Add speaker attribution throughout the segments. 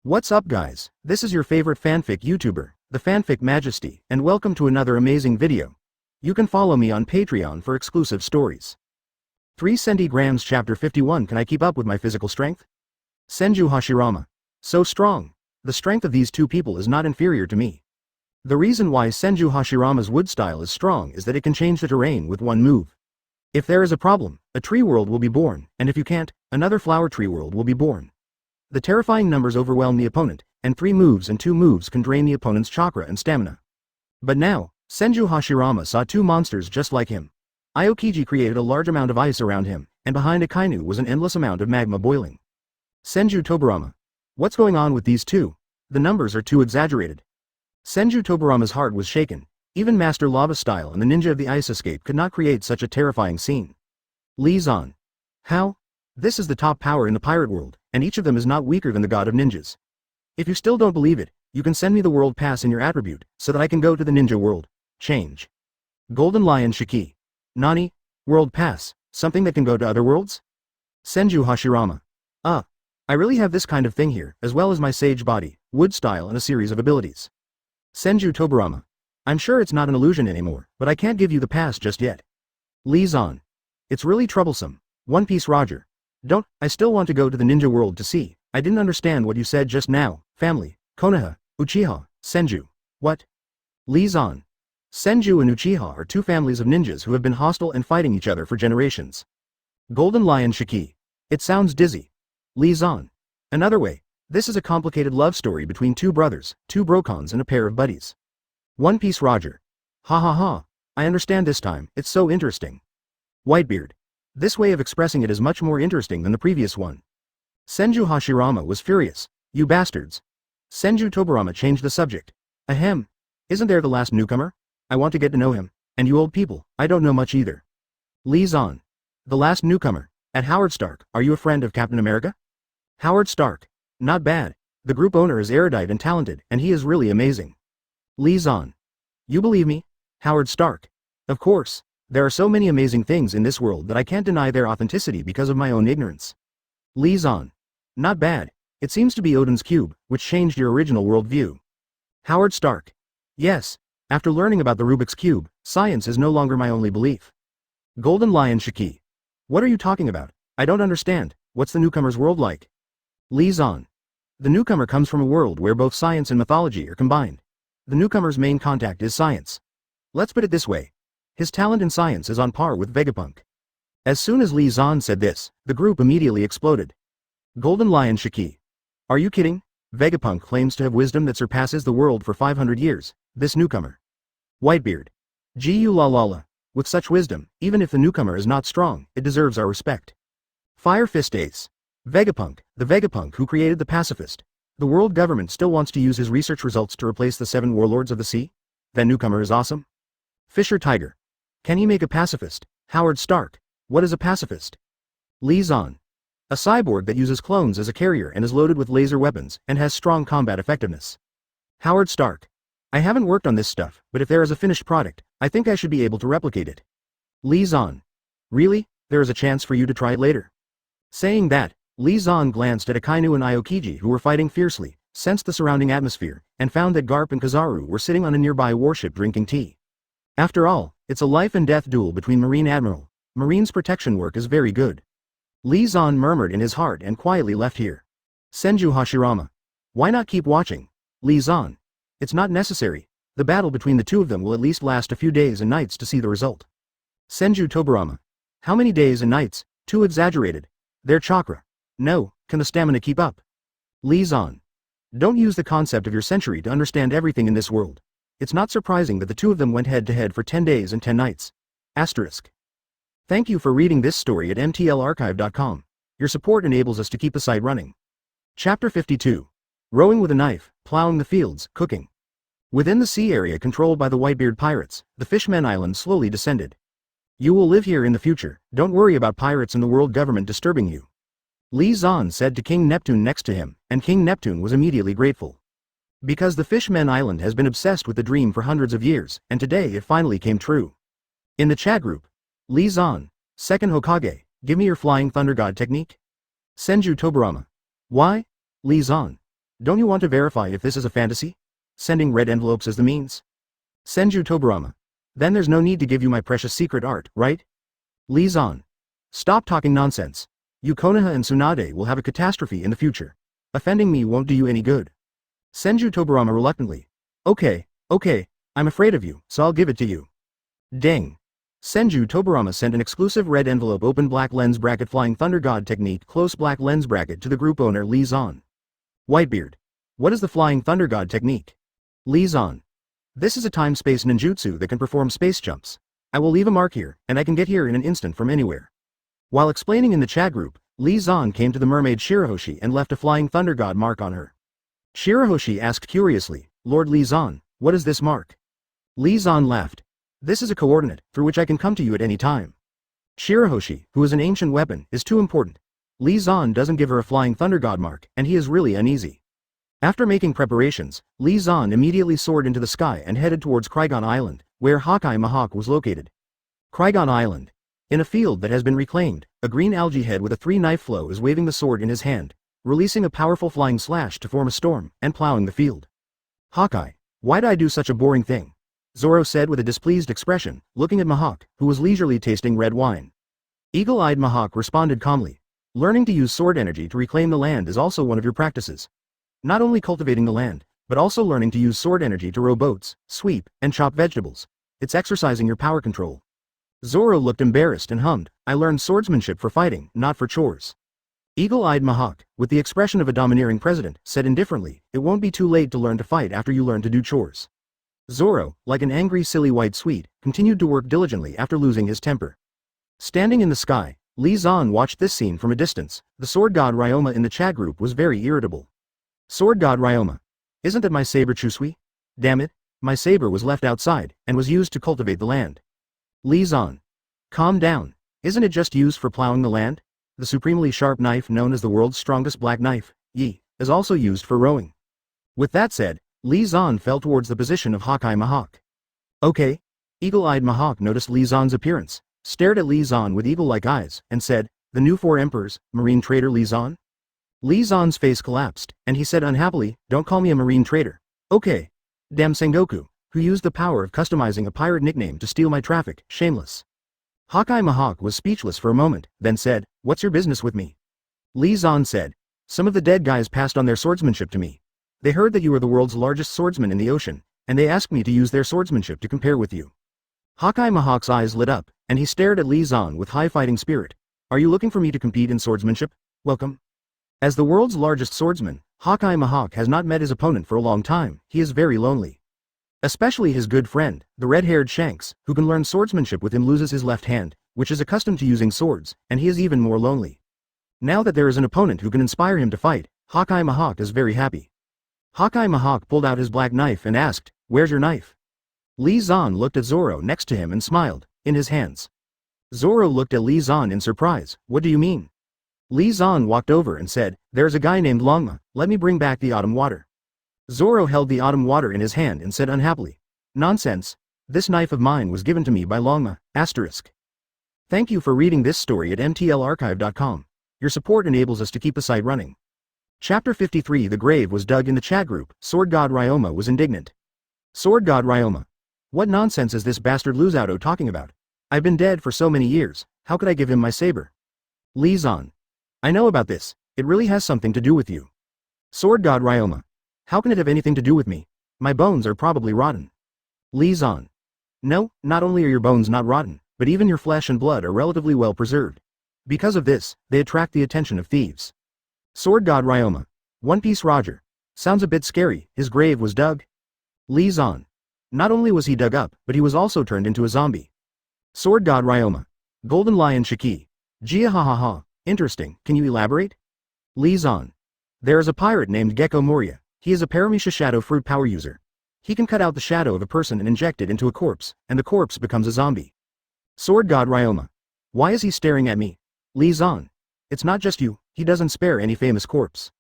Speaker 1: What's up guys, this is your favorite fanfic YouTuber, the Fanfic Majesty, and welcome to another amazing video. You can follow me on Patreon for exclusive stories. 3 centigrams chapter 51. Can I keep up with my physical strength? Senju Hashirama. So strong. The strength of these two people is not inferior to me. The reason why Senju Hashirama's wood style is strong is that it can change the terrain with one move. If there is a problem, a tree world will be born, and if you can't, another flower tree world will be born. The terrifying numbers overwhelm the opponent, and 3 moves and 2 moves can drain the opponent's chakra and stamina. But now, Senju Hashirama saw 2 monsters just like him. Aokiji created a large amount of ice around him, and behind Akainu was an endless amount of magma boiling. Senju Tobarama. What's going on with these two? The numbers are too exaggerated. Senju Tobarama's heart was shaken. Even Master Lava Style and the Ninja of the Ice Escape could not create such a terrifying scene. Li Zan. How? This is the top power in the pirate world, and each of them is not weaker than the god of ninjas. If you still don't believe it, you can send me the world pass in your attribute, so that I can go to the ninja world. Change. Golden Lion Shiki. Nani? World pass, something that can go to other worlds? Senju Hashirama. I really have this kind of thing here, as well as my sage body, wood style and a series of abilities. Senju Tobarama. I'm sure it's not an illusion anymore, but I can't give you the pass just yet. Li Zan. It's really troublesome. One Piece Roger. I still want to go to the ninja world to see. I didn't understand what you said just now. Family, Konoha, Uchiha, Senju. What? Li Zan. Senju and Uchiha are 2 families of ninjas who have been hostile and fighting each other for generations. Golden Lion Shiki. It sounds dizzy. Li Zan. Another way, this is a complicated love story between 2 brothers, 2 brokons and a pair of buddies. One Piece Roger. Ha ha ha. I understand this time, it's so interesting. Whitebeard. This way of expressing it is much more interesting than the previous one. Senju Hashirama was furious. You bastards. Senju Tobarama changed the subject. Ahem. Isn't there the last newcomer? I want to get to know him. And you old people, I don't know much either. Li Zan. The last newcomer. At Howard Stark, are you a friend of Captain America? Howard Stark. Not bad. The group owner is erudite and talented, and he is really amazing. Li Zan. You believe me? Howard Stark. Of course. There are so many amazing things in this world that I can't deny their authenticity because of my own ignorance. Li Zan. Not bad. It seems to be Odin's cube, which changed your original worldview. Howard Stark. Yes. After learning about the Rubik's Cube, science is no longer my only belief. Golden Lion Shiki. What are you talking about? I don't understand. What's the newcomer's world like? Li Zan. The newcomer comes from a world where both science and mythology are combined. The newcomer's main contact is science. Let's put it this way. His talent in science is on par with Vegapunk. As soon as Li Zan said this, the group immediately exploded. Golden Lion Shiki. Are you kidding? Vegapunk claims to have wisdom that surpasses the world for 500 years, this newcomer. Whitebeard. Gu la la la. With such wisdom, even if the newcomer is not strong, it deserves our respect. Fire Fist Ace. Vegapunk, the Vegapunk who created the pacifist. The world government still wants to use his research results to replace the 7 warlords of the sea? That newcomer is awesome. Fisher Tiger. Can he make a pacifist? Howard Stark. What is a pacifist? Li Zan. A cyborg that uses clones as a carrier and is loaded with laser weapons and has strong combat effectiveness. Howard Stark. I haven't worked on this stuff, but if there is a finished product, I think I should be able to replicate it. Li Zan. Really? There is a chance for you to try it later. Saying that, Li Zan glanced at Akainu and Aokiji who were fighting fiercely, sensed the surrounding atmosphere, and found that Garp and Kizaru were sitting on a nearby warship drinking tea. After all, it's a life and death duel between Marine Admiral. Marine's protection work is very good. Li Zan murmured in his heart and quietly left here. Senju Hashirama. Why not keep watching? Li Zan. It's not necessary. The battle between the 2 of them will at least last a few days and nights to see the result. Senju Tobarama. How many days and nights? Too exaggerated. Their chakra. No, can the stamina keep up? Li Zan. Don't use the concept of your century to understand everything in this world. It's not surprising that the 2 of them went head to head for 10 days and 10 nights. Asterisk. Thank you for reading this story at mtlarchive.com. Your support enables us to keep the site running. Chapter 52. Rowing with a knife, plowing the fields, cooking. Within the sea area controlled by the Whitebeard pirates, the Fishman Island slowly descended. You will live here in the future, don't worry about pirates and the world government disturbing you. Li Zan said to King Neptune next to him, and King Neptune was immediately grateful. Because the Fishman Island has been obsessed with the dream for hundreds of years, and today it finally came true. In the chat group. Li Zan. Second Hokage, give me your flying thunder god technique. Senju Tobarama. Why? Li Zan. Don't you want to verify if this is a fantasy? Sending red envelopes as the means? Senju Tobarama. Then there's no need to give you my precious secret art, right? Lee Zan. Stop talking nonsense. You Konoha and Tsunade will have a catastrophe in the future. Offending me won't do you any good. Senju Tobarama reluctantly. Okay, I'm afraid of you, so I'll give it to you. Ding. Senju Tobarama sent an exclusive red envelope open black lens bracket flying thunder god technique close black lens bracket to the group owner Lee Zan. Whitebeard. What is the flying thunder god technique? Lee Zan. This is a time-space ninjutsu that can perform space jumps. I will leave a mark here, and I can get here in an instant from anywhere. While explaining in the chat group, Lee Zan came to the mermaid Shirahoshi and left a flying thunder god mark on her. Shirahoshi asked curiously, Lord Lee Zan, what is this mark? Lee Zan laughed. This is a coordinate, through which I can come to you at any time. Shirahoshi, who is an ancient weapon, is too important. Lee Zan doesn't give her a flying thunder god mark, and he is really uneasy. After making preparations, Lee Zan immediately soared into the sky and headed towards Krygon Island, where Hokage Mahawk was located. Krygon Island. In a field that has been reclaimed, a green algae head with a 3-knife flow is waving the sword in his hand, releasing a powerful flying slash to form a storm, and plowing the field. Hawkeye, why'd I do such a boring thing? Zoro said with a displeased expression, looking at Mahawk, who was leisurely tasting red wine. Eagle-eyed Mahawk responded calmly. Learning to use sword energy to reclaim the land is also one of your practices. Not only cultivating the land, but also learning to use sword energy to row boats, sweep, and chop vegetables. It's exercising your power control. Zoro looked embarrassed and hummed, I learned swordsmanship for fighting, not for chores. Eagle-eyed Mahawk, with the expression of a domineering president, said indifferently, it won't be too late to learn to fight after you learn to do chores. Zoro, like an angry silly white sweet, continued to work diligently after losing his temper. Standing in the sky, Lee Zan watched this scene from a distance. The sword god Ryoma in the chat group was very irritable. Sword god Ryoma. Isn't that my saber Chusui? Damn it, my saber was left outside, and was used to cultivate the land. Lee Zan. Calm down, isn't it just used for plowing the land? The supremely sharp knife known as the world's strongest black knife, Yi, is also used for rowing. With that said, Lee Zan fell towards the position of Hokage Mahawk. Okay. Eagle-eyed Mahawk noticed Lee Zan's appearance, stared at Lee Zan with eagle-like eyes, and said, the new 4 emperors, marine trader Lee Zan? Lee Zan's face collapsed, and he said unhappily, don't call me a marine trader. Okay. Damn Sengoku, who used the power of customizing a pirate nickname to steal my traffic, shameless. Hokage Mahawk was speechless for a moment, then said, what's your business with me? Lee Zan said, some of the dead guys passed on their swordsmanship to me. They heard that you are the world's largest swordsman in the ocean, and they asked me to use their swordsmanship to compare with you. Hokage Mahawk's eyes lit up, and he stared at Lee Zan with high fighting spirit. Are you looking for me to compete in swordsmanship? Welcome. As the world's largest swordsman, Hokage Mahawk has not met his opponent for a long time. He is very lonely. Especially his good friend, the red-haired Shanks, who can learn swordsmanship with him loses his left hand, which is accustomed to using swords, and he is even more lonely. Now that there is an opponent who can inspire him to fight, Hokage Mahawk is very happy. Hokage Mahawk pulled out his black knife and asked, where's your knife? Lee Zan looked at Zoro next to him and smiled, in his hands. Zoro looked at Lee Zan in surprise, what do you mean? Lee Zan walked over and said, there's a guy named Longma, let me bring back the autumn water. Zoro held the autumn water in his hand and said unhappily, nonsense, this knife of mine was given to me by Longma, asterisk. Thank you for reading this story at mtlarchive.com. Your support enables us to keep the site running. Chapter 53 The grave was dug in the chat group. Sword god Ryoma was indignant. Sword god Ryoma. What nonsense is this bastard Luzaudo talking about? I've been dead for so many years, how could I give him my saber? Lee Zan. I know about this, it really has something to do with you. Sword god Ryoma. How can it have anything to do with me? My bones are probably rotten. Lee Zan. No, not only are your bones not rotten, but even your flesh and blood are relatively well preserved. Because of this, they attract the attention of thieves. Sword god Ryoma. One Piece Roger. Sounds a bit scary, his grave was dug? Lee Zan. Not only was he dug up, but he was also turned into a zombie. Sword god Ryoma. Golden Lion Shiki. Jia ha ha ha, interesting, can you elaborate? Lee Zan. There is a pirate named Gecko Moria, he is a Paramecia shadow fruit power user. He can cut out the shadow of a person and inject it into a corpse, and the corpse becomes a zombie. Sword god Ryoma. Why is he staring at me? Lee Zan. It's not just you, he doesn't spare any famous corpse.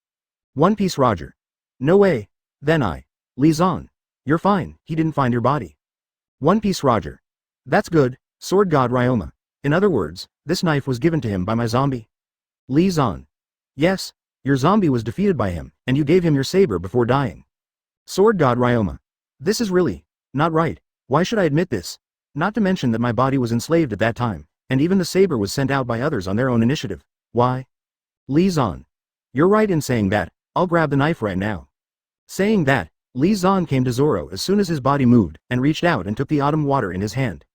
Speaker 1: One Piece Roger. No way, then Lee Zan. You're fine, he didn't find your body. One Piece Roger. That's good, Sword god Ryoma. In other words, this knife was given to him by my zombie. Lee Zan. Yes, Your zombie was defeated by him, and you gave him your saber before dying. Sword God Ryoma. This is really not right. Why should I admit this? Not to mention that my body was enslaved at that time, and even the saber was sent out by others on their own initiative. Why? Li Zan. You're right in saying that. I'll grab the knife right now. Saying that, Li Zan came to Zoro as soon as his body moved, and reached out and took the autumn water in his hand.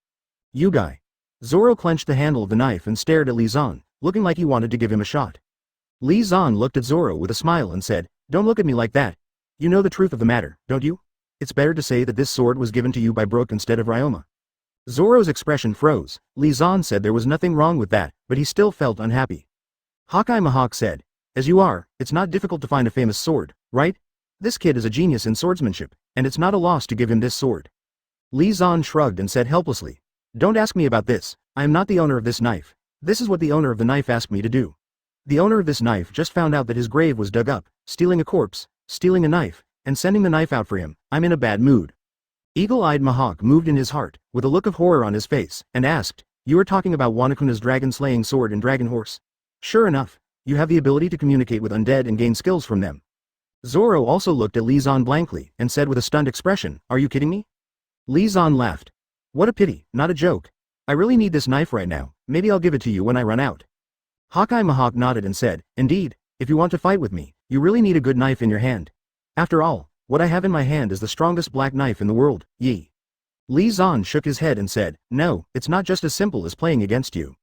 Speaker 1: You guy. Zoro clenched the handle of the knife and stared at Li Zan, looking like he wanted to give him a shot. Li Zan looked at Zoro with a smile and said, "Don't look at me like that. You know the truth of the matter, don't you? It's better to say that this sword was given to you by Brook instead of Ryoma." Zoro's expression froze. Li Zan said there was nothing wrong with that, but he still felt unhappy. Hokage Mahawk said, "As you are, it's not difficult to find a famous sword, right? This kid is a genius in swordsmanship, and it's not a loss to give him this sword." Li Zan shrugged and said helplessly, "Don't ask me about this. I am not the owner of this knife. This is what the owner of the knife asked me to do. The owner of this knife just found out that his grave was dug up, stealing a corpse, stealing a knife, and sending the knife out for him. I'm in a bad mood." Eagle-eyed Mahawk moved in his heart, with a look of horror on his face, and asked, "You are talking about Wanakuna's dragon-slaying sword and dragon horse? Sure enough, you have the ability to communicate with undead and gain skills from them." Zoro also looked at Li Zan blankly, and said with a stunned expression, "Are you kidding me?" Li Zan laughed. "What a pity, not a joke. I really need this knife right now, maybe I'll give it to you when I run out." Hokage Mahawk nodded and said, "Indeed, if you want to fight with me, you really need a good knife in your hand. After all, what I have in my hand is the strongest black knife in the world, Yi." Li Zan shook his head and said, "No, it's not just as simple as playing against you."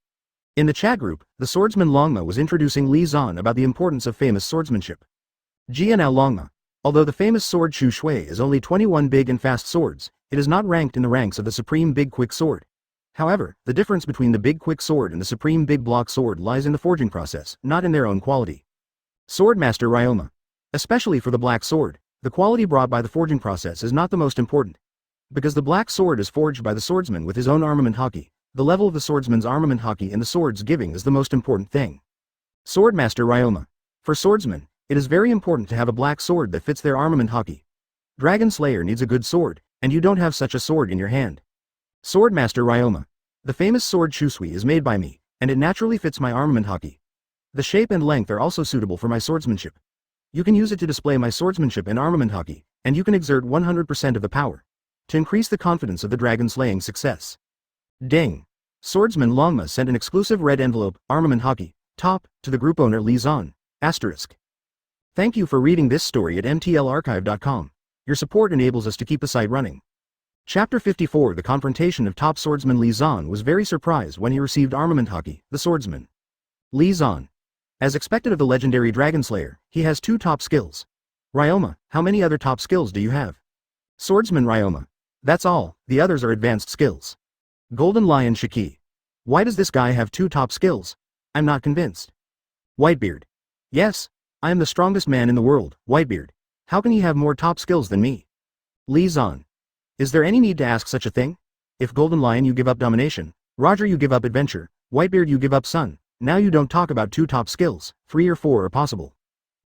Speaker 1: In the chat group, the swordsman Longma was introducing Li Zan about the importance of famous swordsmanship. Jianao Longma. Although the famous sword Shu Shui is only 21 big and fast swords, it is not ranked in the ranks of the supreme big quick sword. However, the difference between the big quick sword and the supreme big block sword lies in the forging process, not in their own quality. Swordmaster Ryoma. Especially for the black sword, the quality brought by the forging process is not the most important. Because the black sword is forged by the swordsman with his own armament haki, the level of the swordsman's armament haki in the sword's giving is the most important thing. Swordmaster Ryoma. For swordsmen, it is very important to have a black sword that fits their armament haki. Dragon Slayer needs a good sword, and you don't have such a sword in your hand. Swordmaster Ryoma. The famous sword Chusui is made by me, and it naturally fits my armament haki. The shape and length are also suitable for my swordsmanship. You can use it to display my swordsmanship and armament haki, and you can exert 100% of the power to increase the confidence of the dragon slaying success. Ding. Swordsman Longma sent an exclusive red envelope, armament haki, top, to the group owner Li Zan, asterisk. Thank you for reading this story at mtlarchive.com. Your support enables us to keep the site running. Chapter 54. The confrontation of top swordsman Li Zan was very surprised when he received armament haki, the swordsman. Li Zan. As expected of the legendary Dragon Slayer, he has 2 top skills. Ryoma, how many other top skills do you have? Swordsman Ryoma. That's all, the others are advanced skills. Golden Lion Shiki. Why does this guy have 2 top skills? I'm not convinced. Whitebeard. Yes, I am the strongest man in the world, Whitebeard. How can he have more top skills than me? Li Zan. Is there any need to ask such a thing? If Golden Lion you give up domination, Roger you give up adventure, Whitebeard you give up sun, now you don't talk about 2 top skills, 3 or 4 are possible.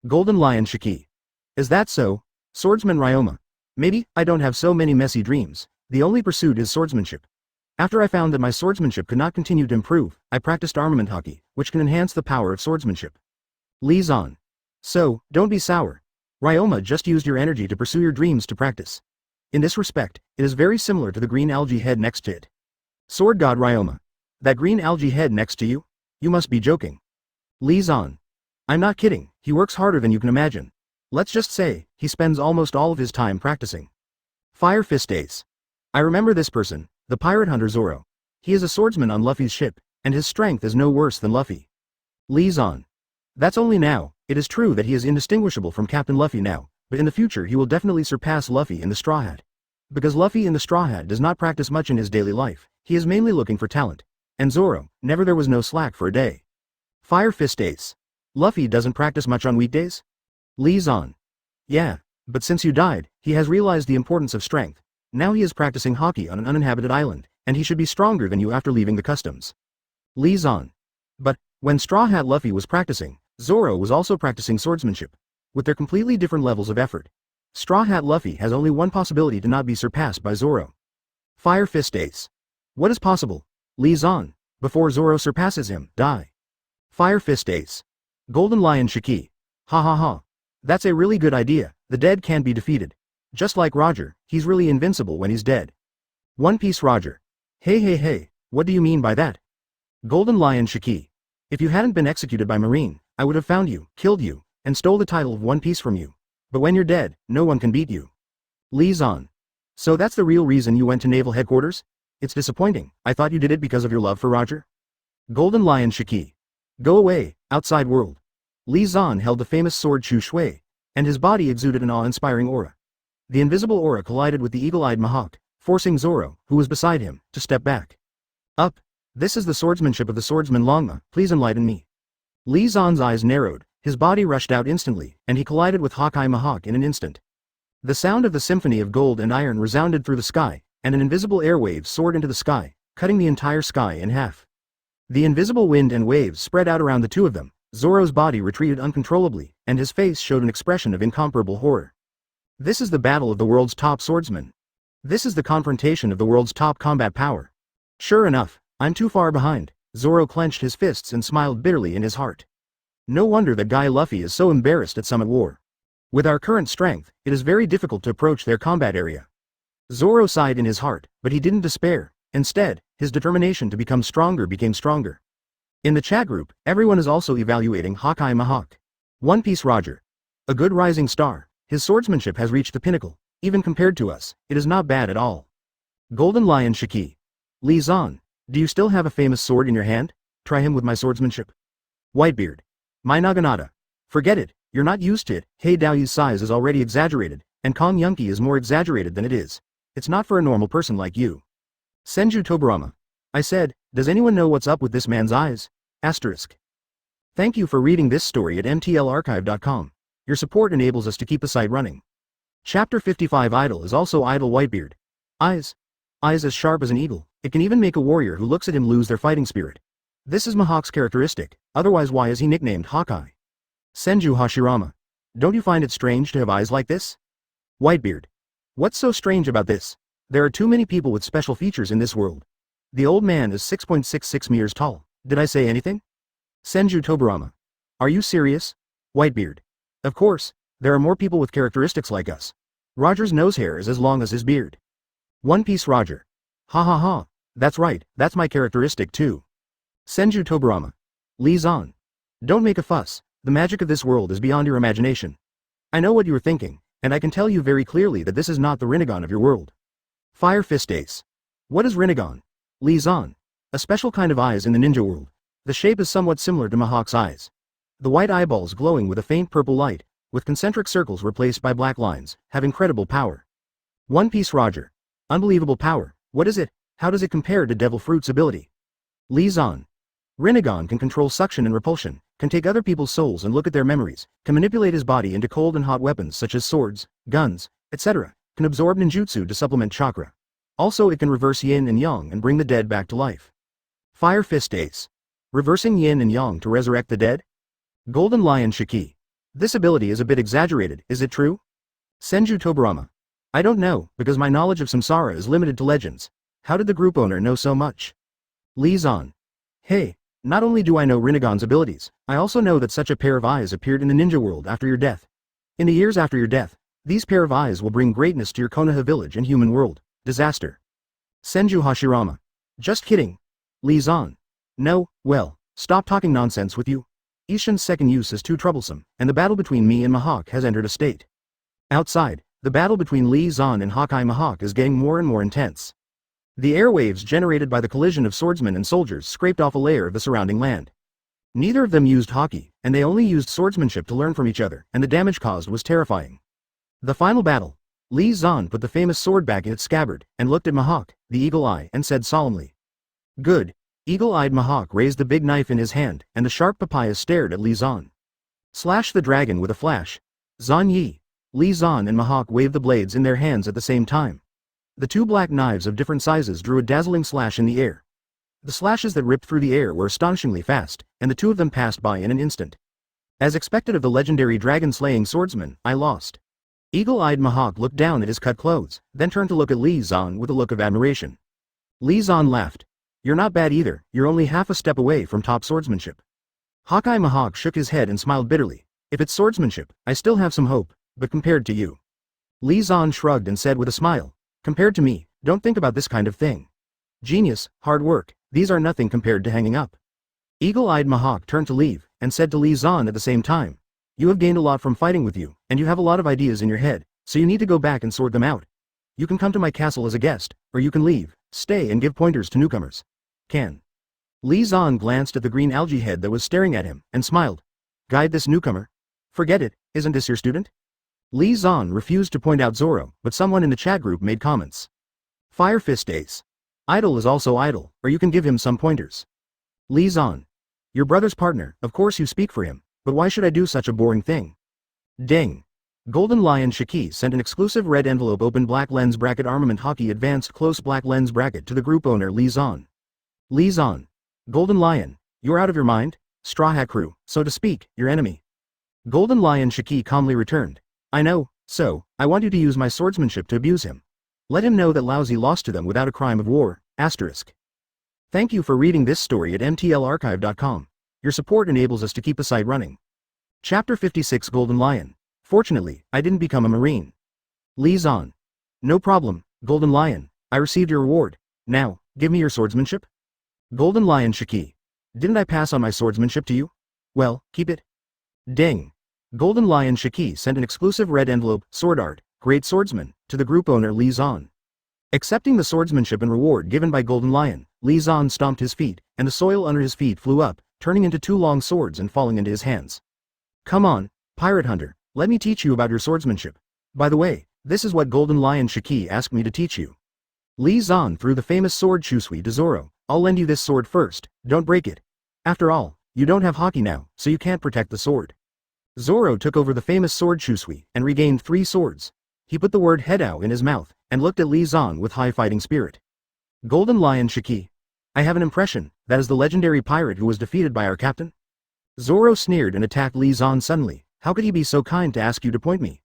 Speaker 1: Golden Lion Shiki. Is that so? Swordsman Ryoma. Maybe, I don't have so many messy dreams, the only pursuit is swordsmanship. After I found that my swordsmanship could not continue to improve, I practiced armament haki, which can enhance the power of swordsmanship. Li Zan. So, don't be sour. Ryoma just used your energy to pursue your dreams to practice. In this respect, it is very similar to the green algae head next to it. Sword God Ryoma. That green algae head next to you? You must be joking. Li Zan. I'm not kidding, he works harder than you can imagine. Let's just say, he spends almost all of his time practicing. Fire Fist Ace. I remember this person, the pirate hunter Zoro. He is a swordsman on Luffy's ship, and his strength is no worse than Luffy. Li Zan. That's only now, it is true that he is indistinguishable from Captain Luffy now, but in the future he will definitely surpass Luffy in the Straw Hat. Because Luffy in the Straw Hat does not practice much in his daily life, he is mainly looking for talent. And Zoro, never there was no slack for a day. Fire Fist Ace. Luffy doesn't practice much on weekdays? Li Zan. Yeah, but since you died, he has realized the importance of strength. Now he is practicing hockey on an uninhabited island, and he should be stronger than you after leaving the customs. Li Zan. But, when Straw Hat Luffy was practicing, Zoro was also practicing swordsmanship. With their completely different levels of effort. Straw Hat Luffy has only one possibility to not be surpassed by Zoro. Fire Fist Ace. What is possible? Li Zan. Before Zoro surpasses him, die. Fire Fist Ace. Golden Lion Shiki. Ha ha ha. That's a really good idea, the dead can't be defeated. Just like Roger, he's really invincible when he's dead. One Piece Roger. Hey, what do you mean by that? Golden Lion Shiki. If you hadn't been executed by Marine, I would have found you, killed you, and stole the title of One Piece from you. But when you're dead, no one can beat you. Lee Zahn. So that's the real reason you went to Naval Headquarters? It's disappointing, I thought you did it because of your love for Roger. Golden Lion Shiki. Go away, outside world. Lee Zahn held the famous sword Chu Shui, and his body exuded an awe-inspiring aura. The invisible aura collided with the eagle-eyed Mihawk, forcing Zoro, who was beside him, to step back. Up. This is the swordsmanship of the swordsman Longma, please enlighten me. Lee Zahn's eyes narrowed, his body rushed out instantly, and he collided with Hawkeye Mihawk in an instant. The sound of the symphony of gold and iron resounded through the sky, and an invisible airwave soared into the sky, cutting the entire sky in half. The invisible wind and waves spread out around the two of them. Zoro's body retreated uncontrollably, and his face showed an expression of incomparable horror. This is the battle of the world's top swordsmen. This is the confrontation of the world's top combat power. Sure enough, I'm too far behind. Zoro clenched his fists and smiled bitterly in his heart. No wonder that Guy Luffy is so embarrassed at Summit War. With our current strength, it is very difficult to approach their combat area. Zoro sighed in his heart, but he didn't despair. Instead, his determination to become stronger became stronger. In the chat group, everyone is also evaluating Hawkeye Mihawk. One Piece Roger. A good rising star, his swordsmanship has reached the pinnacle. Even compared to us, it is not bad at all. Golden Lion Shiki. Lee Zahn, do you still have a famous sword in your hand? Try him with my swordsmanship. Whitebeard. My Naginata. Forget it, you're not used to it. Hei Daoyu's size is already exaggerated, and Kong Yunki is more exaggerated than it is. It's not for a normal person like you. Senju Tobarama. I said, does anyone know what's up with this man's eyes? Asterisk. Thank you for reading this story at mtlarchive.com. Your support enables us to keep the site running. Chapter 55 Idol is also Idol Whitebeard. Eyes. Eyes as sharp as an eagle. It can even make a warrior who looks at him lose their fighting spirit. This is Mihawk's characteristic, otherwise why is he nicknamed Hawkeye? Senju Hashirama. Don't you find it strange to have eyes like this? Whitebeard. What's so strange about this? There are too many people with special features in this world. The old man is 6.66 meters tall. Did I say anything? Senju Tobarama. Are you serious? Whitebeard. Of course, there are more people with characteristics like us. Roger's nose hair is as long as his beard. One Piece Roger. Ha ha ha, that's right, that's my characteristic too. Senju Tobarama. Lee Zahn. Don't make a fuss, the magic of this world is beyond your imagination. I know what you are thinking, and I can tell you very clearly that this is not the Rinnegan of your world. Fire Fist Ace. What is Rinnegan? Lee Zahn. A special kind of eyes in the ninja world. The shape is somewhat similar to Mihawk's eyes. The white eyeballs glowing with a faint purple light, with concentric circles replaced by black lines, have incredible power. One Piece Roger. Unbelievable power, what is it? How does it compare to Devil Fruit's ability? Lee Zahn. Rinnegan can control suction and repulsion, can take other people's souls and look at their memories, can manipulate his body into cold and hot weapons such as swords, guns, etc., can absorb ninjutsu to supplement chakra. Also it can reverse yin and yang and bring the dead back to life. Fire Fist Ace. Reversing yin and yang to resurrect the dead? Golden Lion Shiki. This ability is a bit exaggerated, is it true? Senju Tobarama. I don't know, because my knowledge of samsara is limited to legends. How did the group owner know so much? Lee Zahn. Hey, not only do I know Rinnegan's abilities, I also know that such a pair of eyes appeared in the ninja world after your death. In the years after your death, these pair of eyes will bring greatness to your Konoha village and human world. Disaster. Senju Hashirama. Just kidding. Lee Zahn. No, well, stop talking nonsense with you. Ishin's second use is too troublesome, and the battle between me and Mihawk has entered a state. Outside, the battle between Lee Zahn and Hawkeye Mihawk is getting more and more intense. The airwaves generated by the collision of swordsmen and soldiers scraped off a layer of the surrounding land. Neither of them used hockey, and they only used swordsmanship to learn from each other, and the damage caused was terrifying. The final battle. Lee Zahn put the famous sword back in its scabbard, and looked at Mihawk, the eagle eye, and said solemnly. Good. Eagle-eyed Mihawk raised the big knife in his hand, and the sharp papaya stared at Lee Zahn. Slash the dragon with a flash. Zahn Yi. Lee Zahn and Mihawk waved the blades in their hands at the same time. The two black knives of different sizes drew a dazzling slash in the air. The slashes that ripped through the air were astonishingly fast, and the two of them passed by in an instant. As expected of the legendary dragon-slaying swordsman, I lost. Eagle-eyed Mihawk looked down at his cut clothes, then turned to look at Lee Zahn with a look of admiration. Lee Zahn laughed. You're not bad either, you're only half a step away from top swordsmanship. Hawkeye Mihawk shook his head and smiled bitterly. If it's swordsmanship, I still have some hope, but compared to you. Li Zan shrugged and said with a smile, compared to me, don't think about this kind of thing. Genius, hard work, these are nothing compared to hanging up. Eagle-eyed Mahawk turned to leave, and said to Li Zan at the same time, you have gained a lot from fighting with you, and you have a lot of ideas in your head, so you need to go back and sort them out. You can come to my castle as a guest, or you can leave, stay and give pointers to newcomers. Can. Li Zan glanced at the green algae head that was staring at him, and smiled. Guide this newcomer? Forget it, isn't this your student? Li Zan refused to point out Zoro, but someone in the chat group made comments. Fire Fist Ace. Idle is also idle, or you can give him some pointers. Li Zan. Your brother's partner, of course you speak for him, but why should I do such a boring thing? Ding. Golden Lion Shiki sent an exclusive red envelope open black lens bracket armament hockey advanced close black lens bracket to the group owner Li Zan. Li Zan. Golden Lion, you're out of your mind? Straw Hat Crew, so to speak, your enemy. Golden Lion Shiki calmly returned. I know, so, I want you to use my swordsmanship to abuse him. Let him know that Lousy lost to them without a crime of war, asterisk. Thank you for reading this story at mtlarchive.com. Your support enables us to keep the site running. Chapter 56 Golden Lion. Fortunately, I didn't become a Marine. Li Zan. No problem, Golden Lion, I received your reward. Now, give me your swordsmanship. Golden Lion Shiki. Didn't I pass on my swordsmanship to you? Well, keep it. Ding. Golden Lion Shiki sent an exclusive red envelope, Sword Art, Great Swordsman, to the group owner Li Zan. Accepting the swordsmanship and reward given by Golden Lion, Li Zan stomped his feet, and the soil under his feet flew up, turning into two long swords and falling into his hands. Come on, Pirate Hunter, let me teach you about your swordsmanship. By the way, this is what Golden Lion Shiki asked me to teach you. Li Zan threw the famous sword Chusui to Zoro. I'll lend you this sword first, don't break it. After all, you don't have hockey now, so you can't protect the sword. Zoro took over the famous sword Chusui and regained 3 swords. He put the word Hedao in his mouth, and looked at Li Zan with high fighting spirit. Golden Lion Shiki. I have an impression, that is the legendary pirate who was defeated by our captain? Zoro sneered and attacked Li Zan suddenly. How could he be so kind to ask you to point me?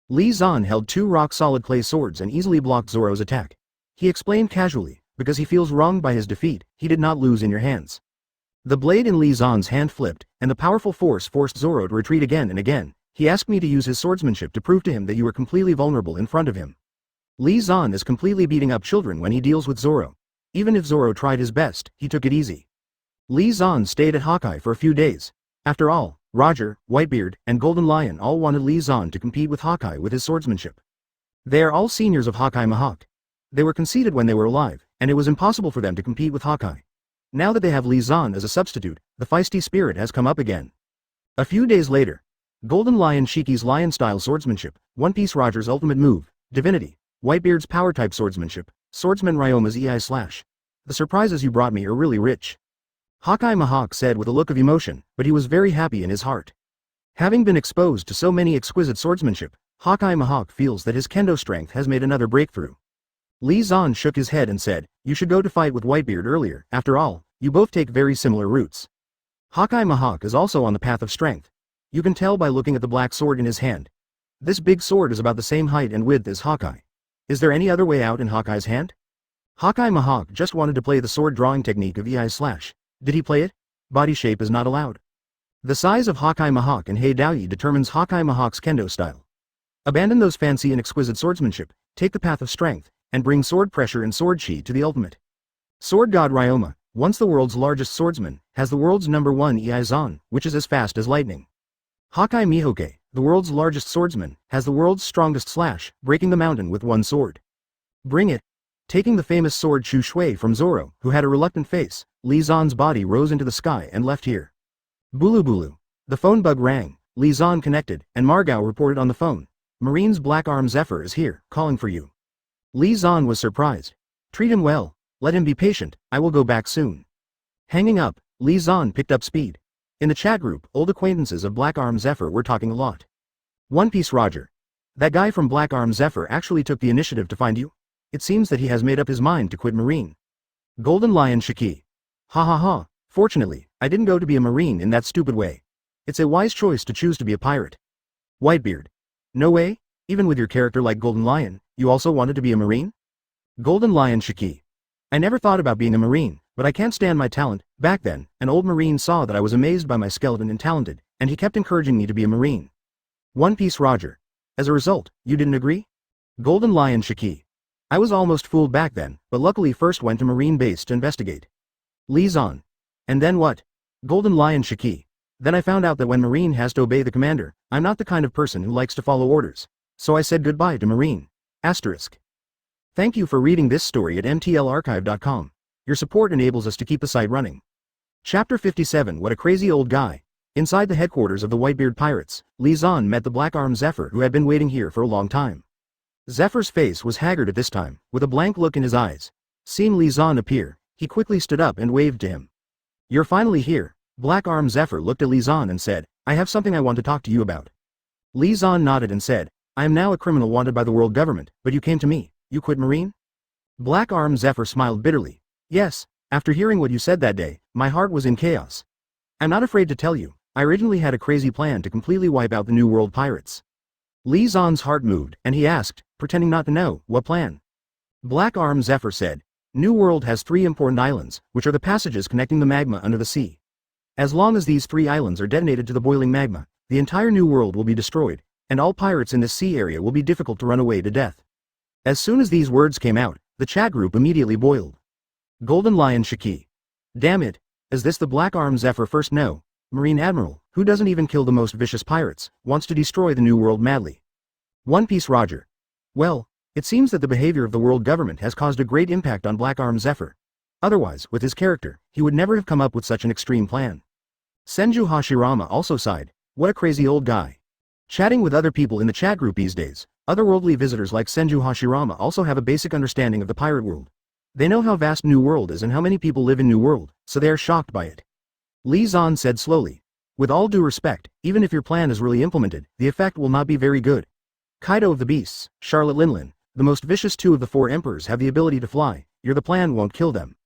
Speaker 1: Li Zan held 2 rock-solid clay swords and easily blocked Zoro's attack. He explained casually, because he feels wronged by his defeat, he did not lose in your hands. The blade in Li Zan's hand flipped, and the powerful force forced Zoro to retreat again and again. He asked me to use his swordsmanship to prove to him that you were completely vulnerable in front of him. Li Zan is completely beating up children when he deals with Zoro. Even if Zoro tried his best, he took it easy. Li Zan stayed at Hawkeye for a few days. After all, Roger, Whitebeard, and Golden Lion all wanted Li Zan to compete with Hawkeye with his swordsmanship. They are all seniors of Hawkeye Mahawk. They were conceited when they were alive, and it was impossible for them to compete with Hawkeye. Now that they have Li Zan as a substitute, the feisty spirit has come up again. A few days later, Golden Lion Shiki's lion-style swordsmanship, One Piece Roger's ultimate move, Divinity, Whitebeard's power-type swordsmanship, Swordsman Ryoma's EI slash. The surprises you brought me are really rich. Hawkeye Mahawk said with a look of emotion, but he was very happy in his heart. Having been exposed to so many exquisite swordsmanship, Hawkeye Mahawk feels that his kendo strength has made another breakthrough. Li Zan shook his head and said, you should go to fight with Whitebeard earlier, after all, you both take very similar routes. Hawkeye Mahawk is also on the path of strength. You can tell by looking at the black sword in his hand. This big sword is about the same height and width as Hawkeye. Is there any other way out in Hawkeye's hand? Hawkeye Mahawk just wanted to play the sword drawing technique of EI slash. Did he play it? Body shape is not allowed. The size of Hawkeye Mahawk and Hei Daoyi determines Hawkeye Mahawk's kendo style. Abandon those fancy and exquisite swordsmanship, take the path of strength, and bring sword pressure and sword chi to the ultimate. Sword God Ryoma, once the world's largest swordsman, has the world's #1 EI Zan, which is as fast as lightning. Hawkeye Mihoke, the world's largest swordsman, has the world's strongest slash, breaking the mountain with one sword. Bring it. Taking the famous sword Chu Shui from Zoro, who had a reluctant face, Li Zan's body rose into the sky and left here. Bulu Bulu. The phone bug rang, Li Zan connected, and Margao reported on the phone. Marine's black arm Zephyr is here, calling for you. Li Zan was surprised. Treat him well, let him be patient, I will go back soon. Hanging up, Li Zan picked up speed. In the chat group, old acquaintances of Black Arm Zephyr were talking a lot. One Piece Roger. That guy from Black Arm Zephyr actually took the initiative to find you? It seems that he has made up his mind to quit Marine. Golden Lion Shiki. Ha ha ha, fortunately, I didn't go to be a Marine in that stupid way. It's a wise choice to choose to be a pirate. Whitebeard. No way? Even with your character like Golden Lion, you also wanted to be a Marine? Golden Lion Shiki. I never thought about being a Marine, but I can't stand my talent. Back then, an old Marine saw that I was amazed by my skeleton and talented. and he kept encouraging me to be a Marine. One Piece Roger. As a result, you didn't agree? Golden Lion Shiki. I was almost fooled back then, but luckily first went to Marine base to investigate. Li Zan. And then what? Golden Lion Shiki. Then I found out that when Marine has to obey the commander, I'm not the kind of person who likes to follow orders. So I said goodbye to Marine. Asterisk. Thank you for reading this story at mtlarchive.com. Your support enables us to keep the site running. Chapter 57. What a crazy old guy. Inside the headquarters of the Whitebeard pirates, Li Zan met the black-armed Zephyr who had been waiting here for a long time. Zephyr's face was haggard at this time, with a blank look in his eyes. Seeing Li Zan appear, he quickly stood up and waved to him. You're finally here. Black-armed Zephyr looked at Li Zan and said, I have something I want to talk to you about. Li Zan nodded and said, I am now a criminal wanted by the world government, but you came to me. You quit Marine? Black-armed Zephyr smiled bitterly. Yes, after hearing what you said that day, my heart was in chaos. I'm not afraid to tell you, I originally had a crazy plan to completely wipe out the New World pirates. Li Zan's heart moved, and he asked, pretending not to know, what plan? Black-armed Zephyr said, New World has 3 important islands, which are the passages connecting the magma under the sea. As long as these 3 islands are detonated to the boiling magma, the entire New World will be destroyed, and all pirates in this sea area will be difficult to run away to death. As soon as these words came out, the chat group immediately boiled. Golden Lion Shiki. Damn it, is this the black-armed Zephyr first? No. Marine Admiral, who doesn't even kill the most vicious pirates, wants to destroy the New World madly. One Piece Roger. Well, it seems that the behavior of the world government has caused a great impact on black-armed Zephyr. Otherwise, with his character, he would never have come up with such an extreme plan. Senju Hashirama also sighed, what a crazy old guy. Chatting with other people in the chat group these days, otherworldly visitors like Senju Hashirama also have a basic understanding of the pirate world. They know how vast New World is and how many people live in New World, so they are shocked by it. Li Zan said slowly, with all due respect, even if your plan is really implemented, the effect will not be very good. Kaido of the Beasts, Charlotte Linlin, the most vicious 2 of the 4 emperors have the ability to fly, the plan won't kill them.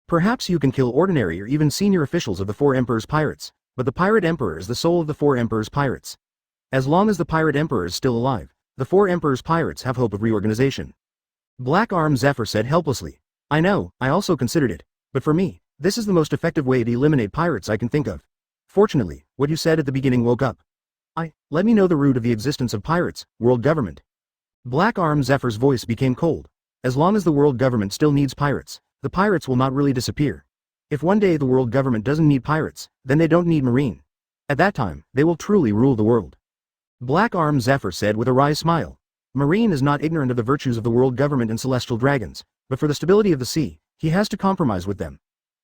Speaker 1: Perhaps you can kill ordinary or even senior officials of the 4 emperors pirates, but the pirate emperor is the soul of the 4 emperors pirates. As long as the pirate emperor is still alive, the 4 emperors pirates have hope of reorganization. Black-armed Zephyr said helplessly, I know, I also considered it, but for me, this is the most effective way to eliminate pirates I can think of. Fortunately, what you said at the beginning woke up. Let me know the root of the existence of pirates, world government. Black-armed Zephyr's voice became cold. As long as the world government still needs pirates, the pirates will not really disappear. If one day the world government doesn't need pirates, then they don't need Marine. At that time, they will truly rule the world. Black-armed Zephyr said with a wry smile. Marine is not ignorant of the virtues of the world government and celestial dragons, but for the stability of the sea, he has to compromise with them.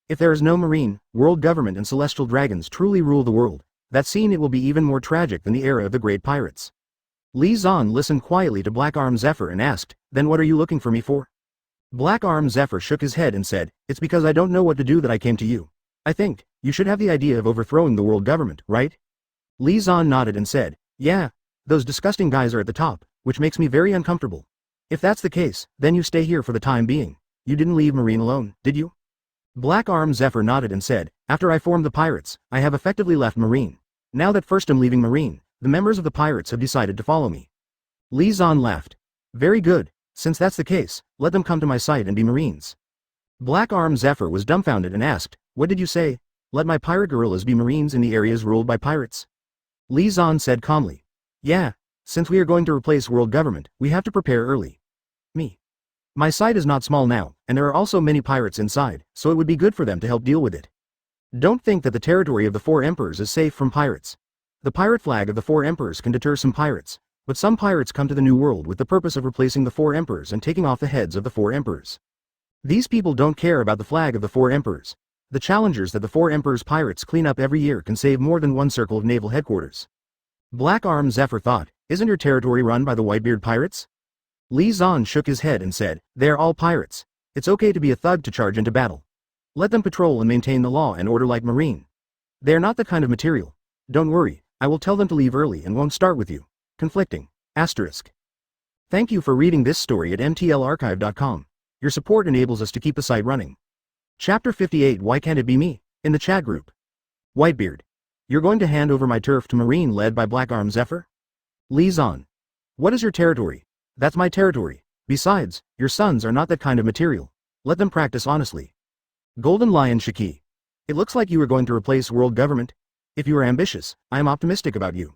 Speaker 1: If there is no Marine, world government and celestial dragons truly rule the world, that scene it will be even more tragic than the era of the great pirates. Li Zan listened quietly to Black-armed Zephyr and asked, then what are you looking for me for? Black-armed Zephyr shook his head and said, it's because I don't know what to do that I came to you. I think, you should have the idea of overthrowing the world government, right? Li Zan nodded and said, yeah, those disgusting guys are at the top, which makes me very uncomfortable. If that's the case, then you stay here for the time being. You didn't leave Marine alone, did you? Black-armed Zephyr nodded and said, after I formed the pirates, I have effectively left Marine. Now that first I'm leaving Marine, the members of the pirates have decided to follow me. Li Zan laughed. Very good, since that's the case, let them come to my site and be Marines. Black-armed Zephyr was dumbfounded and asked, what did you say? Let my pirate guerrillas be Marines in the areas ruled by pirates? Li Zan said calmly. Yeah, since we are going to replace world government, we have to prepare early. Me. My site is not small now, and there are also many pirates inside, so it would be good for them to help deal with it. Don't think that the territory of the 4 emperors is safe from pirates. The pirate flag of the 4 emperors can deter some pirates, but some pirates come to the New World with the purpose of replacing the 4 emperors and taking off the heads of the 4 emperors. These people don't care about the flag of the 4 emperors. The challengers that the 4 emperors pirates clean up every year can save more than one circle of naval headquarters. Black-armed Zephyr thought, isn't your territory run by the Whitebeard pirates? Li Zan shook his head and said, they are all pirates. It's okay to be a thug to charge into battle. Let them patrol and maintain the law and order like Marine. They are not the kind of material. Don't worry, I will tell them to leave early and won't start with you. Conflicting. Asterisk. Thank you for reading this story at mtlarchive.com. Your support enables us to keep the site running. Chapter 58. Why can't it be me? In the chat group. Whitebeard. You're going to hand over my turf to Marine led by Black-armed Zephyr? Li Zan. What is your territory? That's my territory. Besides, your sons are not that kind of material. Let them practice honestly. Golden Lion Shiki. It looks like you are going to replace world government. If you are ambitious, I am optimistic about you.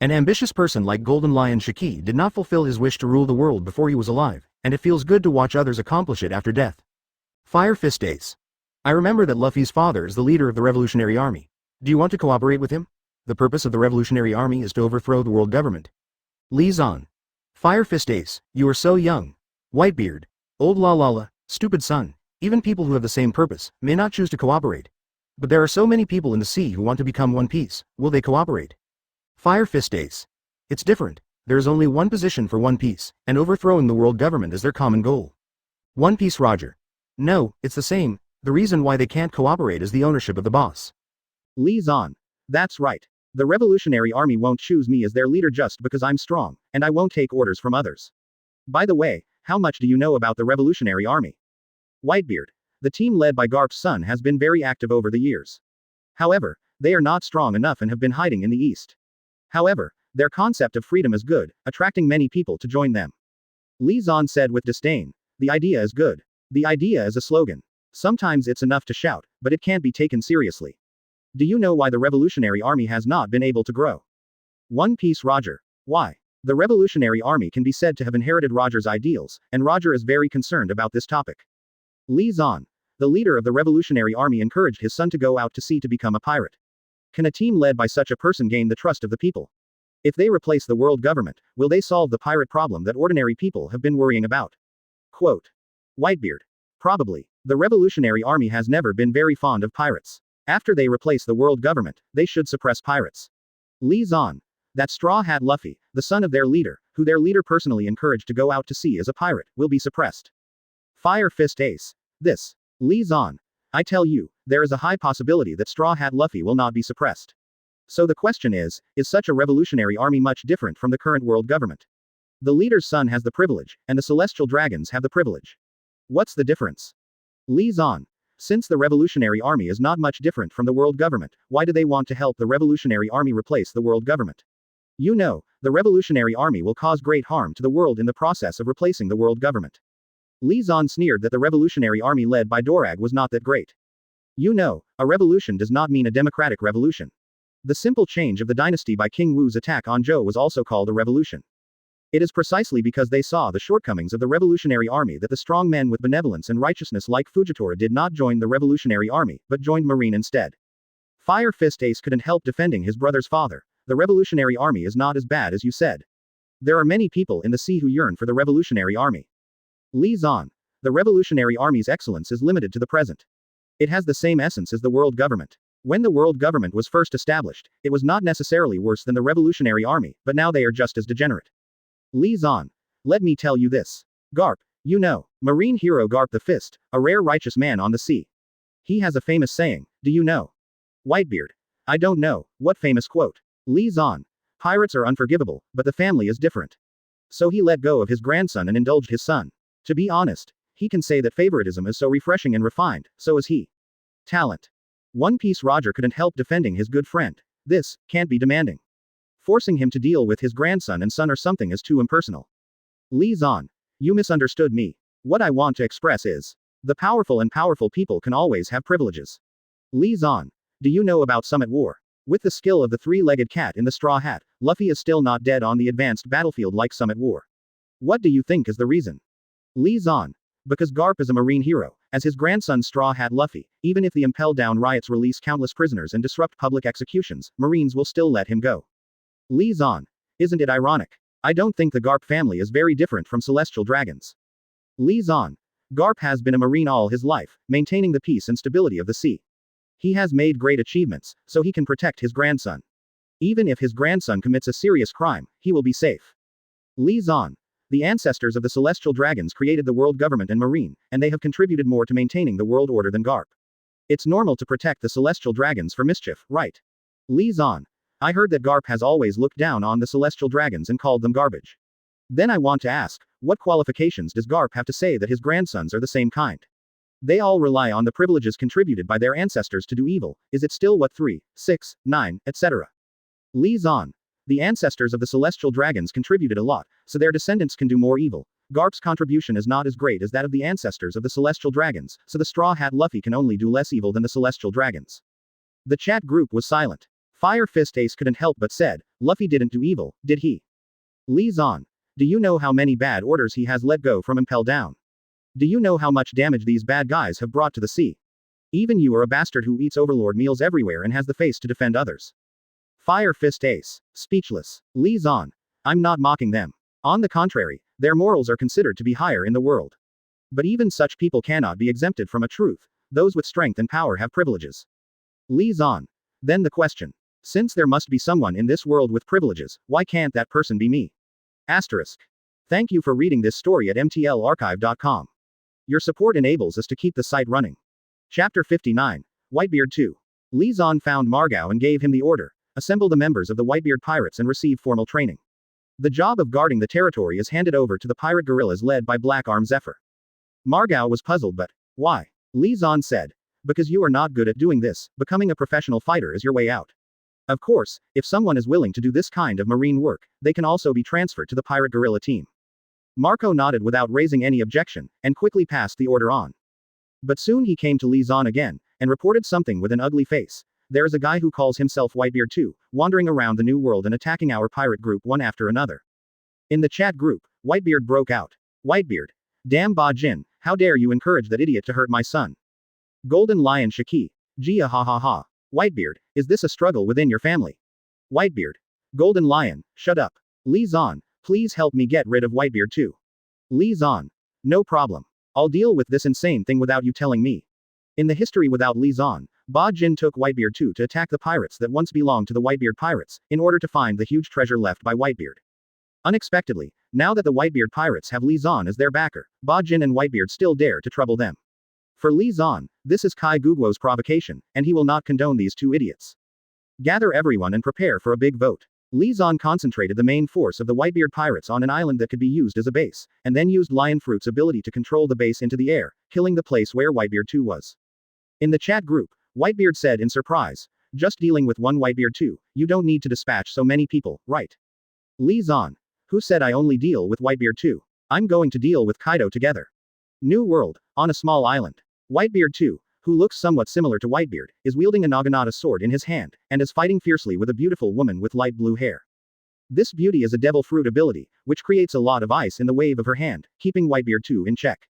Speaker 1: An ambitious person like Golden Lion Shiki did not fulfill his wish to rule the world before he was alive, and it feels good to watch others accomplish it after death. Fire Fist Ace. I remember that Luffy's father is the leader of the Revolutionary Army. Do you want to cooperate with him? The purpose of the Revolutionary Army is to overthrow the world government. Lee Zahn. Fire Fist Ace, you are so young. Whitebeard. Old la la la, stupid son. Even people who have the same purpose may not choose to cooperate. But there are so many people in the sea who want to become One Piece. Will they cooperate? Fire Fist Ace. It's different. There is only one position for One Piece, and overthrowing the world government is their common goal. One Piece Roger. No, it's the same. The reason why they can't cooperate is the ownership of the boss. Lee Zahn. That's right. The Revolutionary Army won't choose me as their leader just because I'm strong, and I won't take orders from others. By the way, how much do you know about the Revolutionary Army? Whitebeard. The team led by Garp's son has been very active over the years. However, they are not strong enough and have been hiding in the east. However, their concept of freedom is good, attracting many people to join them. Lee Zahn said with disdain. The idea is good. The idea is a slogan. Sometimes it's enough to shout, but it can't be taken seriously. Do you know why the Revolutionary Army has not been able to grow? One Piece Roger. Why? The Revolutionary Army can be said to have inherited Roger's ideals, and Roger is very concerned about this topic. Lee Zahn. The leader of the Revolutionary Army encouraged his son to go out to sea to become a pirate. Can a team led by such a person gain the trust of the people? If they replace the world government, will they solve the pirate problem that ordinary people have been worrying about? Quote. Whitebeard. Probably. The Revolutionary Army has never been very fond of pirates. After they replace the world government, they should suppress pirates. Lee Zahn. That Straw Hat Luffy, the son of their leader, who their leader personally encouraged to go out to sea as a pirate, will be suppressed. Fire Fist Ace. This. Lee Zahn. I tell you, there is a high possibility that Straw Hat Luffy will not be suppressed. So the question is such a revolutionary army much different from the current world government? The leader's son has the privilege, and the celestial dragons have the privilege. What's the difference? Lee Zahn. Since the revolutionary army is not much different from the world government, why do they want to help the revolutionary army replace the world government? You know, the revolutionary army will cause great harm to the world in the process of replacing the world government. Lee Zahn sneered that the revolutionary army led by Dorag was not that great. You know, a revolution does not mean a democratic revolution. The simple change of the dynasty by King Wu's attack on Zhou was also called a revolution. It is precisely because they saw the shortcomings of the revolutionary army that the strong men with benevolence and righteousness like Fujitora did not join the revolutionary army, but joined Marine instead. Fire Fist Ace couldn't help defending his brother's father. The revolutionary army is not as bad as you said. There are many people in the sea who yearn for the revolutionary army. Lee Zahn. The revolutionary army's excellence is limited to the present. It has the same essence as the world government. When the world government was first established, it was not necessarily worse than the revolutionary army, but now they are just as degenerate. Lee Zahn. Let me tell you this. Garp, you know, marine hero Garp the Fist, a rare righteous man on the sea. He has a famous saying, do you know? Whitebeard. I don't know, what famous quote? Lee Zahn. Pirates are unforgivable, but the family is different. So he let go of his grandson and indulged his son. To be honest, he can say that favoritism is so refreshing and refined, so is he. Talent. One Piece Roger couldn't help defending his good friend. This can't be demanding. Forcing him to deal with his grandson and son or something is too impersonal. Lee Zahn. You misunderstood me. What I want to express is, the powerful and powerful people can always have privileges. Lee Zahn. Do you know about Summit War? With the skill of the three-legged cat in the straw hat, Luffy is still not dead on the advanced battlefield like Summit War. What do you think is the reason? Lee Zahn. Because Garp is a marine hero, as his grandson Straw Hat Luffy, even if the Impel Down riots release countless prisoners and disrupt public executions, Marines will still let him go. Lee Zahn. Isn't it ironic? I don't think the Garp family is very different from celestial dragons. Lee Zahn. Garp has been a marine all his life, maintaining the peace and stability of the sea. He has made great achievements, so he can protect his grandson. Even if his grandson commits a serious crime, he will be safe. Lee Zahn. The ancestors of the celestial dragons created the world government and marine, and they have contributed more to maintaining the world order than Garp. It's normal to protect the celestial dragons for mischief, right? Lee Zahn. I heard that Garp has always looked down on the celestial dragons and called them garbage. Then I want to ask, what qualifications does Garp have to say that his grandsons are the same kind? They all rely on the privileges contributed by their ancestors to do evil. Is it still what 3, 6, 9, etc.? Lee Zahn. The ancestors of the celestial dragons contributed a lot, so their descendants can do more evil. Garp's contribution is not as great as that of the ancestors of the celestial dragons, so the Straw Hat Luffy can only do less evil than the celestial dragons. The chat group was silent. Fire Fist Ace couldn't help but said, Luffy didn't do evil, did he? Lee Zahn. Do you know how many bad orders he has let go from Impel Down? Do you know how much damage these bad guys have brought to the sea? Even you are a bastard who eats overlord meals everywhere and has the face to defend others. Fire Fist Ace. Speechless. Lee Zahn. I'm not mocking them. On the contrary, their morals are considered to be higher in the world. But even such people cannot be exempted from a truth. Those with strength and power have privileges. Lee Zahn. Then the question. Since there must be someone in this world with privileges, why can't that person be me? Asterisk. Thank you for reading this story at mtlarchive.com. Your support enables us to keep the site running. Chapter 59. Whitebeard 2. Lee Zahn found Margao and gave him the order. Assemble the members of the Whitebeard pirates and receive formal training. The job of guarding the territory is handed over to the pirate guerrillas led by Black Arm Zephyr. Margao was puzzled, but why? Lee Zahn said. Because you are not good at doing this, becoming a professional fighter is your way out. Of course, if someone is willing to do this kind of marine work, they can also be transferred to the pirate guerrilla team. Marco nodded without raising any objection, and quickly passed the order on. But soon he came to Lee Zahn again, and reported something with an ugly face. There is a guy who calls himself Whitebeard 2, wandering around the New World and attacking our pirate group one after another. In the chat group, Whitebeard broke out. Whitebeard. Damn Ba Jin, how dare you encourage that idiot to hurt my son? Golden Lion Shiki. Jia ha ha ha. Whitebeard, is this a struggle within your family? Whitebeard. Golden Lion, shut up. Lee Zahn, please help me get rid of Whitebeard 2. Lee Zahn. No problem. I'll deal with this insane thing without you telling me. In the history without Lee Zahn, Ba Jin took Whitebeard 2 to attack the pirates that once belonged to the Whitebeard pirates, in order to find the huge treasure left by Whitebeard. Unexpectedly, now that the Whitebeard pirates have Lee Zahn as their backer, Ba Jin and Whitebeard still dare to trouble them. For Lee Zahn, this is Kai Guguo's provocation, and he will not condone these two idiots. Gather everyone and prepare for a big vote. Lee Zahn concentrated the main force of the Whitebeard pirates on an island that could be used as a base, and then used Lion Fruit's ability to control the base into the air, killing the place where Whitebeard 2 was. In the chat group, Whitebeard said in surprise, just dealing with one Whitebeard 2, you don't need to dispatch so many people, right? Lee Zahn. Who said I only deal with Whitebeard 2? I'm going to deal with Kaido together. New World, on a small island. Whitebeard 2, who looks somewhat similar to Whitebeard, is wielding a Naginata sword in his hand, and is fighting fiercely with a beautiful woman with light blue hair. This beauty is a devil fruit ability, which creates a lot of ice in the wave of her hand, keeping Whitebeard 2 in check.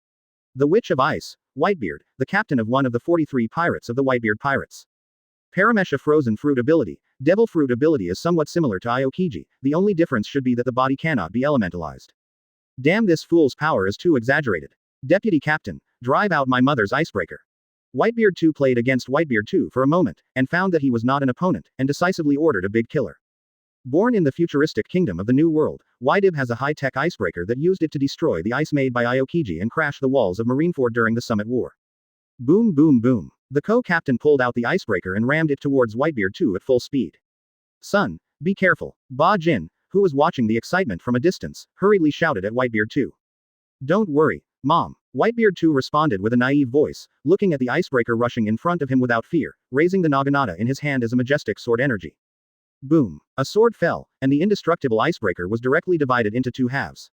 Speaker 1: The Witch of Ice, Whitebeard, the captain of one of the 43 pirates of the Whitebeard pirates. Paramesha frozen fruit ability. Devil fruit ability is somewhat similar to Aokiji, the only difference should be that the body cannot be elementalized. Damn, this fool's power is too exaggerated. Deputy Captain, drive out my mother's icebreaker. Whitebeard 2 played against Whitebeard 2 for a moment, and found that he was not an opponent, and decisively ordered a big killer. Born in the futuristic kingdom of the New World, Whitebeard has a high-tech icebreaker that used it to destroy the ice made by Aokiji and crash the walls of Marineford during the Summit War. Boom boom boom. The co-captain pulled out the icebreaker and rammed it towards Whitebeard 2 at full speed. Son, be careful. Ba Jin, who was watching the excitement from a distance, hurriedly shouted at Whitebeard 2. Don't worry, Mom. Whitebeard 2 responded with a naive voice, looking at the icebreaker rushing in front of him without fear, raising the Naginata in his hand as a majestic sword energy. Boom. A sword fell, and the indestructible icebreaker was directly divided into two halves.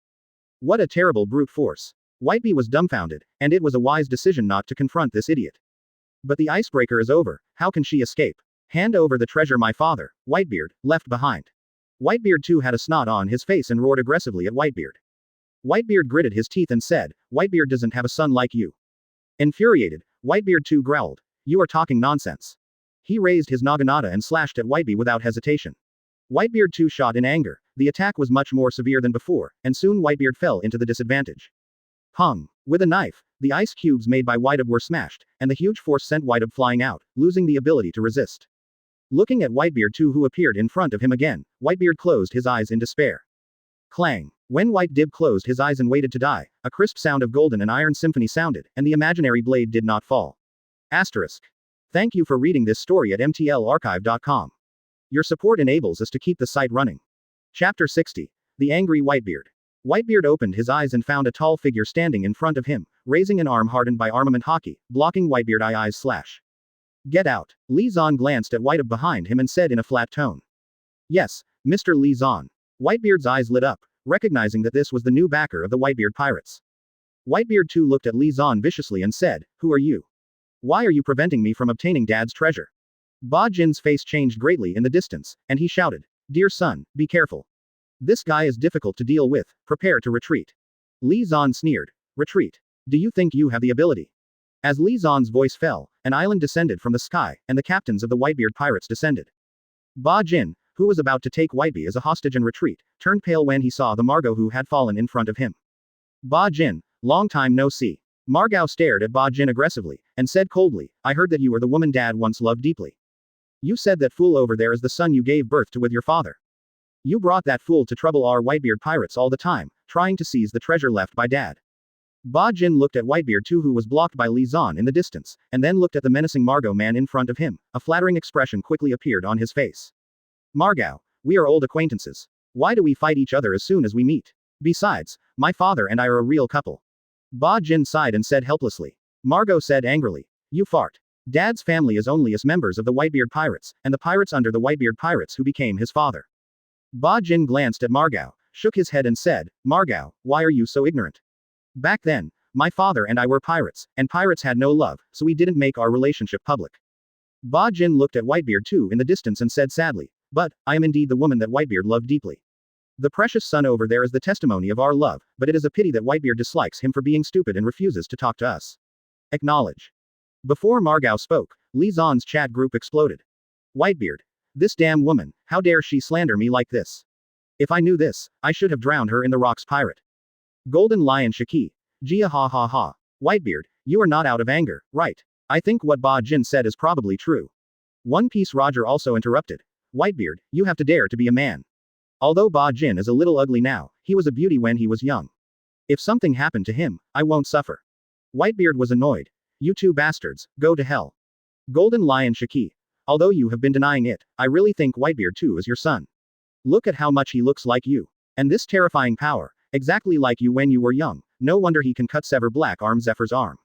Speaker 1: What a terrible brute force. Whitebeard was dumbfounded, and it was a wise decision not to confront this idiot. But the icebreaker is over, how can she escape? Hand over the treasure my father, Whitebeard, left behind. Whitebeard 2 had a snot on his face and roared aggressively at Whitebeard. Whitebeard gritted his teeth and said, Whitebeard doesn't have a son like you. Infuriated, Whitebeard 2 growled, you are talking nonsense. He raised his Naginata and slashed at Whitebeard without hesitation. Whitebeard 2 shot in anger, the attack was much more severe than before, and soon Whitebeard fell into the disadvantage. Pung. With a knife, the ice cubes made by Whitebeard were smashed, and the huge force sent Whitebeard flying out, losing the ability to resist. Looking at Whitebeard 2 who appeared in front of him again, Whitebeard closed his eyes in despair. Clang. When Whitebeard closed his eyes and waited to die, a crisp sound of golden and iron symphony sounded, and the imaginary blade did not fall. Asterisk. Thank you for reading this story at mtlarchive.com. Your support enables us to keep the site running. Chapter 60. The Angry Whitebeard. Whitebeard opened his eyes and found a tall figure standing in front of him, raising an arm hardened by armament hockey, blocking Whitebeard's eyes slash. Get out. Lee Zahn glanced at Whitebeard behind him and said in a flat tone. Yes, Mr. Lee Zahn. Whitebeard's eyes lit up, recognizing that this was the new backer of the Whitebeard pirates. Whitebeard 2 looked at Lee Zahn viciously and said, who are you? Why are you preventing me from obtaining Dad's treasure? Ba Jin's face changed greatly in the distance, and he shouted, "Dear son, be careful. This guy is difficult to deal with, prepare to retreat." Li Zan sneered. Retreat. Do you think you have the ability? As Li Zan's voice fell, an island descended from the sky, and the captains of the Whitebeard pirates descended. Ba Jin, who was about to take Whitebeard as a hostage and retreat, turned pale when he saw the Margot who had fallen in front of him. Ba Jin, long time no see. Margot stared at Ba Jin aggressively, and said coldly, "I heard that you are the woman Dad once loved deeply. You said that fool over there is the son you gave birth to with your father. You brought that fool to trouble our Whitebeard pirates all the time, trying to seize the treasure left by Dad." Ba Jin looked at Whitebeard too, who was blocked by Li Zan in the distance, and then looked at the menacing Margot man in front of him. A flattering expression quickly appeared on his face. "Margot, we are old acquaintances. Why do we fight each other as soon as we meet? Besides, my father and I are a real couple." Ba Jin sighed and said helplessly. Margot said angrily, "You fart. Dad's family is only as members of the Whitebeard pirates, and the pirates under the Whitebeard pirates who became his father." Ba Jin glanced at Margot, shook his head and said, "Margot, why are you so ignorant? Back then, my father and I were pirates, and pirates had no love, so we didn't make our relationship public." Ba Jin looked at Whitebeard too in the distance and said sadly, "But, I am indeed the woman that Whitebeard loved deeply. The precious son over there is the testimony of our love, but it is a pity that Whitebeard dislikes him for being stupid and refuses to talk to us. Acknowledge." Before Margot spoke, Li Zan's chat group exploded. "Whitebeard. This damn woman, how dare she slander me like this? If I knew this, I should have drowned her in the rocks pirate. Golden Lion Shiki. Jia ha ha ha. Whitebeard, you are not out of anger, right? I think what Ba Jin said is probably true." One Piece Roger also interrupted. "Whitebeard, you have to dare to be a man. Although Ba Jin is a little ugly now, he was a beauty when he was young. If something happened to him, I won't suffer." Whitebeard was annoyed. "You two bastards, go to hell." Golden Lion Shiki. "Although you have been denying it, I really think Whitebeard too is your son. Look at how much he looks like you. And this terrifying power, exactly like you when you were young, no wonder he can sever Black Arm Zephyr's arm."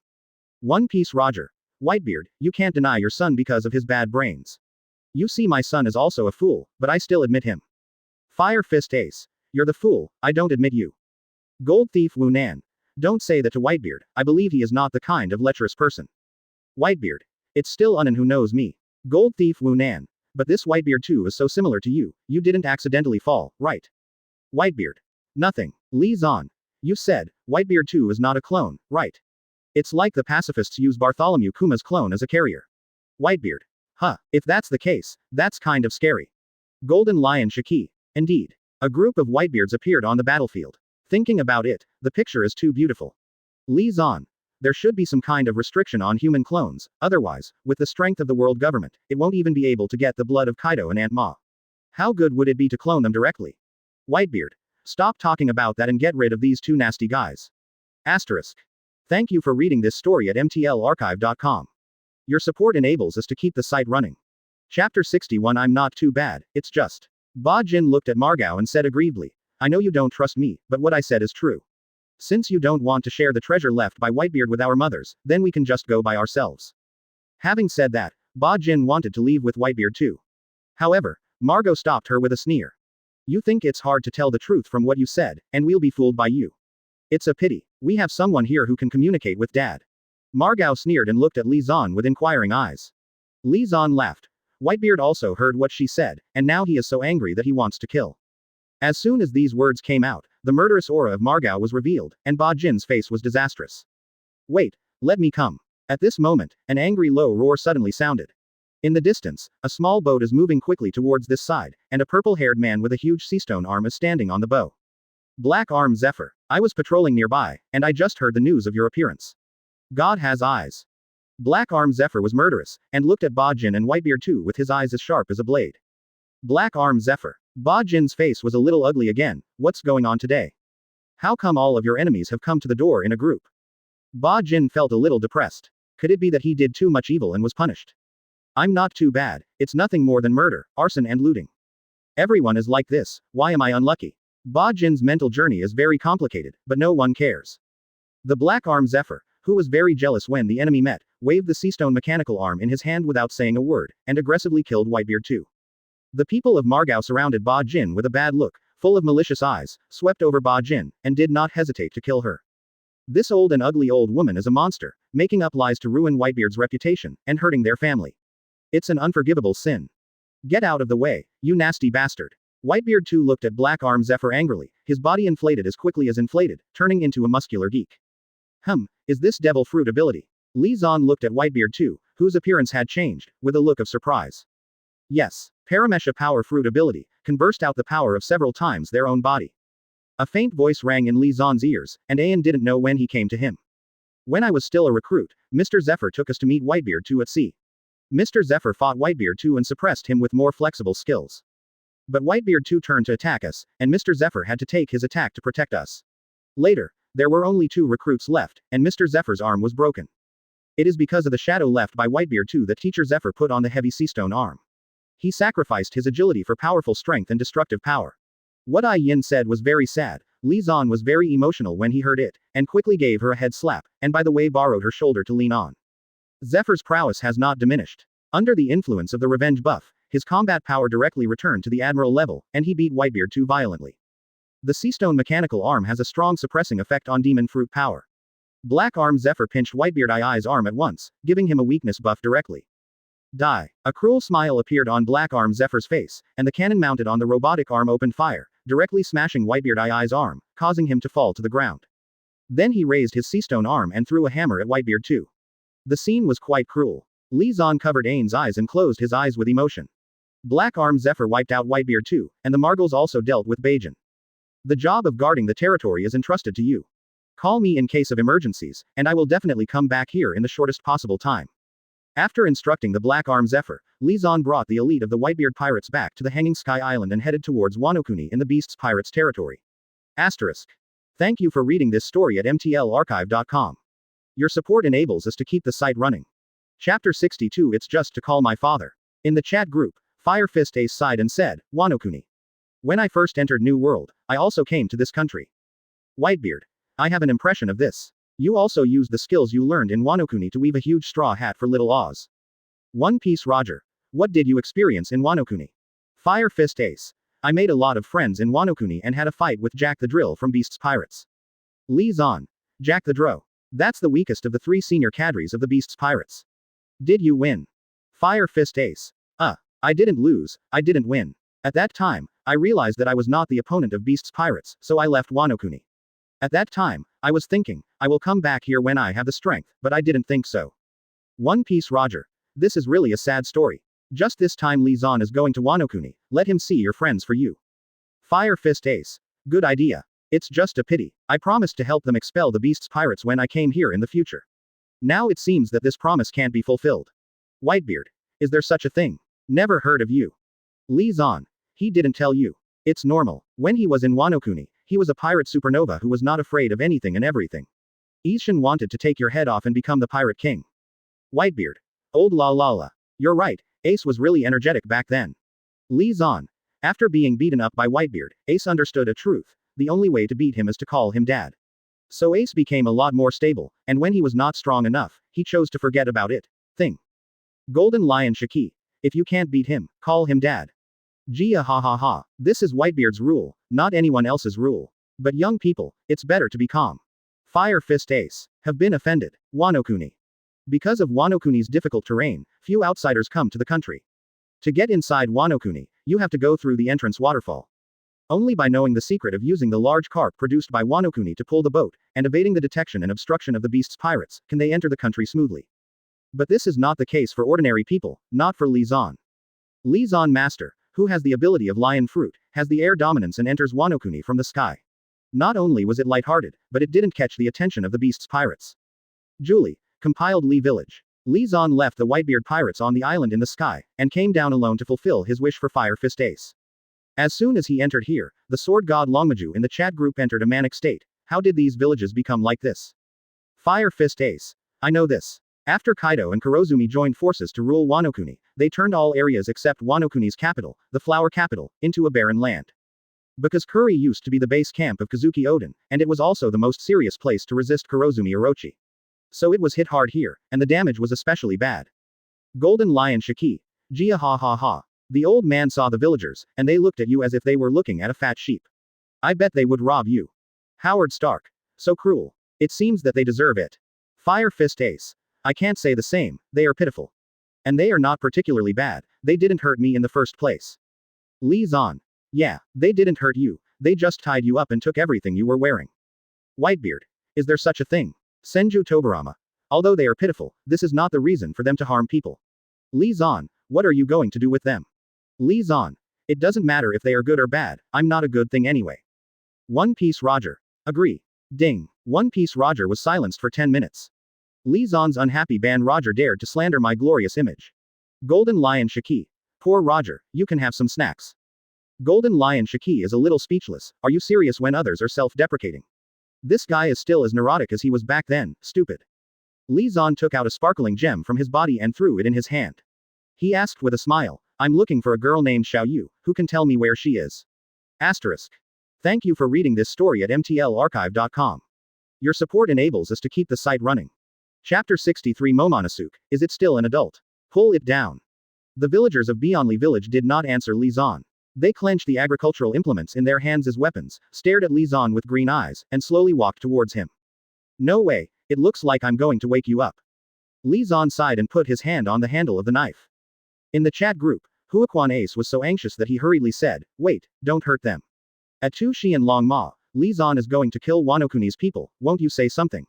Speaker 1: One Piece Roger. "Whitebeard, you can't deny your son because of his bad brains. You see, my son is also a fool, but I still admit him." Fire Fist Ace. "You're the fool, I don't admit you." Gold Thief Wu Nan. "Don't say that to Whitebeard, I believe he is not the kind of lecherous person." Whitebeard. "It's still Unan who knows me." Gold Thief Wu Nan. "But this Whitebeard too is so similar to you, you didn't accidentally fall, right?" Whitebeard. "Nothing." Li Zan. "You said, Whitebeard too is not a clone, right? It's like the pacifists use Bartholomew Kuma's clone as a carrier." Whitebeard. "Huh, if that's the case, that's kind of scary." Golden Lion Shiki. "Indeed." A group of Whitebeards appeared on the battlefield. Thinking about it, the picture is too beautiful. Li Zan. "There should be some kind of restriction on human clones, otherwise, with the strength of the world government, it won't even be able to get the blood of Kaido and Aunt Ma. How good would it be to clone them directly?" Whitebeard. "Stop talking about that and get rid of these two nasty guys." Asterisk. Thank you for reading this story at mtlarchive.com. Your support enables us to keep the site running. Chapter 61. I'm not too bad, it's just. Ba Jin looked at Margot and said aggrievedly, "I know you don't trust me, but what I said is true. Since you don't want to share the treasure left by Whitebeard with our mothers, then we can just go by ourselves." Having said that, Ba Jin wanted to leave with Whitebeard too. However, Margot stopped her with a sneer. "You think it's hard to tell the truth from what you said, and we'll be fooled by you. It's a pity. We have someone here who can communicate with Dad." Margot sneered and looked at Li Zan with inquiring eyes. Li Zan laughed. Whitebeard also heard what she said, and now he is so angry that he wants to kill. As soon as these words came out, the murderous aura of Margot was revealed, and Ba Jin's face was disastrous. "Wait, let me come." At this moment, an angry low roar suddenly sounded. In the distance, a small boat is moving quickly towards this side, and a purple-haired man with a huge seastone arm is standing on the bow. "Black Arm Zephyr, I was patrolling nearby, and I just heard the news of your appearance. God has eyes." Black Arm Zephyr was murderous, and looked at Ba Jin and Whitebeard too with his eyes as sharp as a blade. Black Arm Zephyr. Ba Jin's face was a little ugly again. "What's going on today? How come all of your enemies have come to the door in a group?" Ba Jin felt a little depressed. Could it be that he did too much evil and was punished? "I'm not too bad, it's nothing more than murder, arson and looting. Everyone is like this, why am I unlucky?" Ba Jin's mental journey is very complicated, but no one cares. The Black Arm Zephyr, who was very jealous when the enemy met, waved the seastone mechanical arm in his hand without saying a word, and aggressively killed Whitebeard too. The people of Margao surrounded Ba Jin with a bad look, full of malicious eyes, swept over Ba Jin, and did not hesitate to kill her. This old and ugly old woman is a monster, making up lies to ruin Whitebeard's reputation, and hurting their family. It's an unforgivable sin. Get out of the way, you nasty bastard. Whitebeard too looked at Black Arm Zephyr angrily, his body inflated as quickly as inflated, turning into a muscular geek. Is this devil fruit ability? Li Zan looked at Whitebeard too, whose appearance had changed, with a look of surprise. Yes, Paramesha power fruit ability, can burst out the power of several times their own body. A faint voice rang in Li Zan's ears, and Ayan didn't know when he came to him. When I was still a recruit, Mr. Zephyr took us to meet Whitebeard too at sea. Mr. Zephyr fought Whitebeard too and suppressed him with more flexible skills. But Whitebeard too turned to attack us, and Mr. Zephyr had to take his attack to protect us. Later, there were only 2 recruits left, and Mr. Zephyr's arm was broken. It is because of the shadow left by Whitebeard too that Teacher Zephyr put on the heavy seastone arm. He sacrificed his agility for powerful strength and destructive power. What Ai Yin said was very sad. Li Zan was very emotional when he heard it, and quickly gave her a head slap, and by the way borrowed her shoulder to lean on. Zephyr's prowess has not diminished. Under the influence of the revenge buff, his combat power directly returned to the admiral level, and he beat Whitebeard too violently. The Seastone mechanical arm has a strong suppressing effect on demon fruit power. Black Arm Zephyr pinched Whitebeard II's arm at once, giving him a weakness buff directly. Die. A cruel smile appeared on Black Arm Zephyr's face, and the cannon mounted on the robotic arm opened fire, directly smashing Whitebeard II's arm, causing him to fall to the ground. Then he raised his Seastone arm and threw a hammer at Whitebeard too. The scene was quite cruel. Li Zan covered Ain's eyes and closed his eyes with emotion. Black Arm Zephyr wiped out Whitebeard too, and the Margals also dealt with Bajan. The job of guarding the territory is entrusted to you. Call me in case of emergencies, and I will definitely come back here in the shortest possible time. After instructing the Black Arm Zephyr, Li Zan brought the elite of the Whitebeard pirates back to the Hanging Sky Island and headed towards Wano in the Beasts Pirates territory. Asterisk. Thank you for reading this story at mtlarchive.com. Your support enables us to keep the site running. Chapter 62 It's just to call my father. In the chat group, Fire Fist Ace sighed and said, Wano. When I first entered New World, I also came to this country. Whitebeard. I have an impression of this. You also used the skills you learned in Wano to weave a huge straw hat for Little Oz. One Piece Roger. What did you experience in Wano? Fire Fist Ace. I made a lot of friends in Wano and had a fight with Jack the Drill from Beasts Pirates. Li Zan. Jack the Dro. That's the weakest of the 3 senior cadres of the Beasts Pirates. Did you win? Fire Fist Ace. I didn't lose, I didn't win. At that time, I realized that I was not the opponent of Beasts Pirates, so I left Wano. At that time, I was thinking, I will come back here when I have the strength, but I didn't think so. One Piece Roger. This is really a sad story. Just this time Li Zan is going to Wano. Let him see your friends for you. Fire Fist Ace. Good idea. It's just a pity. I promised to help them expel the Beasts Pirates when I came here in the future. Now it seems that this promise can't be fulfilled. Whitebeard. Is there such a thing? Never heard of you. Li Zan. He didn't tell you. It's normal. When he was in Wano, he was a pirate supernova who was not afraid of anything and everything. Ishin wanted to take your head off and become the pirate king. Whitebeard. Old la la la. You're right, Ace was really energetic back then. Li Zan. After being beaten up by Whitebeard, Ace understood a truth. The only way to beat him is to call him dad. So Ace became a lot more stable, and when he was not strong enough, he chose to forget about it. Thing. Golden Lion Shiki. If you can't beat him, call him dad. Gia ha ha ha. This is Whitebeard's rule, not anyone else's rule. But young people, it's better to be calm. Fire Fist Ace. Have been offended. Wano. Because of Wano difficult terrain, few outsiders come to the country. To get inside Wano, you have to go through the entrance waterfall. Only by knowing the secret of using the large carp produced by Wano to pull the boat, and evading the detection and obstruction of the beast's pirates, can they enter the country smoothly. But this is not the case for ordinary people, not for Li Zan. Li Zan Master, who has the ability of Lion Fruit, has the air dominance and enters Wano from the sky. Not only was it lighthearted, but it didn't catch the attention of the beast's pirates. Julie, compiled Li Village. Li Zan left the Whitebeard pirates on the island in the sky, and came down alone to fulfill his wish for Fire Fist Ace. As soon as he entered here, the sword god Longmaju in the chat group entered a manic state. How did these villages become like this? Fire Fist Ace. I know this. After Kaido and Kurozumi joined forces to rule Wano, they turned all areas except Wano capital, the flower capital, into a barren land. Because Kuri used to be the base camp of Kazuki Oden, and it was also the most serious place to resist Kurozumi Orochi. So it was hit hard here, and the damage was especially bad. Golden Lion Shiki. Gia ha ha ha. The old man saw the villagers, and they looked at you as if they were looking at a fat sheep. I bet they would rob you. Howard Stark. So cruel. It seems that they deserve it. Fire Fist Ace. I can't say the same, they are pitiful. And they are not particularly bad, they didn't hurt me in the first place. Li Zan. Yeah, they didn't hurt you, they just tied you up and took everything you were wearing. Whitebeard. Is there such a thing? Senju Hashirama. Although they are pitiful, this is not the reason for them to harm people. Li Zan, what are you going to do with them? Li Zan. It doesn't matter if they are good or bad, I'm not a good thing anyway. One Piece Roger. Agree. Ding. One Piece Roger was silenced for 10 minutes. Li Zan's unhappy ban Roger dared to slander my glorious image. Golden Lion Shiki. Poor Roger, you can have some snacks. Golden Lion Shiki is a little speechless. Are you serious when others are self-deprecating? This guy is still as neurotic as he was back then, stupid. Li Zan took out a sparkling gem from his body and threw it in his hand. He asked with a smile, I'm looking for a girl named Xiao Yu, who can tell me where she is. Asterisk. Thank you for reading this story at mtlarchive.com. Your support enables us to keep the site running. Chapter 63 Momonosuke, is it still an adult? Pull it down. The villagers of Beyondly Village did not answer Li Zan. They clenched the agricultural implements in their hands as weapons, stared at Li Zan with green eyes, and slowly walked towards him. No way, it looks like I'm going to wake you up. Li Zan sighed and put his hand on the handle of the knife. In the chat group, Huaquan Ace was so anxious that he hurriedly said, wait, don't hurt them. At Tu Xian Long Ma, Li Zan is going to kill Wanokuni's people, won't you say something?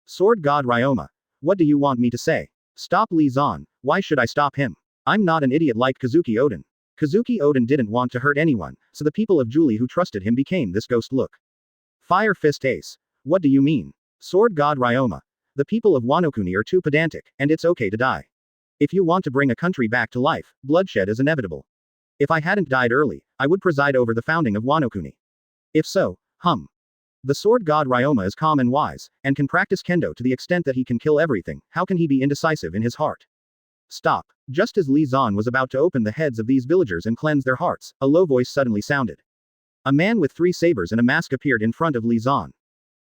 Speaker 1: Sword God Ryoma. What do you want me to say? Stop Li Zan, why should I stop him? I'm not an idiot like Kazuki Oden. Kazuki Oden didn't want to hurt anyone, so the people of Julie who trusted him became this ghost look. Fire Fist Ace. What do you mean? Sword God Ryoma. The people of Wanokuni are too pedantic, and it's okay to die. If you want to bring a country back to life, bloodshed is inevitable. If I hadn't died early, I would preside over the founding of Wanokuni. If so, The sword god Ryoma is calm and wise, and can practice kendo to the extent that he can kill everything. How can he be indecisive in his heart? Stop. Just as Li Zan was about to open the heads of these villagers and cleanse their hearts, a low voice suddenly sounded. A man with 3 sabers and a mask appeared in front of Li Zan.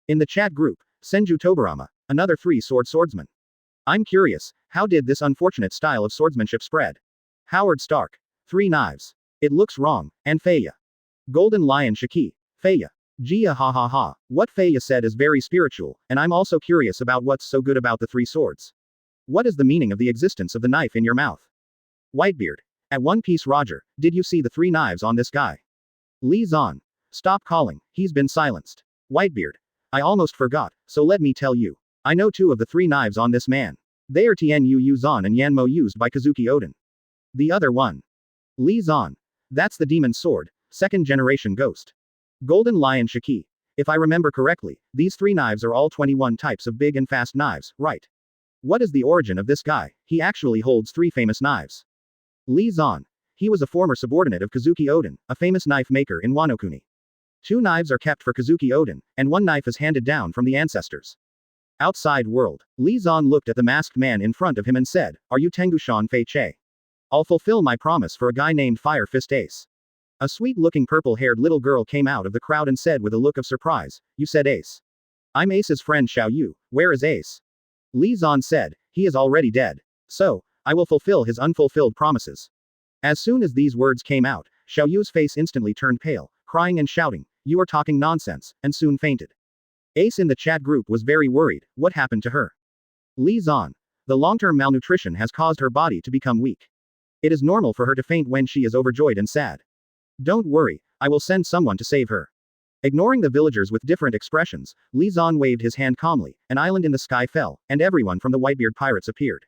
Speaker 1: In the chat group, Senju Hashirama, another 3-sword swordsman. I'm curious, how did this unfortunate style of swordsmanship spread? Howard Stark. 3 knives. It looks wrong, and Feiya. Golden Lion Shiki. Feiya. Jia ha ha ha. What Feiya said is very spiritual, and I'm also curious about what's so good about the 3 swords. What is the meaning of the existence of the knife in your mouth? Whitebeard. At One Piece Roger, did you see the 3 knives on this guy? Li Zan. Stop calling, he's been silenced. Whitebeard. I almost forgot, so let me tell you. I know 2 of the 3 knives on this man. They are Tianyu Zan and Yanmo used by Kazuki Oden. The other one. Li Zan. That's the demon sword, 2nd generation ghost. Golden Lion Shiki. If I remember correctly, these 3 knives are all 21 types of big and fast knives, right? What is the origin of this guy? He actually holds 3 famous knives. Li Zan. He was a former subordinate of Kazuki Oden, a famous knife maker in Wanokuni. 2 knives are kept for Kazuki Oden, and 1 knife is handed down from the ancestors. Outside world. Li Zan looked at the masked man in front of him and said, Are you Tengushan Fei Che? I'll fulfill my promise for a guy named Fire Fist Ace. A sweet-looking purple-haired little girl came out of the crowd and said with a look of surprise, You said Ace. I'm Ace's friend Xiao Yu, where is Ace? Li Zan said, he is already dead. So, I will fulfill his unfulfilled promises. As soon as these words came out, Xiao Yu's face instantly turned pale, crying and shouting, You are talking nonsense, and soon fainted. Ace in the chat group was very worried, what happened to her? Li Zan. The long-term malnutrition has caused her body to become weak. It is normal for her to faint when she is overjoyed and sad. Don't worry, I will send someone to save her. Ignoring the villagers with different expressions, Li Zan waved his hand calmly, an island in the sky fell, and everyone from the Whitebeard pirates appeared.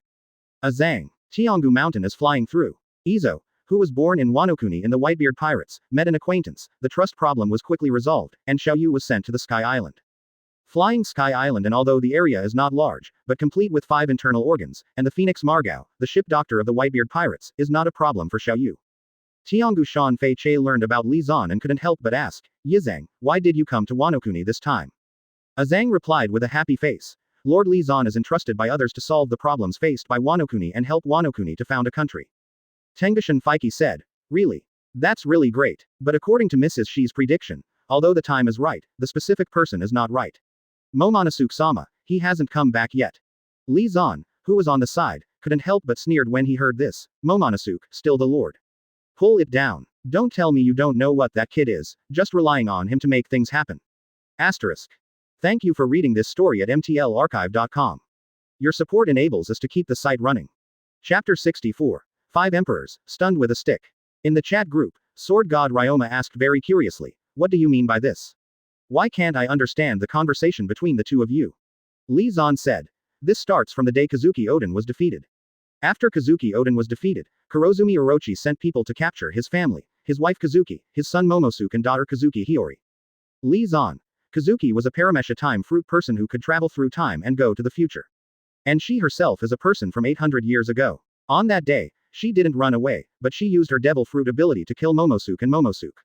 Speaker 1: A Zhang. Tiangu Mountain is flying through. Izo, who was born in Wanokuni in the Whitebeard pirates, met an acquaintance, the trust problem was quickly resolved, and Xiao Yu was sent to the Sky Island. Flying Sky Island, and although the area is not large, but complete with 5 internal organs, and the Phoenix Margao, the ship doctor of the Whitebeard pirates, is not a problem for Xiao Yu. Tiangu Shan Fei Che learned about Li Zan and couldn't help but ask, Yizang, why did you come to Wanokuni this time? A Zhang replied with a happy face. Lord Li Zan is entrusted by others to solve the problems faced by Wanokuni and help Wanokuni to found a country. Tengashin Feiki said, Really? That's really great, but according to Mrs. Shi's prediction, although the time is right, the specific person is not right. Momonosuke-sama, he hasn't come back yet. Li Zan, who was on the side, couldn't help but sneered when he heard this. Momonosuke, still the lord. Pull it down. Don't tell me you don't know what that kid is, just relying on him to make things happen. Asterisk. Thank you for reading this story at mtlarchive.com. Your support enables us to keep the site running. Chapter 64. 5 Emperors, Stunned with a Stick. In the chat group, Sword God Ryoma asked very curiously, "What do you mean by this? Why can't I understand the conversation between the two of you?" Lee Zan said, "This starts from the day Kazuki Oden was defeated. After Kazuki Oden was defeated, Kurozumi Orochi sent people to capture his family, his wife Kazuki, his son Momosuke and daughter Kazuki Hiyori. Lee Zan. Kazuki was a Paramesha time fruit person who could travel through time and go to the future. And she herself is a person from 800 years ago. On that day, she didn't run away, but she used her devil fruit ability to kill Momosuke and Momosuke.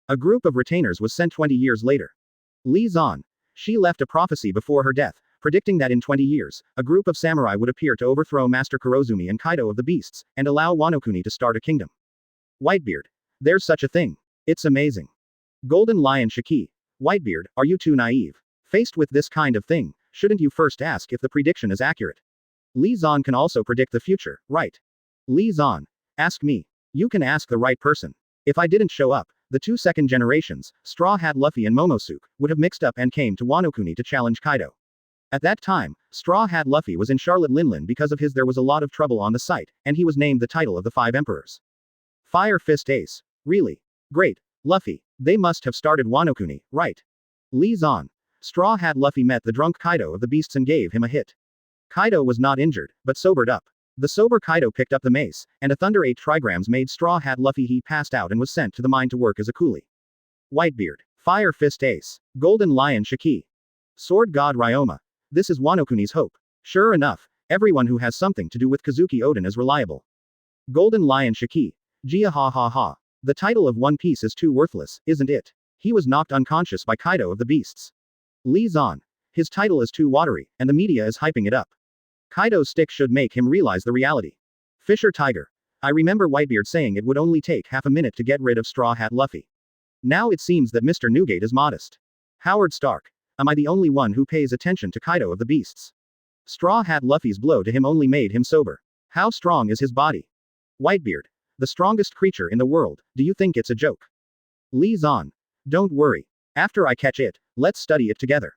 Speaker 1: A group of retainers was sent 20 years later. Lee Zan. She left a prophecy before her death, predicting that in 20 years, a group of samurai would appear to overthrow Master Kurozumi and Kaido of the Beasts, and allow Wano Kuni to start a kingdom. Whitebeard. There's such a thing. It's amazing. Golden Lion Shiki. Whitebeard, are you too naive? Faced with this kind of thing, shouldn't you first ask if the prediction is accurate? Lee Zan can also predict the future, right? Lee Zan. Ask me. You can ask the right person. If I didn't show up, the two second generations, Straw Hat Luffy and Momosuke, would have mixed up and came to Wano Kuni to challenge Kaido. At that time, Straw Hat Luffy was in Charlotte Linlin because of his there was a lot of trouble on the site, and he was named the title of the 5 emperors. Fire Fist Ace. Really? Great. Luffy. They must have started Wano Kuni, right? Lee Zan. Straw Hat Luffy met the drunk Kaido of the Beasts and gave him a hit. Kaido was not injured, but sobered up. The sober Kaido picked up the mace, and a Thunder 8 trigrams made Straw Hat Luffy he passed out and was sent to the mine to work as a coolie. Whitebeard. Fire Fist Ace. Golden Lion Shiki. Sword God Ryoma. This is Wano Kuni's hope. Sure enough, everyone who has something to do with Kazuki Oden is reliable. Golden Lion Shiki. Jia ha ha ha. The title of One Piece is too worthless, isn't it? He was knocked unconscious by Kaido of the Beasts. Lee Zan. His title is too watery, and the media is hyping it up. Kaido's stick should make him realize the reality. Fisher Tiger. I remember Whitebeard saying it would only take half a minute to get rid of Straw Hat Luffy. Now it seems that Mr. Newgate is modest. Howard Stark. Am I the only one who pays attention to Kaido of the Beasts? Straw Hat Luffy's blow to him only made him sober. How strong is his body? Whitebeard. The strongest creature in the world, do you think it's a joke? Lee Zan. Don't worry. After I catch it, let's study it together.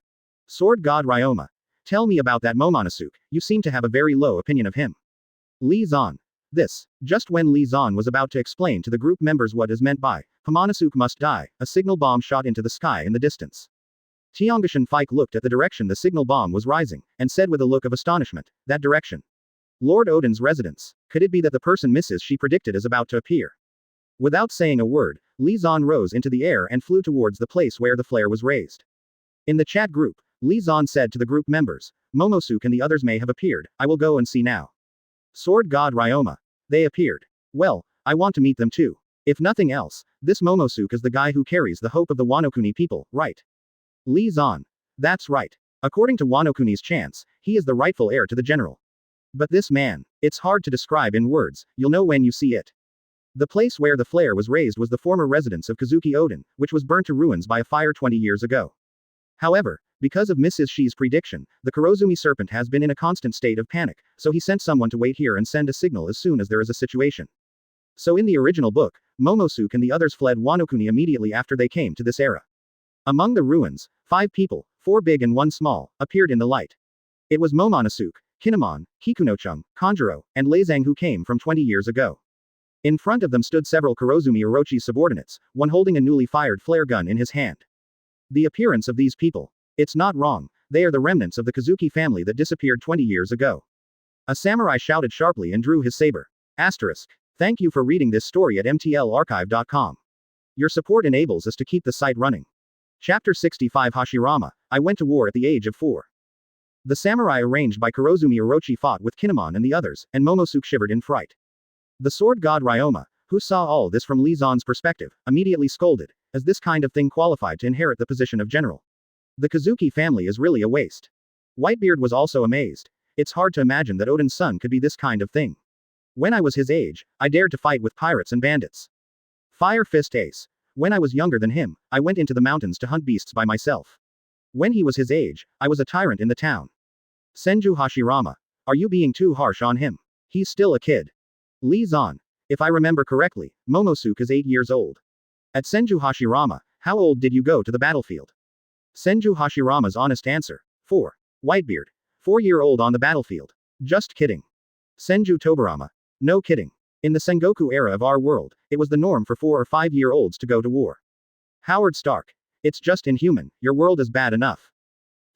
Speaker 1: Sword God Ryoma. Tell me about that Momonosuke, you seem to have a very low opinion of him. Lee Zan. This. Just when Lee Zan was about to explain to the group members what is meant by, Momonosuke must die, a signal bomb shot into the sky in the distance. Tiangashan Fike looked at the direction the signal bomb was rising, and said with a look of astonishment, that direction. Lord Oden's residence. Could it be that the person Mrs. she predicted is about to appear? Without saying a word, Lee Zan rose into the air and flew towards the place where the flare was raised. In the chat group, Lee Zan said to the group members, Momosuke and the others may have appeared, I will go and see now. Sword God Ryoma. They appeared. Well, I want to meet them too. If nothing else, this Momosuke is the guy who carries the hope of the Wano Kuni people, right? Lee Zan. That's right. According to Wano Kuni's chants, he is the rightful heir to the general. But this man, it's hard to describe in words, you'll know when you see it. The place where the flare was raised was the former residence of Kazuki Oden, which was burnt to ruins by a fire 20 years ago. However, because of Mrs. Shi's prediction, the Kurozumi serpent has been in a constant state of panic, so he sent someone to wait here and send a signal as soon as there is a situation. So in the original book, Momosuke and the others fled Wano Kuni immediately after they came to this era. Among the ruins, 5 people, 4 big and 1 small, appeared in the light. It was Momonosuke, Kinemon, Kikunochung, Kanjuro, and Leizang who came from 20 years ago. In front of them stood several Kurozumi Orochi's subordinates, one holding a newly fired flare gun in his hand. The appearance of these people. It's not wrong, they are the remnants of the Kazuki family that disappeared 20 years ago. A samurai shouted sharply and drew his saber. Asterisk. Thank you for reading this story at mtlarchive.com. Your support enables us to keep the site running. Chapter 65 Hashirama. I went to war at the age of 4. The samurai arranged by Kurozumi Orochi fought with Kinemon and the others, and Momosuke shivered in fright. The sword god Ryoma, who saw all this from Lee Zan's perspective, immediately scolded, as this kind of thing qualified to inherit the position of general. The Kazuki family is really a waste. Whitebeard was also amazed. It's hard to imagine that Oden's son could be this kind of thing. When I was his age, I dared to fight with pirates and bandits. Fire Fist Ace. When I was younger than him, I went into the mountains to hunt beasts by myself. When he was his age, I was a tyrant in the town. Senju Hashirama. Are you being too harsh on him? He's still a kid. Lee Zan. If I remember correctly, Momosuke is 8 years old. At Senju Hashirama, how old did you go to the battlefield? Senju Hashirama's honest answer. 4. Whitebeard. 4-year-old on the battlefield. Just kidding. Senju Tobarama. No kidding. In the Sengoku era of our world, it was the norm for 4 or 5-year-olds to go to war. Howard Stark. It's just inhuman, your world is bad enough.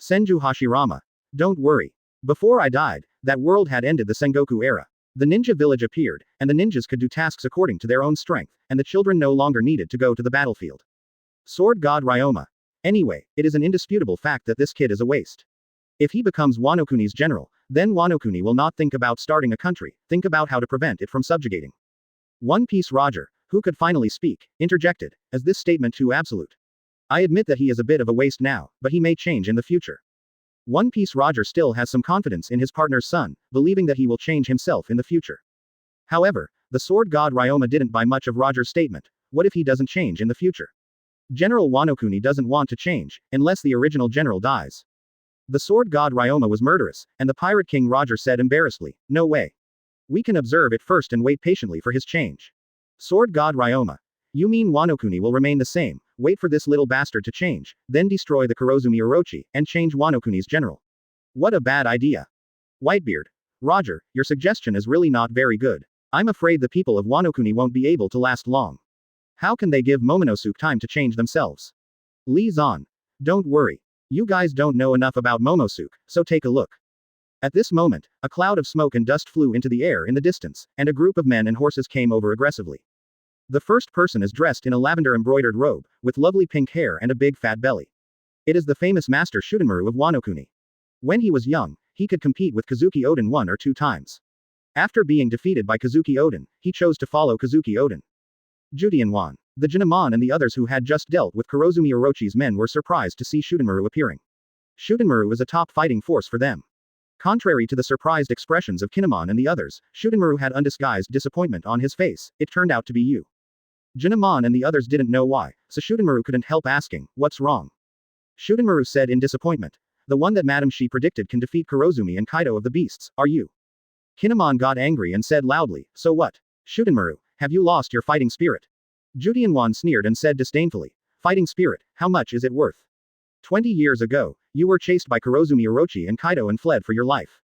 Speaker 1: Senju Hashirama. Don't worry. Before I died, that world had ended the Sengoku era. The ninja village appeared, and the ninjas could do tasks according to their own strength, and the children no longer needed to go to the battlefield. Sword God Ryoma. Anyway, it is an indisputable fact that this kid is a waste. If he becomes Wanokuni's general, then Wanokuni will not think about starting a country, think about how to prevent it from subjugating. One Piece Roger, who could finally speak, interjected, is this statement too absolute? I admit that he is a bit of a waste now, but he may change in the future. One Piece Roger still has some confidence in his partner's son, believing that he will change himself in the future. However, the sword god Ryoma didn't buy much of Roger's statement. What if he doesn't change in the future? General Wanokuni doesn't want to change, unless the original general dies. The sword god Ryoma was murderous, and the pirate king Roger said embarrassedly, no way. We can observe it first and wait patiently for his change. Sword god Ryoma. You mean Wanokuni will remain the same, wait for this little bastard to change, then destroy the Kurozumi Orochi, and change Wanokuni's general. What a bad idea. Whitebeard. Roger, your suggestion is really not very good. I'm afraid the people of Wanokuni won't be able to last long. How can they give Momonosuke time to change themselves? Lee Zan. Don't worry. You guys don't know enough about Momosuke, so take a look. At this moment, a cloud of smoke and dust flew into the air in the distance, and a group of men and horses came over aggressively. The first person is dressed in a lavender-embroidered robe, with lovely pink hair and a big fat belly. It is the famous Master Shudenmaru of Wanokuni. When he was young, he could compete with Kazuki Oden 1 or 2 times. After being defeated by Kazuki Oden, he chose to follow Kazuki Oden. Judianwan. The Jinamon and the others who had just dealt with Kurozumi Orochi's men were surprised to see Shudenmaru appearing. Shudenmaru is a top fighting force for them. Contrary to the surprised expressions of Kinemon and the others, Shudenmaru had undisguised disappointment on his face. It turned out to be you. Jinamon and the others didn't know why, so Shudenmaru couldn't help asking, what's wrong? Shudenmaru said in disappointment. The one that Madam Shi predicted can defeat Kurozumi and Kaido of the beasts, are you? Kinemon got angry and said loudly, so what? Shudenmaru, have you lost your fighting spirit? Judianwan sneered and said disdainfully, fighting spirit, how much is it worth? 20 years ago, you were chased by Kurozumi Orochi and Kaido and fled for your life.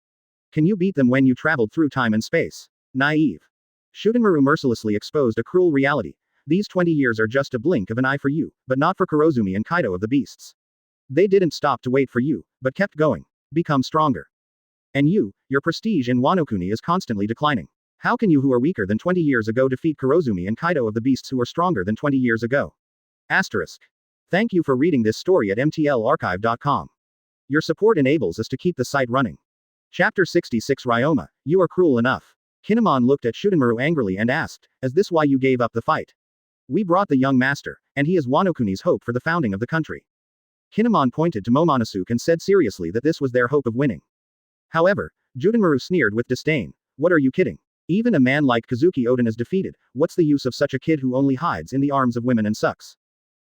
Speaker 1: Can you beat them when you traveled through time and space? Naive. Shudenmaru mercilessly exposed a cruel reality. These 20 years are just a blink of an eye for you, but not for Kurozumi and Kaido of the beasts. They didn't stop to wait for you, but kept going. Become stronger. And you, your prestige in Wanokuni is constantly declining. How can you who are weaker than 20 years ago defeat Kurozumi and Kaido of the beasts who are stronger than 20 years ago? Asterisk. Thank you for reading this story at mtlarchive.com. Your support enables us to keep the site running. Chapter 66 Ryoma, you are cruel enough. Kinemon looked at Shudenmaru angrily and asked, is this why you gave up the fight? We brought the young master, and he is Wanokuni's hope for the founding of the country. Kinemon pointed to Momonosuke and said seriously that this was their hope of winning. However, Judenmaru sneered with disdain. What are you kidding? Even a man like Kazuki Oden is defeated, what's the use of such a kid who only hides in the arms of women and sucks?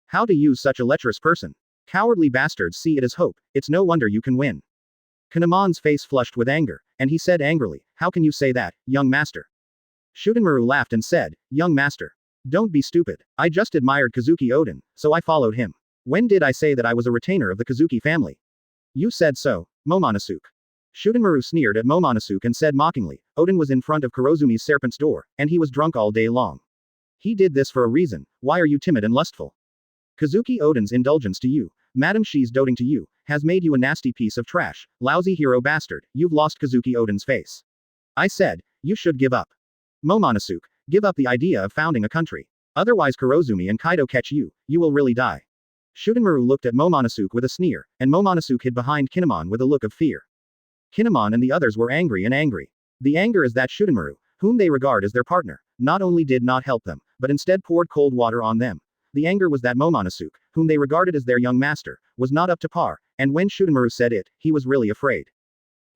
Speaker 1: How to use such a lecherous person? Cowardly bastards see it as hope, it's no wonder you can win. Kinemon's face flushed with anger, and he said angrily, how can you say that, young master? Shudenmaru laughed and said, young master. Don't be stupid, I just admired Kazuki Oden, so I followed him. When did I say that I was a retainer of the Kazuki family? You said so, Momonosuke. Shudenmaru sneered at Momonosuke and said mockingly, Oden was in front of Kurozumi's serpent's door, and he was drunk all day long. He did this for a reason, why are you timid and lustful? Kazuki Oden's indulgence to you, Madam Shi's doting to you, has made you a nasty piece of trash, lousy hero bastard, you've lost Kazuki Oden's face. I said, you should give up. Momonosuke, give up the idea of founding a country. Otherwise Kurozumi and Kaido catch you, you will really die. Shudenmaru looked at Momonosuke with a sneer, and Momonosuke hid behind Kinemon with a look of fear. Kinemon and the others were angry and angry. The anger is that Shudenmaru, whom they regard as their partner, not only did not help them, but instead poured cold water on them. The anger was that Momonosuke, whom they regarded as their young master, was not up to par, and when Shudenmaru said it, he was really afraid.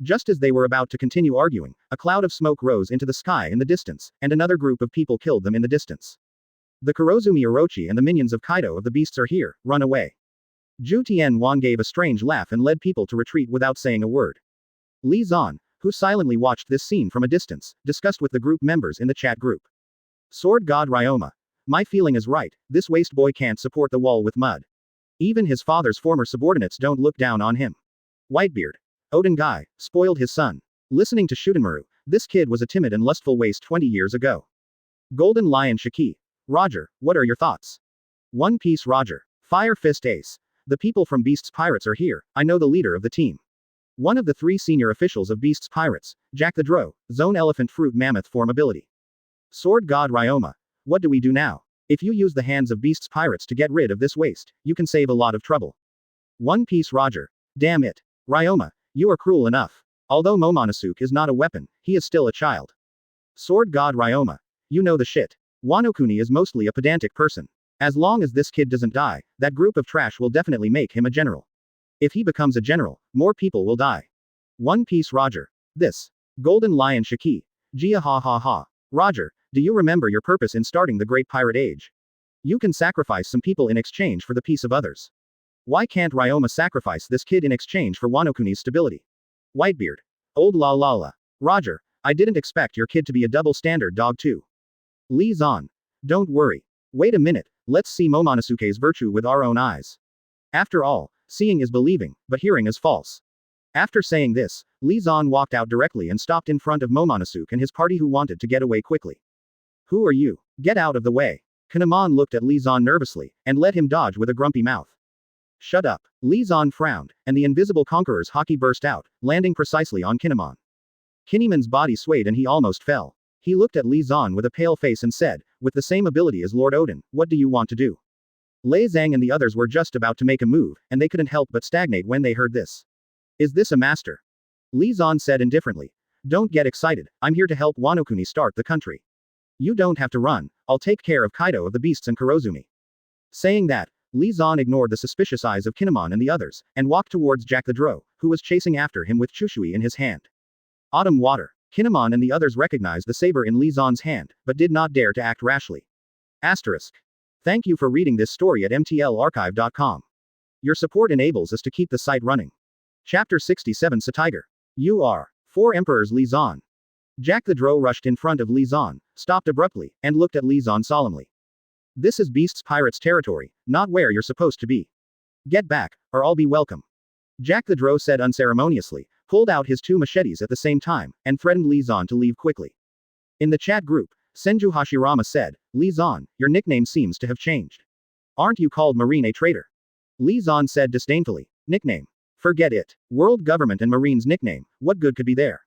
Speaker 1: Just as they were about to continue arguing, a cloud of smoke rose into the sky in the distance, and another group of people killed them in the distance. The Kurozumi Orochi and the minions of Kaido of the beasts are here, run away. Ju Tianwan gave a strange laugh and led people to retreat without saying a word. Li Zan, who silently watched this scene from a distance, discussed with the group members in the chat group. Sword God Ryoma. My feeling is right, this waste boy can't support the wall with mud. Even his father's former subordinates don't look down on him. Whitebeard. Oden Guy, spoiled his son. Listening to Shudenmaru, This kid was a timid and lustful waste 20 years ago. Golden Lion Shiki. Roger, what are your thoughts? One Piece Roger. Fire Fist Ace. The people from Beast's Pirates are here, I know the leader of the team. One of the 3 senior officials of Beast's Pirates, Jack the Drow, Zone Elephant Fruit Mammoth Form Ability. Sword God Ryoma. What do we do now? If you use the hands of Beast's Pirates to get rid of this waste, you can save a lot of trouble. One Piece Roger. Damn it. Ryoma, you are cruel enough. Although Momonosuke is not a weapon, he is still a child. Sword God Ryoma. You know the shit. Wano-kuni is mostly a pedantic person. As long as this kid doesn't die, that group of trash will definitely make him a general. If he becomes a general, more people will die. One Piece Roger. This. Golden Lion Shiki. Gia ha ha ha. Roger, do you remember your purpose in starting the Great Pirate Age? You can sacrifice some people in exchange for the peace of others. Why can't Ryoma sacrifice this kid in exchange for Wano-kuni's stability? Whitebeard. Old la la la. Roger, I didn't expect your kid to be a double standard dog too. Lee Zan. Don't worry. Wait a minute, let's see Momonosuke's virtue with our own eyes. After all, seeing is believing, but hearing is false. After saying this, Lee Zan walked out directly and stopped in front of Momonosuke and his party who wanted to get away quickly. Who are you? Get out of the way. Kinemon looked at Lee Zan nervously, and let him dodge with a grumpy mouth. Shut up. Lee Zan frowned, and the invisible conqueror's haki burst out, landing precisely on Kinemon. Kinemon's body swayed and he almost fell. He looked at Lee Zan with a pale face and said, with the same ability as Lord Odin, what do you want to do? Lei Zhang and the others were just about to make a move, and they couldn't help but stagnate when they heard this. Is this a master? Lee Zan said indifferently. Don't get excited, I'm here to help Wano-kuni start the country. You don't have to run, I'll take care of Kaido of the Beasts and Kurozumi. Saying that, Lee Zan ignored the suspicious eyes of Kinemon and the others, and walked towards Jack the Drow, who was chasing after him with Chushui in his hand. Autumn Water. Kinemon and the others recognized the saber in Lee Zan's hand, but did not dare to act rashly. Asterisk. Thank you for reading this story at mtlarchive.com. Your support enables us to keep the site running. Chapter 67 Satiger. You are 4 Emperors Lee Zan. Jack the Drow rushed in front of Lee Zan, stopped abruptly, and looked at Lee Zan solemnly. This is Beast's Pirates territory, not where you're supposed to be. Get back, or I'll be welcome. Jack the Drow said unceremoniously, pulled out his 2 machetes at the same time, and threatened Lee Zan to leave quickly. In the chat group, Senju Hashirama said, Lee Zan, your nickname seems to have changed. Aren't you called Marine a traitor? Lee Zan said disdainfully, nickname. Forget it. World government and Marine's nickname, what good could be there?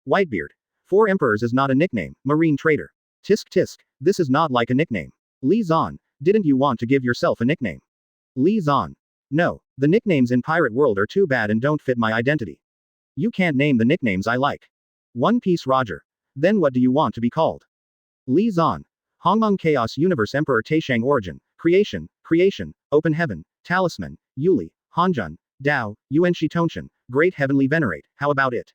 Speaker 1: Whitebeard. 4 Emperors is not a nickname, Marine traitor. Tisk tisk, this is not like a nickname. Lee Zan, didn't you want to give yourself a nickname? Lee Zan. No, the nicknames in Pirate World are too bad and don't fit my identity. You can't name the nicknames I like. One Piece Roger. Then what do you want to be called? Lee Zan. Hongmeng Chaos Universe Emperor Taishang Origin, Creation, Open Heaven, Talisman, Yuli, Hanjun, Dao, Yuanshi Tonshin, Great Heavenly Venerate, how about it?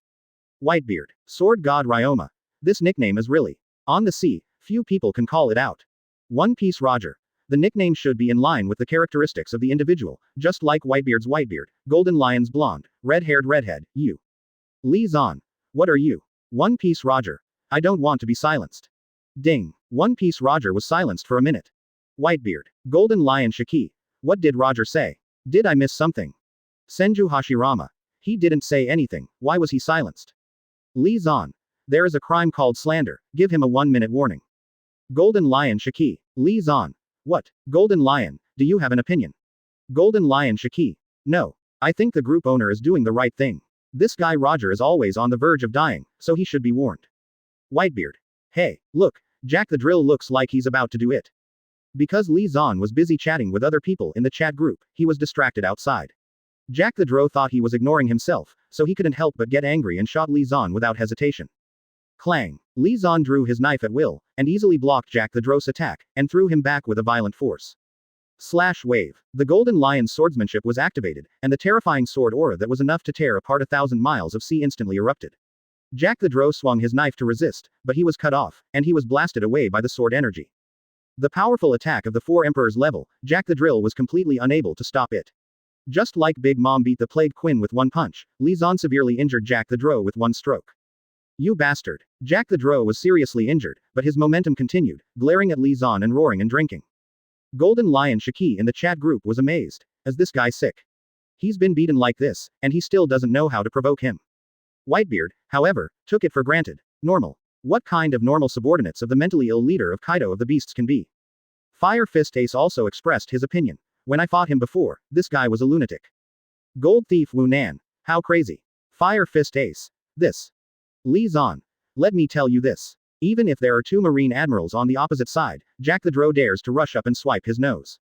Speaker 1: Whitebeard. Sword God Ryoma. This nickname is really on the sea, few people can call it out. One Piece Roger. The nickname should be in line with the characteristics of the individual, just like Whitebeard's Whitebeard, Golden Lion's blonde, red-haired redhead, you. Lee Zan. What are you? One Piece Roger. I don't want to be silenced. Ding. One Piece Roger was silenced for a minute. Whitebeard. Golden Lion Shiki. What did Roger say? Did I miss something? Senju Hashirama. He didn't say anything, why was he silenced? Lee Zan. There is a crime called slander, give him a 1-minute warning. Golden Lion Shiki. Lee Zan. What? Golden Lion, do you have an opinion? Golden Lion Shiki. No. I think the group owner is doing the right thing. This guy Roger is always on the verge of dying, so he should be warned. Whitebeard. Hey, look, Jack the Drill looks like he's about to do it. Because Lee Zan was busy chatting with other people in the chat group, he was distracted outside. Jack the Drow thought he was ignoring himself, so he couldn't help but get angry and shot Lee Zan without hesitation. Clang. Lee Zan drew his knife at will, and easily blocked Jack the Drow's attack, and threw him back with a violent force. Slash wave. The Golden Lion's swordsmanship was activated, and the terrifying sword aura that was enough to tear apart 1,000 miles of sea instantly erupted. Jack the Drow swung his knife to resist, but he was cut off, and he was blasted away by the sword energy. The powerful attack of the 4 Emperors level, Jack the Drill was completely unable to stop it. Just like Big Mom beat the Plague Queen with 1 punch, Lee Zan severely injured Jack the Drow with 1 stroke. You bastard. Jack the Drow was seriously injured, but his momentum continued, glaring at Lee Zan and roaring and drinking. Golden Lion Shiki in the chat group was amazed. Is this guy sick? He's been beaten like this, and he still doesn't know how to provoke him. Whitebeard, however, took it for granted. Normal. What kind of normal subordinates of the mentally ill leader of Kaido of the Beasts can be? Fire Fist Ace also expressed his opinion. When I fought him before, this guy was a lunatic. Gold Thief Wu Nan. How crazy. Fire Fist Ace. This. Li Zan. Let me tell you this. Even if there are two Marine Admirals on the opposite side, Jack the Drow dares to rush up and swipe his nose.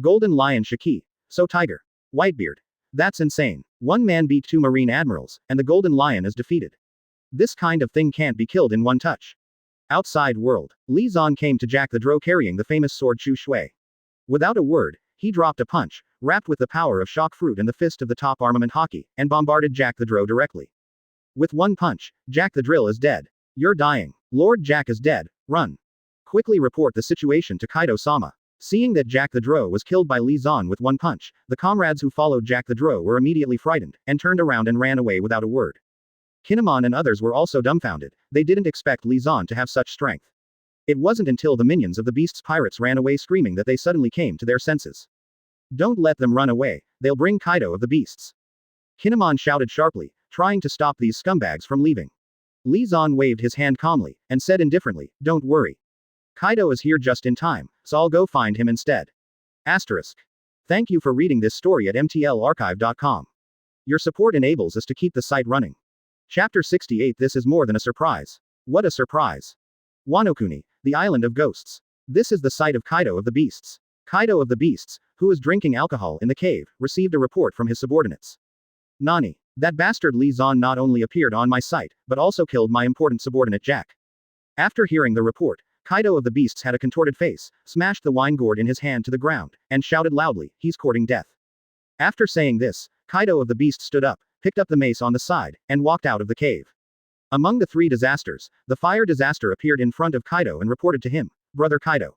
Speaker 1: Golden Lion Shiki. So Tiger. Whitebeard. That's insane. One man beat two Marine Admirals, and the Golden Lion is defeated. This kind of thing can't be killed in one touch. Outside world. Li Zan came to Jack the Drow carrying the famous sword Chu Shui. Without a word, he dropped a punch, wrapped with the power of shock fruit and the fist of the top armament hockey, and bombarded Jack the Drow directly. With one punch, Jack the Drill is dead. You're dying. Lord Jack is dead. Run. Quickly report the situation to Kaido-sama. Seeing that Jack the Drow was killed by Li Zan with one punch, the comrades who followed Jack the Drow were immediately frightened, and turned around and ran away without a word. Kinemon and others were also dumbfounded. They didn't expect Li Zan to have such strength. It wasn't until the minions of the Beast's pirates ran away screaming that they suddenly came to their senses. Don't let them run away, they'll bring Kaido of the Beasts. Kinemon shouted sharply, trying to stop these scumbags from leaving. Li Zan waved his hand calmly, and said indifferently, don't worry. Kaido is here just in time, so I'll go find him instead. Asterisk. Thank you for reading this story at mtlarchive.com. Your support enables us to keep the site running. Chapter 68. This is more than a surprise. What a surprise. Wano Kuni, the island of ghosts. This is the site of Kaido of the Beasts. Kaido of the Beasts, who was drinking alcohol in the cave, received a report from his subordinates. Nani. That bastard Li Zan not only appeared on my site, but also killed my important subordinate Jack. After hearing the report, Kaido of the Beasts had a contorted face, smashed the wine gourd in his hand to the ground, and shouted loudly, he's courting death. After saying this, Kaido of the Beasts stood up, picked up the mace on the side, and walked out of the cave. Among the three disasters, the fire disaster appeared in front of Kaido and reported to him, Brother Kaido.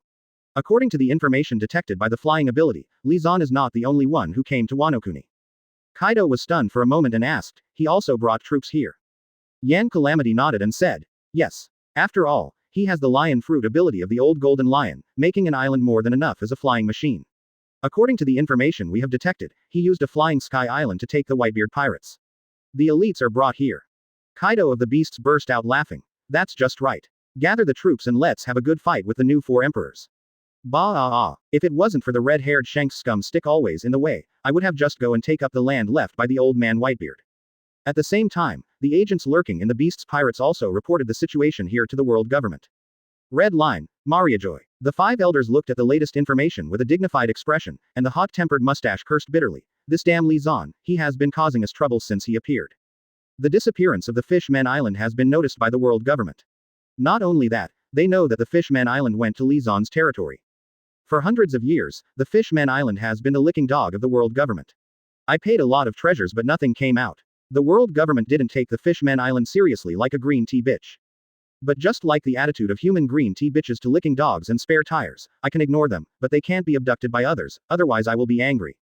Speaker 1: According to the information detected by the flying ability, Li Zan is not the only one who came to Wano Kuni. Kaido was stunned for a moment and asked, he also brought troops here. Yan Calamity nodded and said, yes. After all, he has the lion fruit ability of the old golden lion, making an island more than enough as a flying machine. According to the information we have detected, he used a flying sky island to take the Whitebeard pirates. The elites are brought here. Kaido of the Beasts burst out laughing. That's just right. Gather the troops and let's have a good fight with the new four emperors. If it wasn't for the red-haired Shanks scum stick always in the way, I would have just go and take up the land left by the old man Whitebeard. At the same time, the agents lurking in the Beast's pirates also reported the situation here to the world government. Red line, Mariajoy. The five elders looked at the latest information with a dignified expression, and the hot-tempered mustache cursed bitterly. This damn Li Zan, he has been causing us trouble since he appeared. The disappearance of the Fishman Island has been noticed by the world government. Not only that, they know that the Fishman Island went to Li Zan's territory. For hundreds of years, the Fishman Island has been the licking dog of the world government. I paid a lot of treasures but nothing came out. The world government didn't take the Fishman Island seriously like a green tea bitch. But just like the attitude of human green tea bitches to licking dogs and spare tires, I can ignore them, but they can't be abducted by others, otherwise I will be angry.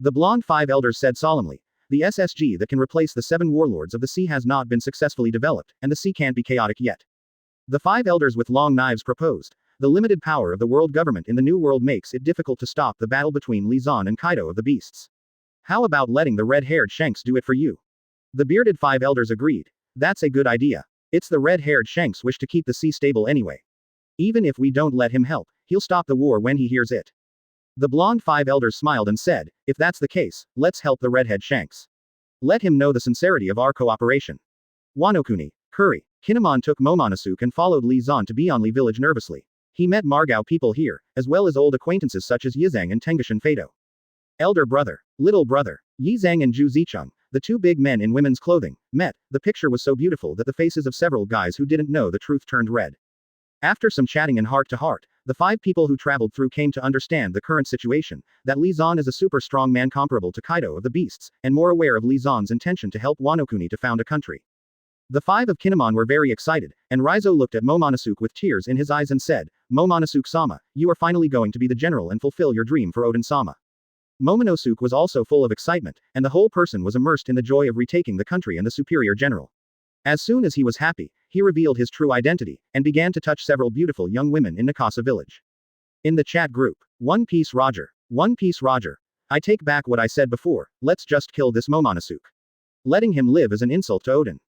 Speaker 1: The blonde five elders said solemnly, the SSG that can replace the seven warlords of the sea has not been successfully developed, and the sea can't be chaotic yet. The five elders with long knives proposed, the limited power of the world government in the new world makes it difficult to stop the battle between Li Zan and Kaido of the Beasts. How about letting the red-haired Shanks do it for you? The bearded five elders agreed. That's a good idea. It's the red-haired Shanks wish to keep the sea stable anyway. Even if we don't let him help, he'll stop the war when he hears it. The blonde five elders smiled and said, if that's the case, let's help the redhead Shanks. Let him know the sincerity of our cooperation. Wano Kuni, Curry. Kinemon took Momonosuke and followed Li Zan to Beyondly village nervously. He met Margao people here, as well as old acquaintances such as Yizang and Tengashin Fado. Elder brother, little brother, Yizang and Zhu Zicheng, the two big men in women's clothing, met. The picture was so beautiful that the faces of several guys who didn't know the truth turned red. After some chatting and heart to heart, the five people who traveled through came to understand the current situation, that Li Zan is a super strong man comparable to Kaido of the Beasts, and more aware of Li Zan's intention to help Wano Kuni to found a country. The five of Kinemon were very excited, and Raizo looked at Momonosuke with tears in his eyes and said, Momonosuke-sama, you are finally going to be the general and fulfill your dream for Odin-sama. Momonosuke was also full of excitement, and the whole person was immersed in the joy of retaking the country and the superior general. As soon as he was happy, he revealed his true identity, and began to touch several beautiful young women in Nakasa village. In the chat group, One Piece Roger. One Piece Roger. I take back what I said before, let's just kill this Momonosuke. Letting him live is an insult to Odin.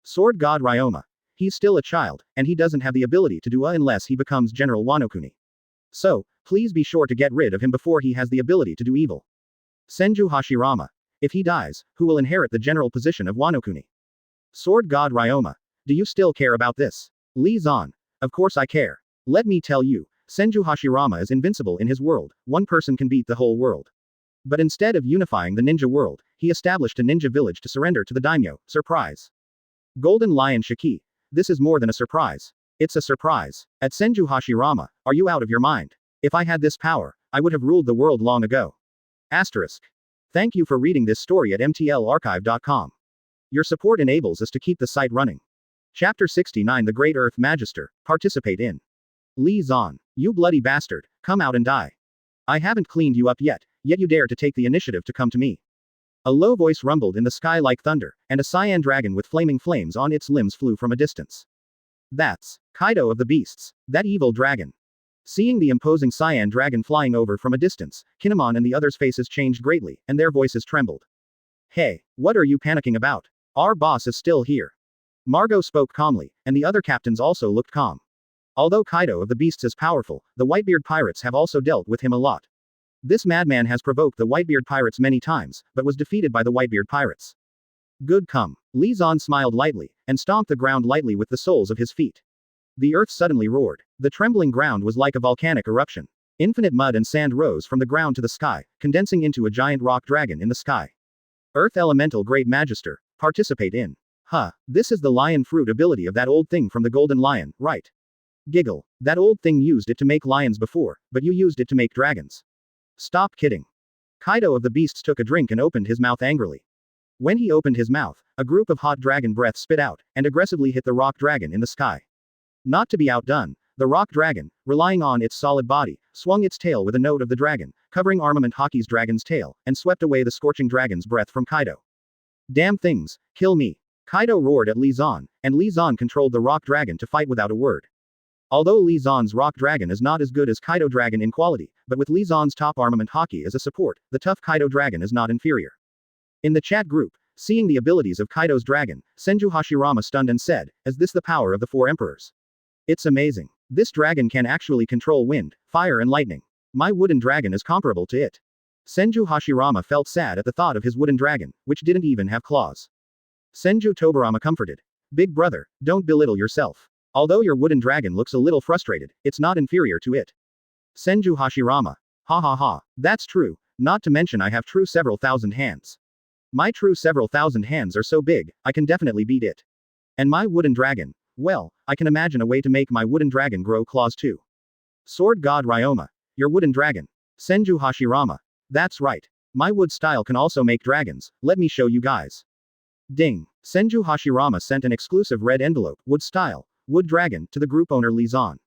Speaker 1: Sword God Ryoma. He's still a child, and he doesn't have the ability to do unless he becomes General Wano-kuni. So, please be sure to get rid of him before he has the ability to do evil. Senju Hashirama. If he dies, who will inherit the general position of Wano-kuni? Sword God Ryoma. Do you still care about this? Lee Zan. Of course I care. Let me tell you, Senju Hashirama is invincible in his world, one person can beat the whole world. But instead of unifying the ninja world, he established a ninja village to surrender to the daimyo. Surprise. Golden Lion Shiki. This is more than a surprise. It's a surprise. At Senju Hashirama, are you out of your mind? If I had this power, I would have ruled the world long ago. Asterisk. Thank you for reading this story at mtlarchive.com. Your support enables us to keep the site running. Chapter 69 The Great Earth Magister, participate in. Lee Zan. You bloody bastard, come out and die. I haven't cleaned you up yet you dare to take the initiative to come to me. A low voice rumbled in the sky like thunder, and a cyan dragon with flaming flames on its limbs flew from a distance. That's Kaido of the Beasts, that evil dragon. Seeing the imposing cyan dragon flying over from a distance, Kinemon and the others' faces changed greatly, and their voices trembled. Hey, what are you panicking about? Our boss is still here. Margot spoke calmly, and the other captains also looked calm. Although Kaido of the Beasts is powerful, the Whitebeard pirates have also dealt with him a lot. This madman has provoked the Whitebeard pirates many times, but was defeated by the Whitebeard pirates. Good come. Lee Zan smiled lightly, and stomped the ground lightly with the soles of his feet. The earth suddenly roared. The trembling ground was like a volcanic eruption. Infinite mud and sand rose from the ground to the sky, condensing into a giant rock dragon in the sky. Earth Elemental Great Magister, participate in. This is the lion fruit ability of that old thing from the Golden Lion, right? Giggle. That old thing used it to make lions before, but you used it to make dragons. Stop kidding. Kaido of the Beasts took a drink and opened his mouth angrily. When he opened his mouth, a group of hot dragon breath spit out, and aggressively hit the rock dragon in the sky. Not to be outdone, the rock dragon, relying on its solid body, swung its tail with a note of the dragon, covering Armament Hockey's dragon's tail, and swept away the scorching dragon's breath from Kaido. Damn things, kill me. Kaido roared at Lee Zan, and Lee Zan controlled the rock dragon to fight without a word. Although Lee Zan's rock dragon is not as good as Kaido dragon in quality, but with Lee Zan's top armament Hockey as a support, the tough Kaido dragon is not inferior. In the chat group, seeing the abilities of Kaido's dragon, Senju Hashirama stunned and said, "Is this the power of the four emperors? It's amazing. This dragon can actually control wind, fire and lightning. My wooden dragon is comparable to it." Senju Hashirama felt sad at the thought of his wooden dragon, which didn't even have claws. Senju Tobarama comforted. Big brother, don't belittle yourself. Although your wooden dragon looks a little frustrated, it's not inferior to it. Senju Hashirama. Ha ha ha. That's true, not to mention I have true several thousand hands. My true several thousand hands are so big, I can definitely beat it. And my wooden dragon, well, I can imagine a way to make my wooden dragon grow claws too. Sword God Ryoma. Your wooden dragon. Senju Hashirama. That's right. My wood style can also make dragons, let me show you guys. Ding. Senju Hashirama sent an exclusive red envelope, wood style, wood dragon, to the group owner Lee Zan.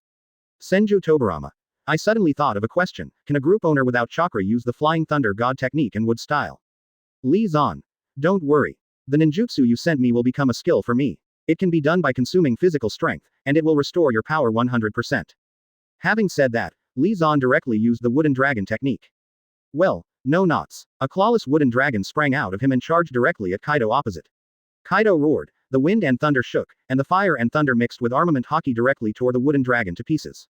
Speaker 1: Senju Tobarama. I suddenly thought of a question, can a group owner without chakra use the Flying Thunder God technique and wood style? Lee Zan. Don't worry. The ninjutsu you sent me will become a skill for me. It can be done by consuming physical strength, and it will restore your power 100%. Having said that, Lee Zan directly used the wooden dragon technique. Well, no knots. A clawless wooden dragon sprang out of him and charged directly at Kaido opposite. Kaido roared. The wind and thunder shook, and the fire and thunder mixed with armament Hockey directly tore the wooden dragon to pieces.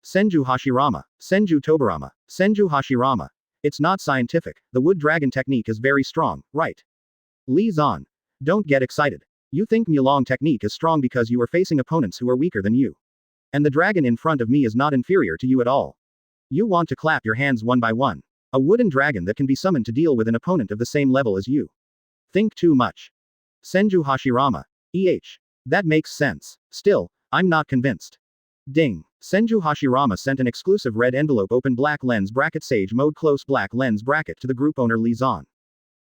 Speaker 1: Senju Hashirama. Senju Tobarama. Senju Hashirama. It's not scientific, the wood dragon technique is very strong, right? Lee Zan. Don't get excited. You think Mulong technique is strong because you are facing opponents who are weaker than you. And the dragon in front of me is not inferior to you at all. You want to clap your hands one by one. A wooden dragon that can be summoned to deal with an opponent of the same level as you. Think too much. Senju Hashirama. That makes sense. Still, I'm not convinced. Ding. Senju Hashirama sent an exclusive red envelope open black lens bracket sage mode close black lens bracket to the group owner Lee Zan.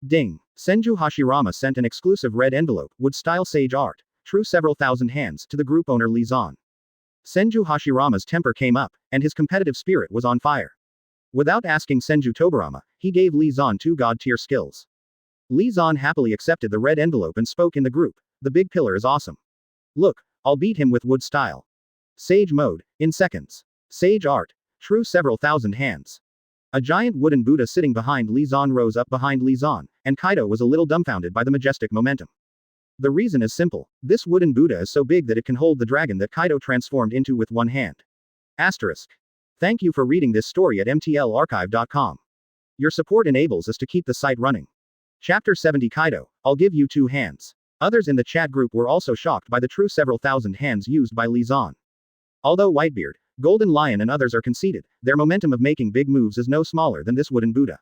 Speaker 1: Ding. Senju Hashirama sent an exclusive red envelope wood style sage art, true several thousand hands to the group owner Lee Zan. Senju Hashirama's temper came up, and his competitive spirit was on fire. Without asking Senju Tobarama, he gave Lee Zan 2 god tier skills. Lee Zan happily accepted the red envelope and spoke in the group. The big pillar is awesome. Look, I'll beat him with wood style. Sage mode, in seconds. Sage art, true several thousand hands. A giant wooden Buddha sitting behind Lee Zan rose up behind Lee Zan, and Kaido was a little dumbfounded by the majestic momentum. The reason is simple. This wooden Buddha is so big that it can hold the dragon that Kaido transformed into with one hand. Asterisk. Thank you for reading this story at mtlarchive.com. Your support enables us to keep the site running. Chapter 70 Kaido, I'll give you 2 hands. Others in the chat group were also shocked by the true several thousand hands used by Xuan. Although Whitebeard, Golden Lion and others are conceited, their momentum of making big moves is no smaller than this wooden Buddha.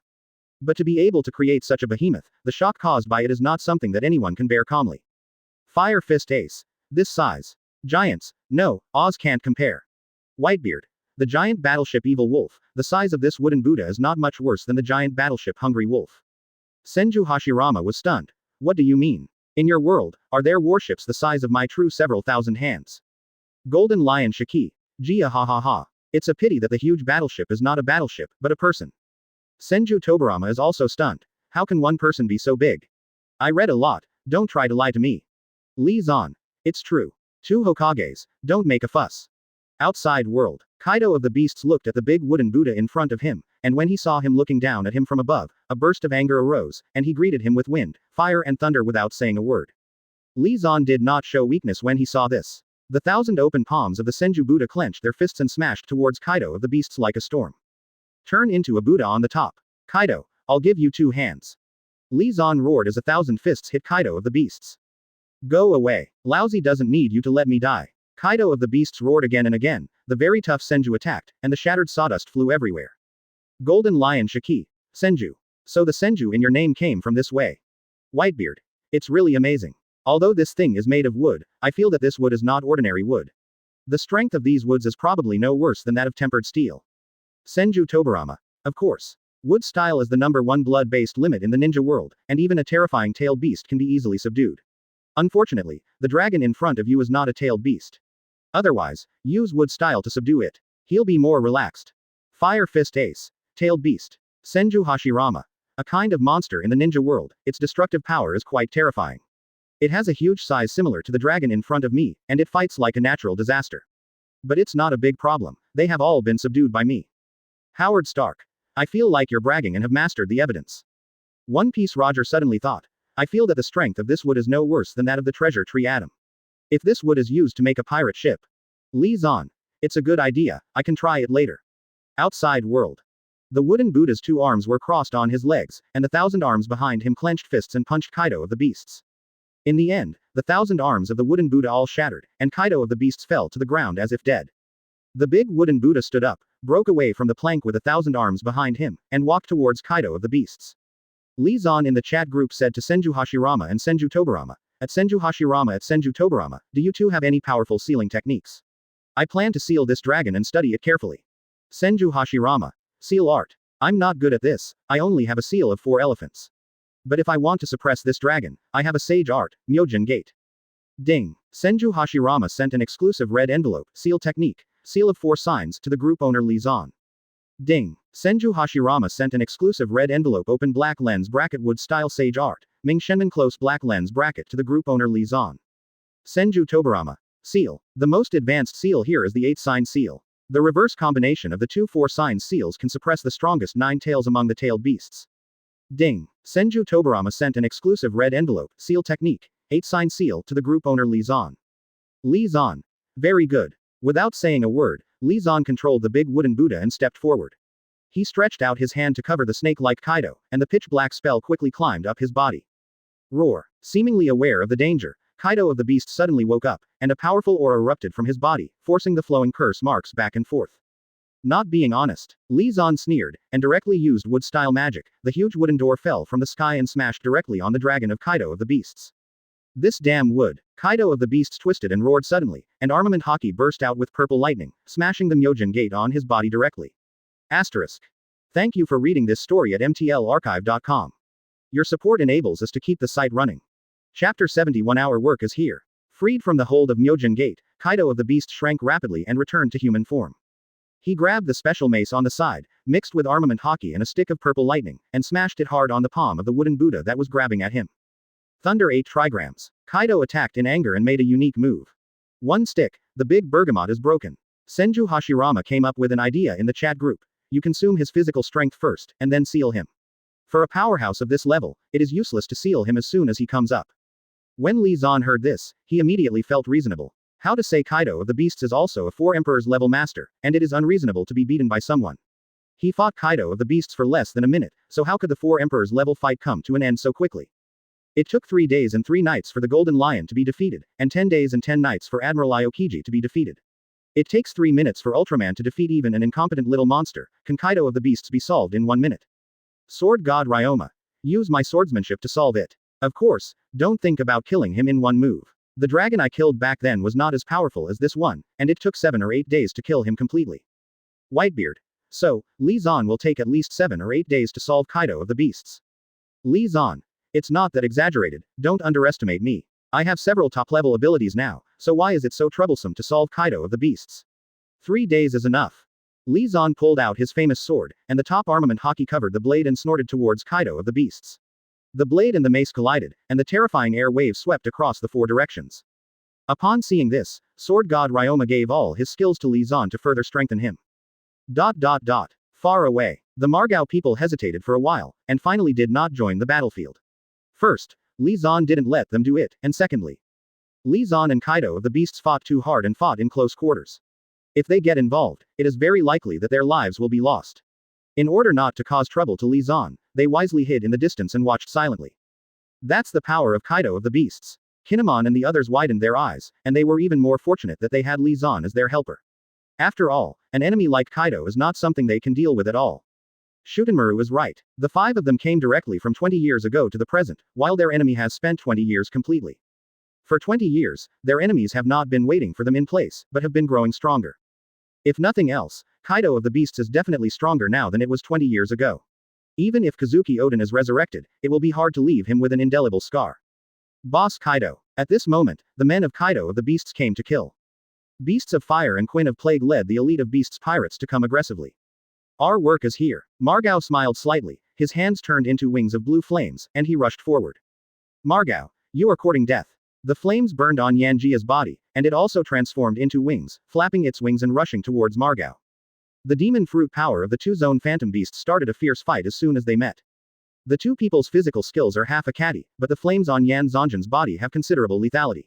Speaker 1: But to be able to create such a behemoth, the shock caused by it is not something that anyone can bear calmly. Fire Fist Ace. This size. Giants, no, Oz can't compare. Whitebeard. The giant battleship Evil Wolf, the size of this wooden Buddha is not much worse than the giant battleship Hungry Wolf. Senju Hashirama was stunned. What do you mean? In your world, are there warships the size of my true several thousand hands? Golden Lion Shiki. Gia ha ha ha. It's a pity that the huge battleship is not a battleship, but a person. Senju Tobarama is also stunned. How can one person be so big? I read a lot, don't try to lie to me. Li Zan. It's true. 2 Hokages, don't make a fuss. Outside world. Kaido of the Beasts looked at the big wooden Buddha in front of him, and when he saw him looking down at him from above, a burst of anger arose, and he greeted him with wind, fire and thunder without saying a word. Li Zan did not show weakness when he saw this. The 1,000 open palms of the Senju Buddha clenched their fists and smashed towards Kaido of the Beasts like a storm. Turn into a Buddha on the top. Kaido, I'll give you 2 hands. Li Zan roared as 1,000 fists hit Kaido of the Beasts. Go away. Lousy doesn't need you to let me die. Kaido of the Beasts roared again and again, the very tough Senju attacked, and the shattered sawdust flew everywhere. Golden Lion Shiki. Senju. So the Senju in your name came from this way. Whitebeard. It's really amazing. Although this thing is made of wood, I feel that this wood is not ordinary wood. The strength of these woods is probably no worse than that of tempered steel. Senju Tobarama. Of course. Wood style is the #1 blood-based limit in the ninja world, and even a terrifying tailed beast can be easily subdued. Unfortunately, the dragon in front of you is not a tailed beast. Otherwise, use wood style to subdue it. He'll be more relaxed. Fire Fist Ace. Tailed Beast. Senju Hashirama. A kind of monster in the ninja world, its destructive power is quite terrifying. It has a huge size similar to the dragon in front of me, and it fights like a natural disaster. But it's not a big problem, they have all been subdued by me. Howard Stark. I feel like you're bragging and have mastered the evidence. One Piece Roger suddenly thought. I feel that the strength of this wood is no worse than that of the treasure tree atom. If this wood is used to make a pirate ship. Li Zan. It's a good idea, I can try it later. Outside world. The wooden Buddha's 2 arms were crossed on his legs, and the 1,000 arms behind him clenched fists and punched Kaido of the Beasts. In the end, the 1,000 arms of the wooden Buddha all shattered, and Kaido of the Beasts fell to the ground as if dead. The big wooden Buddha stood up, broke away from the plank with 1,000 arms behind him, and walked towards Kaido of the Beasts. Li Zan in the chat group said to Senju Hashirama and Senju Tobarama, at Senju Tobarama, do you two have any powerful sealing techniques? I plan to seal this dragon and study it carefully. Senju Hashirama. Seal art. I'm not good at this, I only have a seal of 4 elephants. But if I want to suppress this dragon, I have a sage art, Myojin Gate. Ding. Senju Hashirama sent an exclusive red envelope, seal technique, seal of 4 signs, to the group owner Li Zan. Ding. Senju Hashirama sent an exclusive red envelope open black lens bracket wood style sage art, Ming Shenman close black lens bracket to the group owner Li Zan. Senju Tobarama. Seal. The most advanced seal here is the 8-sign seal. The reverse combination of the 2 4-sign seals can suppress the strongest 9 tails among the tailed beasts. Ding. Senju Tobarama sent an exclusive red envelope, seal technique, 8-sign seal, to the group owner Li Zan. Li Zan. Very good. Without saying a word, Li Zan controlled the big wooden Buddha and stepped forward. He stretched out his hand to cover the snake-like Kaido, and the pitch-black spell quickly climbed up his body. Roar. Seemingly aware of the danger, Kaido of the Beast suddenly woke up, and a powerful aura erupted from his body, forcing the flowing curse marks back and forth. Not being honest. Li Zan sneered, and directly used wood-style magic. The huge wooden door fell from the sky and smashed directly on the dragon of Kaido of the Beasts. This damn wood. Kaido of the Beasts twisted and roared suddenly, and armament hockey burst out with purple lightning, smashing the Myojin Gate on his body directly. Asterisk. Thank you for reading this story at mtlarchive.com. Your support enables us to keep the site running. Chapter 71 Our work is here. Freed from the hold of Myojin Gate, Kaido of the Beast shrank rapidly and returned to human form. He grabbed the special mace on the side, mixed with armament hockey and a stick of purple lightning, and smashed it hard on the palm of the wooden Buddha that was grabbing at him. Thunder 8 trigrams. Kaido attacked in anger and made a unique move. One stick, the big bergamot is broken. Senju Hashirama came up with an idea in the chat group. You consume his physical strength first, and then seal him. For a powerhouse of this level, it is useless to seal him as soon as he comes up. When Li Zan heard this, he immediately felt reasonable. How to say Kaido of the Beasts is also a 4 Emperors level master, and it is unreasonable to be beaten by someone. He fought Kaido of the Beasts for less than a minute, so how could the 4 Emperors level fight come to an end so quickly? It took 3 days and 3 nights for the Golden Lion to be defeated, and 10 days and 10 nights for Admiral Aokiji to be defeated. It takes 3 minutes for Ultraman to defeat even an incompetent little monster. Can Kaido of the Beasts be solved in 1 minute? Sword God Ryoma. Use my swordsmanship to solve it. Of course, don't think about killing him in 1 move. The dragon I killed back then was not as powerful as this one, and it took 7 or 8 days to kill him completely. Whitebeard. So, Li Zan will take at least 7 or 8 days to solve Kaido of the Beasts. Li Zan. It's not that exaggerated, don't underestimate me. I have several top-level abilities now, so why is it so troublesome to solve Kaido of the Beasts? 3 days is enough. Li Zan pulled out his famous sword, and the top armament haki covered the blade and snorted towards Kaido of the Beasts. The blade and the mace collided, and the terrifying air wave swept across the 4 directions. Upon seeing this, Sword God Ryoma gave all his skills to Li Zan to further strengthen him. Far away. The Margao people hesitated for a while, and finally did not join the battlefield. First, Li Zan didn't let them do it, and secondly, Li Zan and Kaido of the Beasts fought too hard and fought in close quarters. If they get involved, it is very likely that their lives will be lost. In order not to cause trouble to Li Zan, they wisely hid in the distance and watched silently. That's the power of Kaido of the Beasts. Kinemon and the others widened their eyes, and they were even more fortunate that they had Li Zan as their helper. After all, an enemy like Kaido is not something they can deal with at all. Shutenmaru is right. The 5 of them came directly from 20 years ago to the present, while their enemy has spent 20 years completely. For 20 years, their enemies have not been waiting for them in place, but have been growing stronger. If nothing else, Kaido of the Beasts is definitely stronger now than it was 20 years ago. Even if Kazuki Oden is resurrected, it will be hard to leave him with an indelible scar. Boss Kaido. At this moment, the men of Kaido of the Beasts came to kill. Beasts of Fire and Quinn of Plague led the elite of Beasts pirates to come aggressively. Our work is here. Margao smiled slightly, his hands turned into wings of blue flames, and he rushed forward. Margao, you are courting death. The flames burned on Yanjia's body, and it also transformed into wings, flapping its wings and rushing towards Margao. The demon fruit power of the 2 zone phantom beasts started a fierce fight as soon as they met. The 2 people's physical skills are half a caddy, but the flames on Yan Zonjan's body have considerable lethality.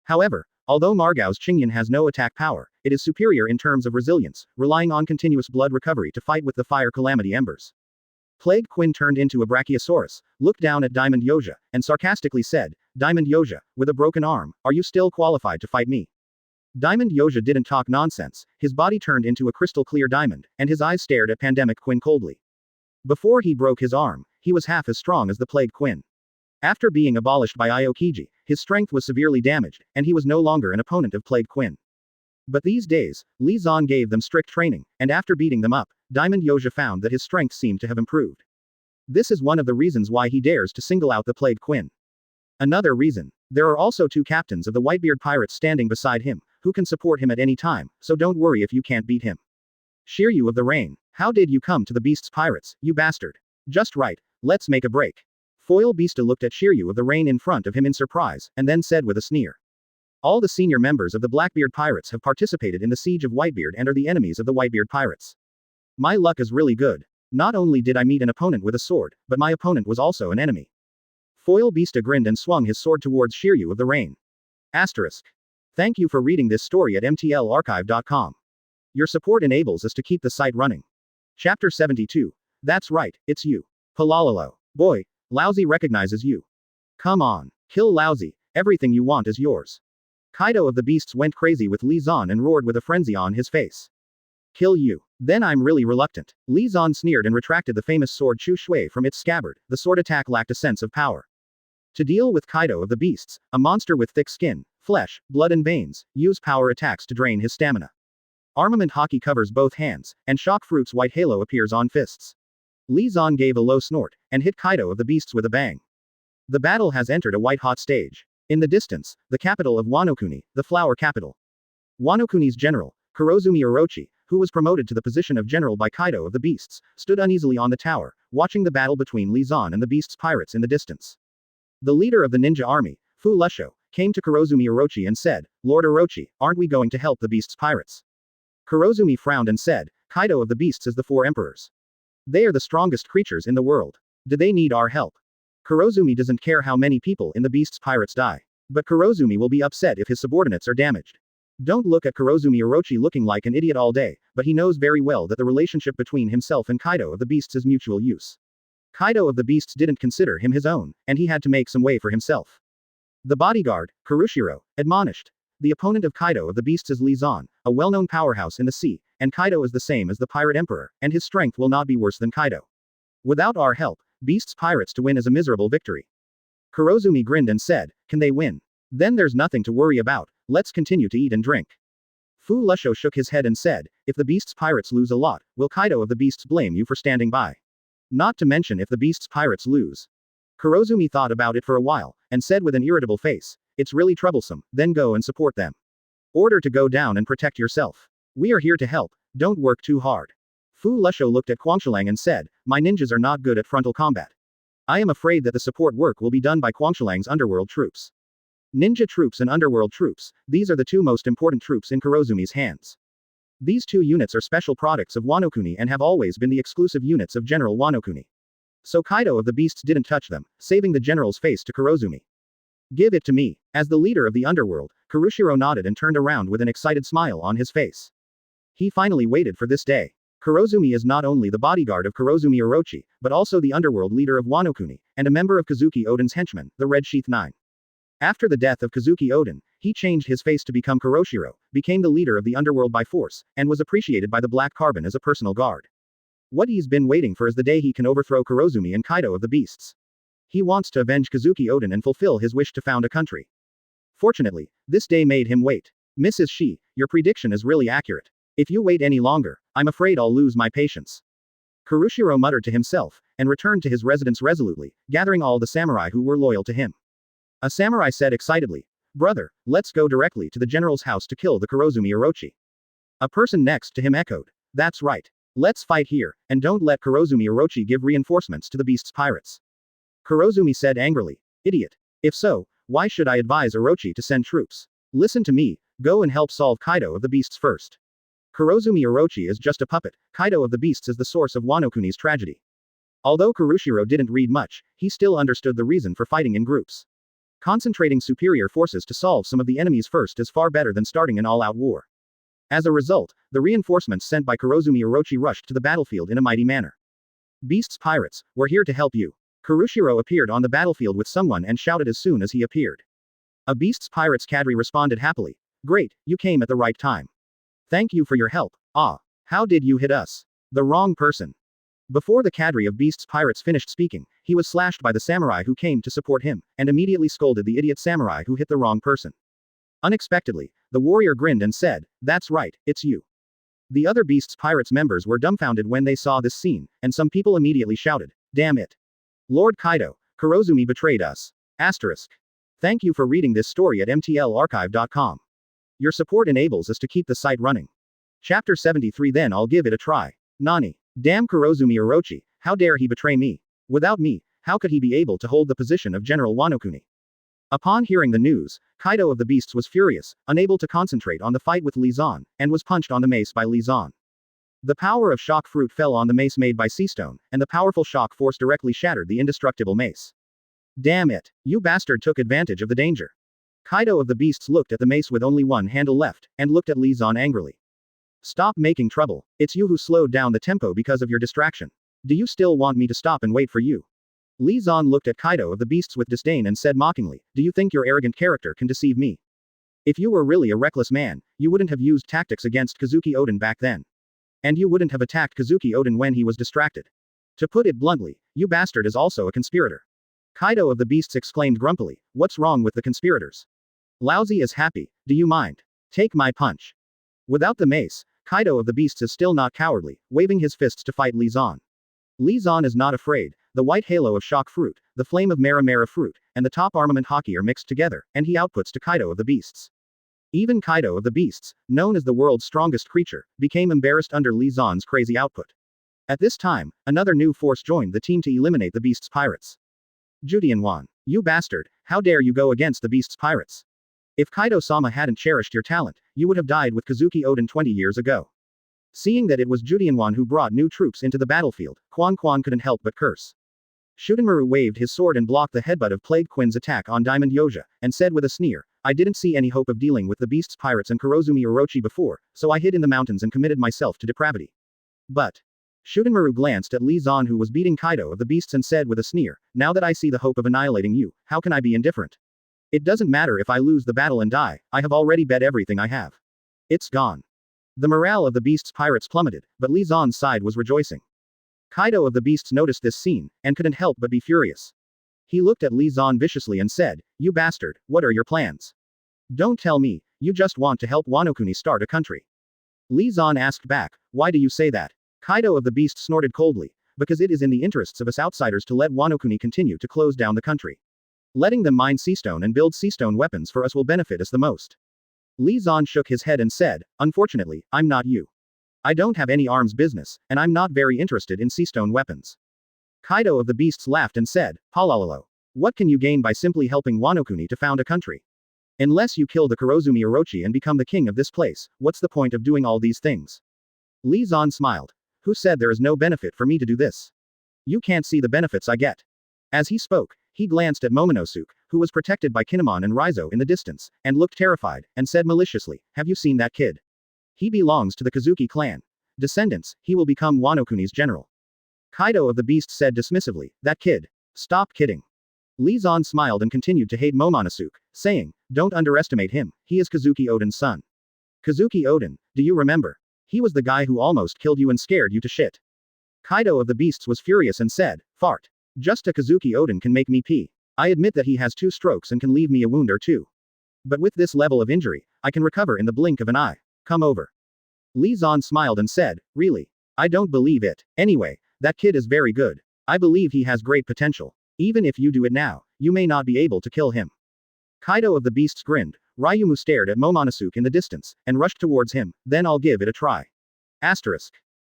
Speaker 1: However, although Margao's Qingyan has no attack power, it is superior in terms of resilience, relying on continuous blood recovery to fight with the fire calamity embers. Plague Quinn turned into a Brachiosaurus, looked down at Diamond Yoja, and sarcastically said, Diamond Yoja, with a broken arm, are you still qualified to fight me? Diamond Yoja didn't talk nonsense, his body turned into a crystal clear diamond, and his eyes stared at Pandemic Quinn coldly. Before he broke his arm, he was half as strong as the Plague Quinn. After being abolished by Aokiji, his strength was severely damaged, and he was no longer an opponent of Plague Quinn. But these days, Li Zan gave them strict training, and after beating them up, Diamond Yoja found that his strength seemed to have improved. This is one of the reasons why he dares to single out the Plague Quinn. Another reason, there are also 2 captains of the Whitebeard pirates standing beside him, who can support him at any time, so don't worry if you can't beat him. Shiryu of the Rain, how did you come to the Beast's pirates, you bastard? Just right, let's make a break. Foil Beasta looked at Shiryu of the Rain in front of him in surprise, and then said with a sneer. All the senior members of the Blackbeard pirates have participated in the siege of Whitebeard and are the enemies of the Whitebeard pirates. My luck is really good. Not only did I meet an opponent with a sword, but my opponent was also an enemy. Foil Beasta grinned and swung his sword towards Shiryu of the Rain. Asterisk. Thank you for reading this story at mtlarchive.com. Your support enables us to keep the site running. Chapter 72. That's right, it's you. Palalalo. Boy, Lousy recognizes you. Come on. Kill Lousy, everything you want is yours. Kaido of the Beasts went crazy with Li Zan and roared with a frenzy on his face. Kill you. Then I'm really reluctant. Li Zan sneered and retracted the famous sword Chu Shui from its scabbard. The sword attack lacked a sense of power. To deal with Kaido of the Beasts, a monster with thick skin, flesh, blood and veins, use power attacks to drain his stamina. Armament haki covers both hands, and Shock Fruit's white halo appears on fists. Li Zan gave a low snort, and hit Kaido of the Beasts with a bang. The battle has entered a white-hot stage. In the distance, the capital of Wanokuni, the flower capital. Wanokuni's general, Kurozumi Orochi, who was promoted to the position of general by Kaido of the Beasts, stood uneasily on the tower, watching the battle between Li Zan and the Beasts' pirates in the distance. The leader of the ninja army, Fu Lusho, came to Kurozumi Orochi and said, Lord Orochi, aren't we going to help the Beasts' pirates? Kurozumi frowned and said, Kaido of the Beasts is the 4 emperors. They are the strongest creatures in the world. Do they need our help? Kurozumi doesn't care how many people in the Beast's pirates die. But Kurozumi will be upset if his subordinates are damaged. Don't look at Kurozumi Orochi looking like an idiot all day, but he knows very well that the relationship between himself and Kaido of the Beasts is mutual use. Kaido of the Beasts didn't consider him his own, and he had to make some way for himself. The bodyguard, Kurushiro, admonished. The opponent of Kaido of the Beasts is Lizon, a well-known powerhouse in the sea, and Kaido is the same as the Pirate Emperor, and his strength will not be worse than Kaido. Without our help, Beasts Pirates to win is a miserable victory. Kurozumi grinned and said, can they win? Then there's nothing to worry about, let's continue to eat and drink. Fu Lusho shook his head and said, if the Beasts Pirates lose a lot, will Kaido of the Beasts blame you for standing by? Not to mention if the Beasts Pirates lose. Kurozumi thought about it for a while, and said with an irritable face, it's really troublesome, then go and support them. Order to go down and protect yourself. We are here to help, don't work too hard. Fu Lusho looked at Quangshalang and said, my ninjas are not good at frontal combat. I am afraid that the support work will be done by Quangshalang's underworld troops. Ninja troops and underworld troops, these are the two most important troops in Kurozumi's hands. These two units are special products of Wano-kuni and have always been the exclusive units of General Wano-kuni. So Kaido of the Beasts didn't touch them, saving the general's face to Kurozumi. Give it to me. As the leader of the underworld, Kurushiro nodded and turned around with an excited smile on his face. He finally waited for this day. Kurozumi is not only the bodyguard of Kurozumi Orochi, but also the underworld leader of Wano-kuni, and a member of Kazuki Oden's henchmen, the Red Sheath Nine. After the death of Kazuki Oden, he changed his face to become Kuroshiro, became the leader of the underworld by force, and was appreciated by the Black Carbon as a personal guard. What he's been waiting for is the day he can overthrow Kurozumi and Kaido of the Beasts. He wants to avenge Kazuki Oden and fulfill his wish to found a country. Fortunately, this day made him wait. Mrs. Shi, your prediction is really accurate. If you wait any longer, I'm afraid I'll lose my patience. Kurushiro muttered to himself, and returned to his residence resolutely, gathering all the samurai who were loyal to him. A samurai said excitedly, brother, let's go directly to the general's house to kill the Kurozumi Orochi. A person next to him echoed, that's right. Let's fight here, and don't let Kurozumi Orochi give reinforcements to the Beast's pirates. Kurozumi said angrily, idiot. If so, why should I advise Orochi to send troops? Listen to me, go and help solve Kaido of the Beasts first. Kurozumi Orochi is just a puppet, Kaido of the Beasts is the source of Wano-kuni's tragedy. Although Kurushiro didn't read much, he still understood the reason for fighting in groups. Concentrating superior forces to solve some of the enemies first is far better than starting an all-out war. As a result, the reinforcements sent by Kurozumi Orochi rushed to the battlefield in a mighty manner. Beasts Pirates, we're here to help you. Kurushiro appeared on the battlefield with someone and shouted as soon as he appeared. A Beasts Pirates cadre responded happily. Great, you came at the right time. Thank you for your help. Ah, how did you hit us? The wrong person. Before the cadre of Beasts Pirates finished speaking, he was slashed by the samurai who came to support him, and immediately scolded the idiot samurai who hit the wrong person. Unexpectedly, the warrior grinned and said, that's right, it's you. The other Beasts Pirates members were dumbfounded when they saw this scene, and some people immediately shouted, damn it. Lord Kaido, Kurozumi betrayed us. Asterisk. Thank you for reading this story at mtlarchive.com. Your support enables us to keep the site running. Chapter 73. Then I'll give it a try. Nani. Damn Kurozumi Orochi, how dare he betray me? Without me, how could he be able to hold the position of General Wano-kuni? Upon hearing the news, Kaido of the Beasts was furious, unable to concentrate on the fight with Lizon, and was punched on the mace by Lizon. The power of shock fruit fell on the mace made by Seastone, and the powerful shock force directly shattered the indestructible mace. Damn it, you bastard took advantage of the danger. Kaido of the Beasts looked at the mace with only one handle left, and looked at Lizon angrily. Stop making trouble. It's you who slowed down the tempo because of your distraction. Do you still want me to stop and wait for you? Lizon looked at Kaido of the Beasts with disdain and said mockingly, do you think your arrogant character can deceive me? If you were really a reckless man, you wouldn't have used tactics against Kazuki Oden back then. And you wouldn't have attacked Kazuki Oden when he was distracted. To put it bluntly, you bastard is also a conspirator. Kaido of the Beasts exclaimed grumpily, what's wrong with the conspirators? Lousy is happy, do you mind? Take my punch. Without the mace, Kaido of the Beasts is still not cowardly, waving his fists to fight Lizon. Lizon is not afraid, the white halo of shock fruit, the flame of Mera Mera fruit, and the top armament haki are mixed together, and he outputs to Kaido of the Beasts. Even Kaido of the Beasts, known as the world's strongest creature, became embarrassed under Lizon's crazy output. At this time, another new force joined the team to eliminate the Beasts Pirates. Judianwan, you bastard, how dare you go against the Beasts Pirates? If Kaido-sama hadn't cherished your talent, you would have died with Kazuki Oden 20 years ago. Seeing that it was Judianwan who brought new troops into the battlefield, Quan couldn't help but curse. Shudenmaru waved his sword and blocked the headbutt of Plague Quinn's attack on Diamond Yoja, and said with a sneer, I didn't see any hope of dealing with the beast's pirates and Kurozumi Orochi before, so I hid in the mountains and committed myself to depravity. But. Shudenmaru glanced at Li Zan, who was beating Kaido of the beasts, and said with a sneer, now that I see the hope of annihilating you, how can I be indifferent? It doesn't matter if I lose the battle and die, I have already bet everything I have. It's gone. The morale of the beast's pirates plummeted, but Li Zan's side was rejoicing. Kaido of the beasts noticed this scene, and couldn't help but be furious. He looked at Li Zan viciously and said, you bastard, what are your plans? Don't tell me, you just want to help Wano-kuni start a country. Li Zan asked back, why do you say that? Kaido of the beast snorted coldly, because it is in the interests of us outsiders to let Wano-kuni continue to close down the country. Letting them mine seastone and build seastone weapons for us will benefit us the most. Li Zan shook his head and said, unfortunately, I'm not you. I don't have any arms business, and I'm not very interested in seastone weapons. Kaido of the beasts laughed and said, Palalalo. What can you gain by simply helping Wano-kuni to found a country? Unless you kill the Kurozumi Orochi and become the king of this place, what's the point of doing all these things? Li Zan smiled. Who said there is no benefit for me to do this? You can't see the benefits I get. As he spoke, he glanced at Momonosuke, who was protected by Kinemon and Raizo in the distance, and looked terrified, and said maliciously, have you seen that kid? He belongs to the Kazuki clan. Descendants, he will become Wano-kuni's general. Kaido of the beast said dismissively, that kid. Stop kidding. Li Zan smiled and continued to hate Momonosuke, saying, don't underestimate him, he is Kazuki Oden's son. Kazuki Oden, do you remember? He was the guy who almost killed you and scared you to shit. Kaido of the beasts was furious and said, fart. Just a Kazuki Oden can make me pee. I admit that he has 2 strokes and can leave me a wound or 2. But with this level of injury, I can recover in the blink of an eye. Come over. Li Zan smiled and said, really? I don't believe it. Anyway, that kid is very good. I believe he has great potential. Even if you do it now, you may not be able to kill him. Kaido of the beasts grinned. Ryumu stared at Momonosuke in the distance, and rushed towards him, then I'll give it a try. Asterisk.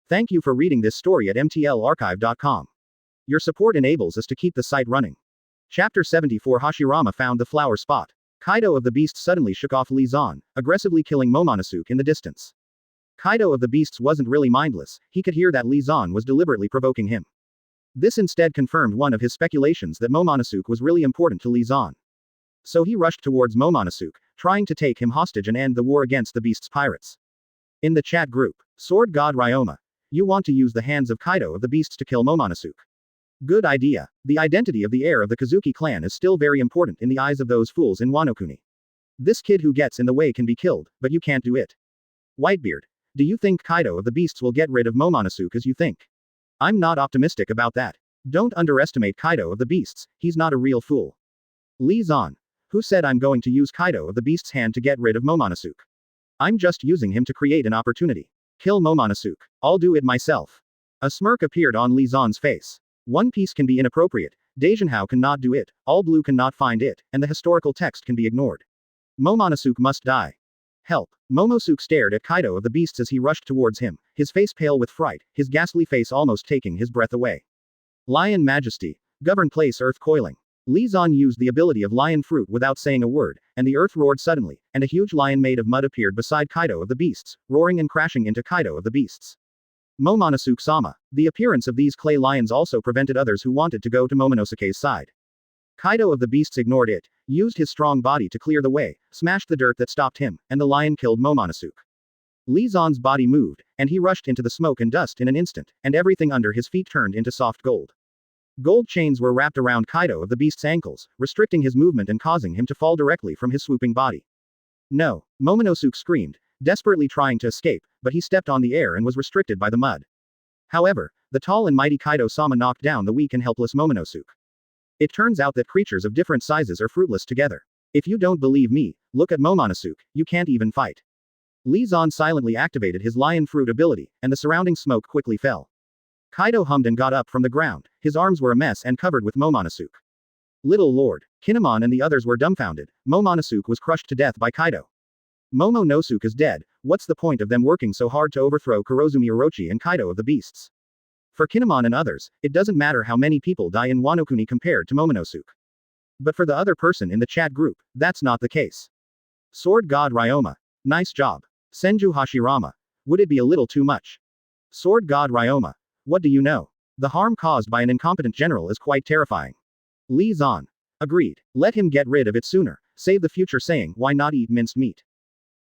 Speaker 1: Thank you for reading this story at mtlarchive.com. Your support enables us to keep the site running. Chapter 74 Hashirama found the flower spot. Kaido of the beasts suddenly shook off Li Zan, aggressively killing Momonosuke in the distance. Kaido of the beasts wasn't really mindless, he could hear that Li Zan was deliberately provoking him. This instead confirmed one of his speculations that Momonosuke was really important to Li Zan. So he rushed towards Momonosuke, trying to take him hostage and end the war against the beast's pirates. In the chat group, Sword God Ryoma. You want to use the hands of Kaido of the beasts to kill Momonosuke. Good idea. The identity of the heir of the Kazuki clan is still very important in the eyes of those fools in Wano-kuni. This kid who gets in the way can be killed, but you can't do it. Whitebeard. Do you think Kaido of the beasts will get rid of Momonosuke as you think? I'm not optimistic about that. Don't underestimate Kaido of the beasts, he's not a real fool. Li Zan. Who said I'm going to use Kaido of the beast's hand to get rid of Momonosuke? I'm just using him to create an opportunity. Kill Momonosuke. I'll do it myself. A smirk appeared on Li Zan's face. One Piece can be inappropriate, Daijinhao cannot do it, All Blue cannot find it, and the historical text can be ignored. Momonosuke must die. Help. Momonosuke stared at Kaido of the beasts as he rushed towards him, his face pale with fright, his ghastly face almost taking his breath away. Lion Majesty. Govern place earth coiling. Li Zan used the ability of lion fruit without saying a word, and the earth roared suddenly, and a huge lion made of mud appeared beside Kaido of the beasts, roaring and crashing into Kaido of the beasts. Momonosuke-sama. The appearance of these clay lions also prevented others who wanted to go to Momonosuke's side. Kaido of the beasts ignored it, used his strong body to clear the way, smashed the dirt that stopped him, and the lion killed Momonosuke. Li Zan's body moved, and he rushed into the smoke and dust in an instant, and everything under his feet turned into soft gold. Gold chains were wrapped around Kaido of the beast's ankles, restricting his movement and causing him to fall directly from his swooping body. No, Momonosuke screamed, desperately trying to escape, but he stepped on the air and was restricted by the mud. However, the tall and mighty Kaido-sama knocked down the weak and helpless Momonosuke. It turns out that creatures of different sizes are fruitless together. If you don't believe me, look at Momonosuke, you can't even fight. Li Zan silently activated his lion fruit ability, and the surrounding smoke quickly fell. Kaido hummed and got up from the ground, his arms were a mess and covered with Momonosuke. Little Lord. Kinemon and the others were dumbfounded, Momonosuke was crushed to death by Kaido. Momonosuke is dead, what's the point of them working so hard to overthrow Kurozumi Orochi and Kaido of the beasts? For Kinemon and others, it doesn't matter how many people die in Wano-kuni compared to Momonosuke. But for the other person in the chat group, that's not the case. Sword God Ryoma. Nice job. Senju Hashirama. Would it be a little too much? Sword God Ryoma. What do you know? The harm caused by an incompetent general is quite terrifying. Li Zan. Agreed. Let him get rid of it sooner. Save the future saying, why not eat minced meat?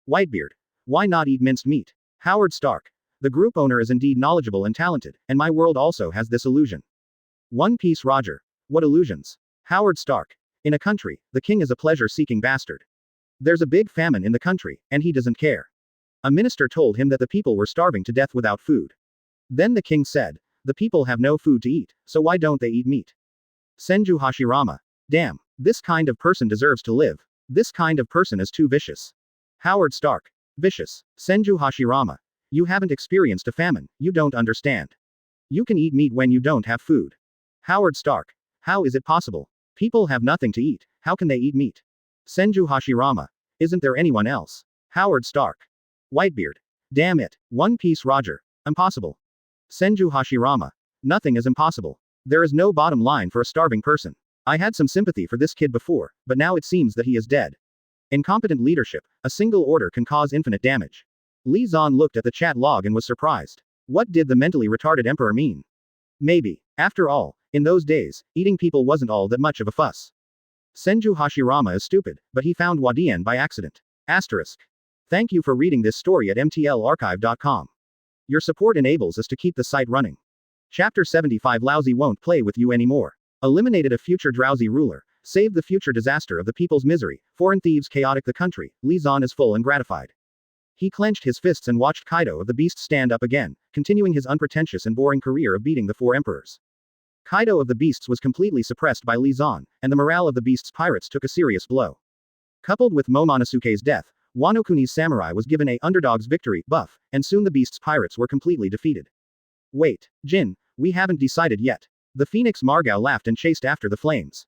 Speaker 1: Whitebeard. Why not eat minced meat? Howard Stark. The group owner is indeed knowledgeable and talented, and my world also has this illusion. One Piece Roger. What illusions? Howard Stark. In a country, the king is a pleasure-seeking bastard. There's a big famine in the country, and he doesn't care. A minister told him that the people were starving to death without food. Then the king said, the people have no food to eat, so why don't they eat meat? Senju Hashirama. Damn, this kind of person deserves to live. This kind of person is too vicious. Howard Stark. Vicious. Senju Hashirama. You haven't experienced a famine, you don't understand. You can eat meat when you don't have food. Howard Stark. How is it possible? People have nothing to eat, how can they eat meat? Senju Hashirama. Isn't there anyone else? Howard Stark. Whitebeard. Damn it. One Piece Roger. Impossible. Senju Hashirama. Nothing is impossible. There is no bottom line for a starving person. I had some sympathy for this kid before, but now it seems that he is dead. Incompetent leadership, a single order can cause infinite damage. Li Zan looked at the chat log and was surprised. What did the mentally retarded emperor mean? Maybe. After all, in those days, eating people wasn't all that much of a fuss. Senju Hashirama is stupid, but he found Wadian by accident. Asterisk. Thank you for reading this story at mtlarchive.com. Your support enables us to keep the site running. Chapter 75 Lousy won't play with you anymore. Eliminated a future drowsy ruler. Saved the future disaster of the people's misery. Foreign thieves chaotic the country. Li Zan is full and gratified. He clenched his fists and watched Kaido of the Beast stand up again, continuing his unpretentious and boring career of beating the four emperors. Kaido of the Beasts was completely suppressed by Li Zan, and the morale of the Beasts' pirates took a serious blow. Coupled with Momonosuke's death, Wano Kuni's samurai was given a underdog's victory buff, and soon the Beasts' pirates were completely defeated. Wait, Jin, we haven't decided yet. The Phoenix Margao laughed and chased after the flames.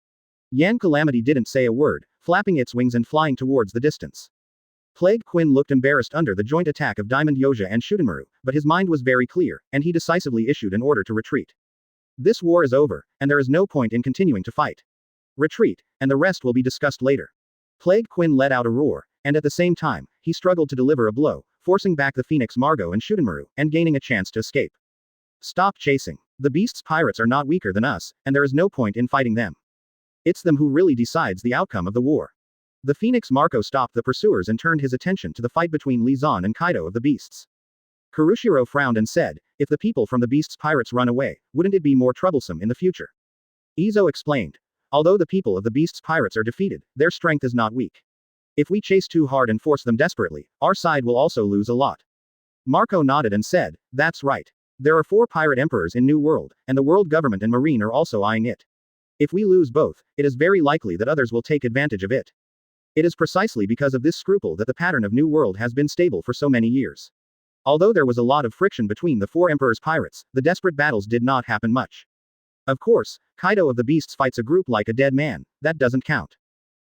Speaker 1: Yan Calamity didn't say a word, flapping its wings and flying towards the distance. Plague Quinn looked embarrassed under the joint attack of Diamond Yoja and Shudenmaru, but his mind was very clear, and he decisively issued an order to retreat. This war is over, and there is no point in continuing to fight. Retreat, and the rest will be discussed later. Plague Quinn let out a roar, and at the same time, he struggled to deliver a blow, forcing back the Phoenix Margao and Shudenmaru, and gaining a chance to escape. Stop chasing. The Beast's pirates are not weaker than us, and there is no point in fighting them. It's them who really decides the outcome of the war. The Phoenix Marco stopped the pursuers and turned his attention to the fight between Li Zan and Kaido of the Beasts. Kurushiro frowned and said, if the people from the Beasts' pirates run away, wouldn't it be more troublesome in the future? Izo explained. Although the people of the Beasts' pirates are defeated, their strength is not weak. If we chase too hard and force them desperately, our side will also lose a lot. Marco nodded and said, that's right. There are 4 pirate emperors in New World, and the world government and marine are also eyeing it. If we lose both, it is very likely that others will take advantage of it. It is precisely because of this scruple that the pattern of New World has been stable for so many years. Although there was a lot of friction between the 4 emperors' pirates, the desperate battles did not happen much. Of course, Kaido of the Beasts fights a group like a dead man, that doesn't count.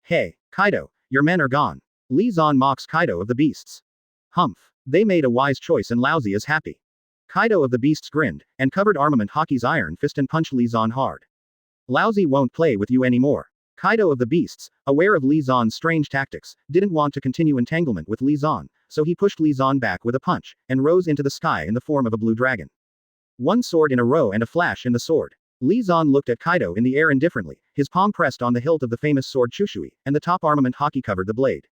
Speaker 1: Hey, Kaido, your men are gone. Li Zan mocks Kaido of the Beasts. Humph. They made a wise choice and Lousy is happy. Kaido of the Beasts grinned, and covered armament Hockey's iron fist and punched Li Zan hard. Lousy won't play with you anymore. Kaido of the Beasts, aware of Li Zan's strange tactics, didn't want to continue entanglement with Li Zan, so he pushed Li Zan back with a punch, and rose into the sky in the form of a blue dragon. One sword in a row and a flash in the sword. Li Zan looked at Kaido in the air indifferently, his palm pressed on the hilt of the famous sword Chushui, and the top armament Hockey covered the blade.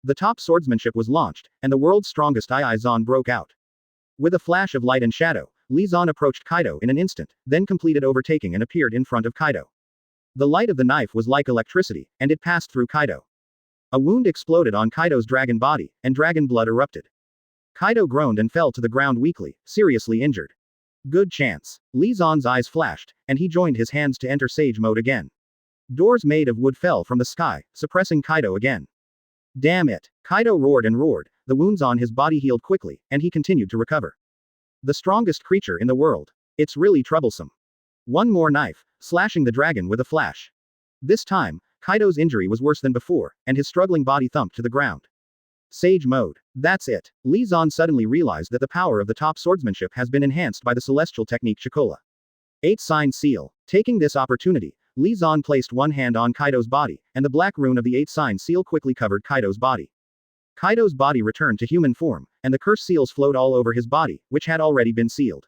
Speaker 1: The top swordsmanship was launched, and the world's strongest Ai Zan broke out. With a flash of light and shadow, Li Zan approached Kaido in an instant, then completed overtaking and appeared in front of Kaido. The light of the knife was like electricity, and it passed through Kaido. A wound exploded on Kaido's dragon body, and dragon blood erupted. Kaido groaned and fell to the ground weakly, seriously injured. Good chance. Li Zan's eyes flashed, and he joined his hands to enter Sage mode again. Doors made of wood fell from the sky, suppressing Kaido again. Damn it. Kaido roared and roared, the wounds on his body healed quickly, and he continued to recover. The strongest creature in the world. It's really troublesome. One more knife, slashing the dragon with a flash. This time, Kaido's injury was worse than before, and his struggling body thumped to the ground. Sage mode. That's it. Li Zan suddenly realized that the power of the top swordsmanship has been enhanced by the celestial technique Chikola. 8-sign seal. Taking this opportunity, Li Zan placed one hand on Kaido's body, and the black rune of the 8-sign seal quickly covered Kaido's body. Kaido's body returned to human form, and the curse seals flowed all over his body, which had already been sealed.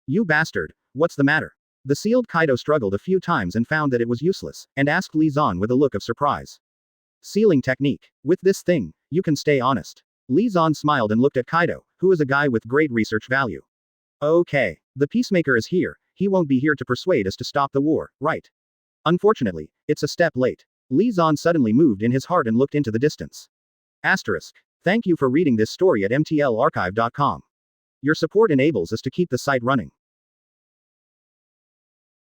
Speaker 1: You bastard. What's the matter? The sealed Kaido struggled a few times and found that it was useless, and asked Li Zan with a look of surprise. Sealing technique. With this thing, you can stay honest. Li Zan smiled and looked at Kaido, who is a guy with great research value. Okay. The peacemaker is here, he won't be here to persuade us to stop the war, right? Unfortunately, it's a step late. Li Zan suddenly moved in his heart and looked into the distance. Asterisk. Thank you for reading this story at mtlarchive.com. Your support enables us to keep the site running.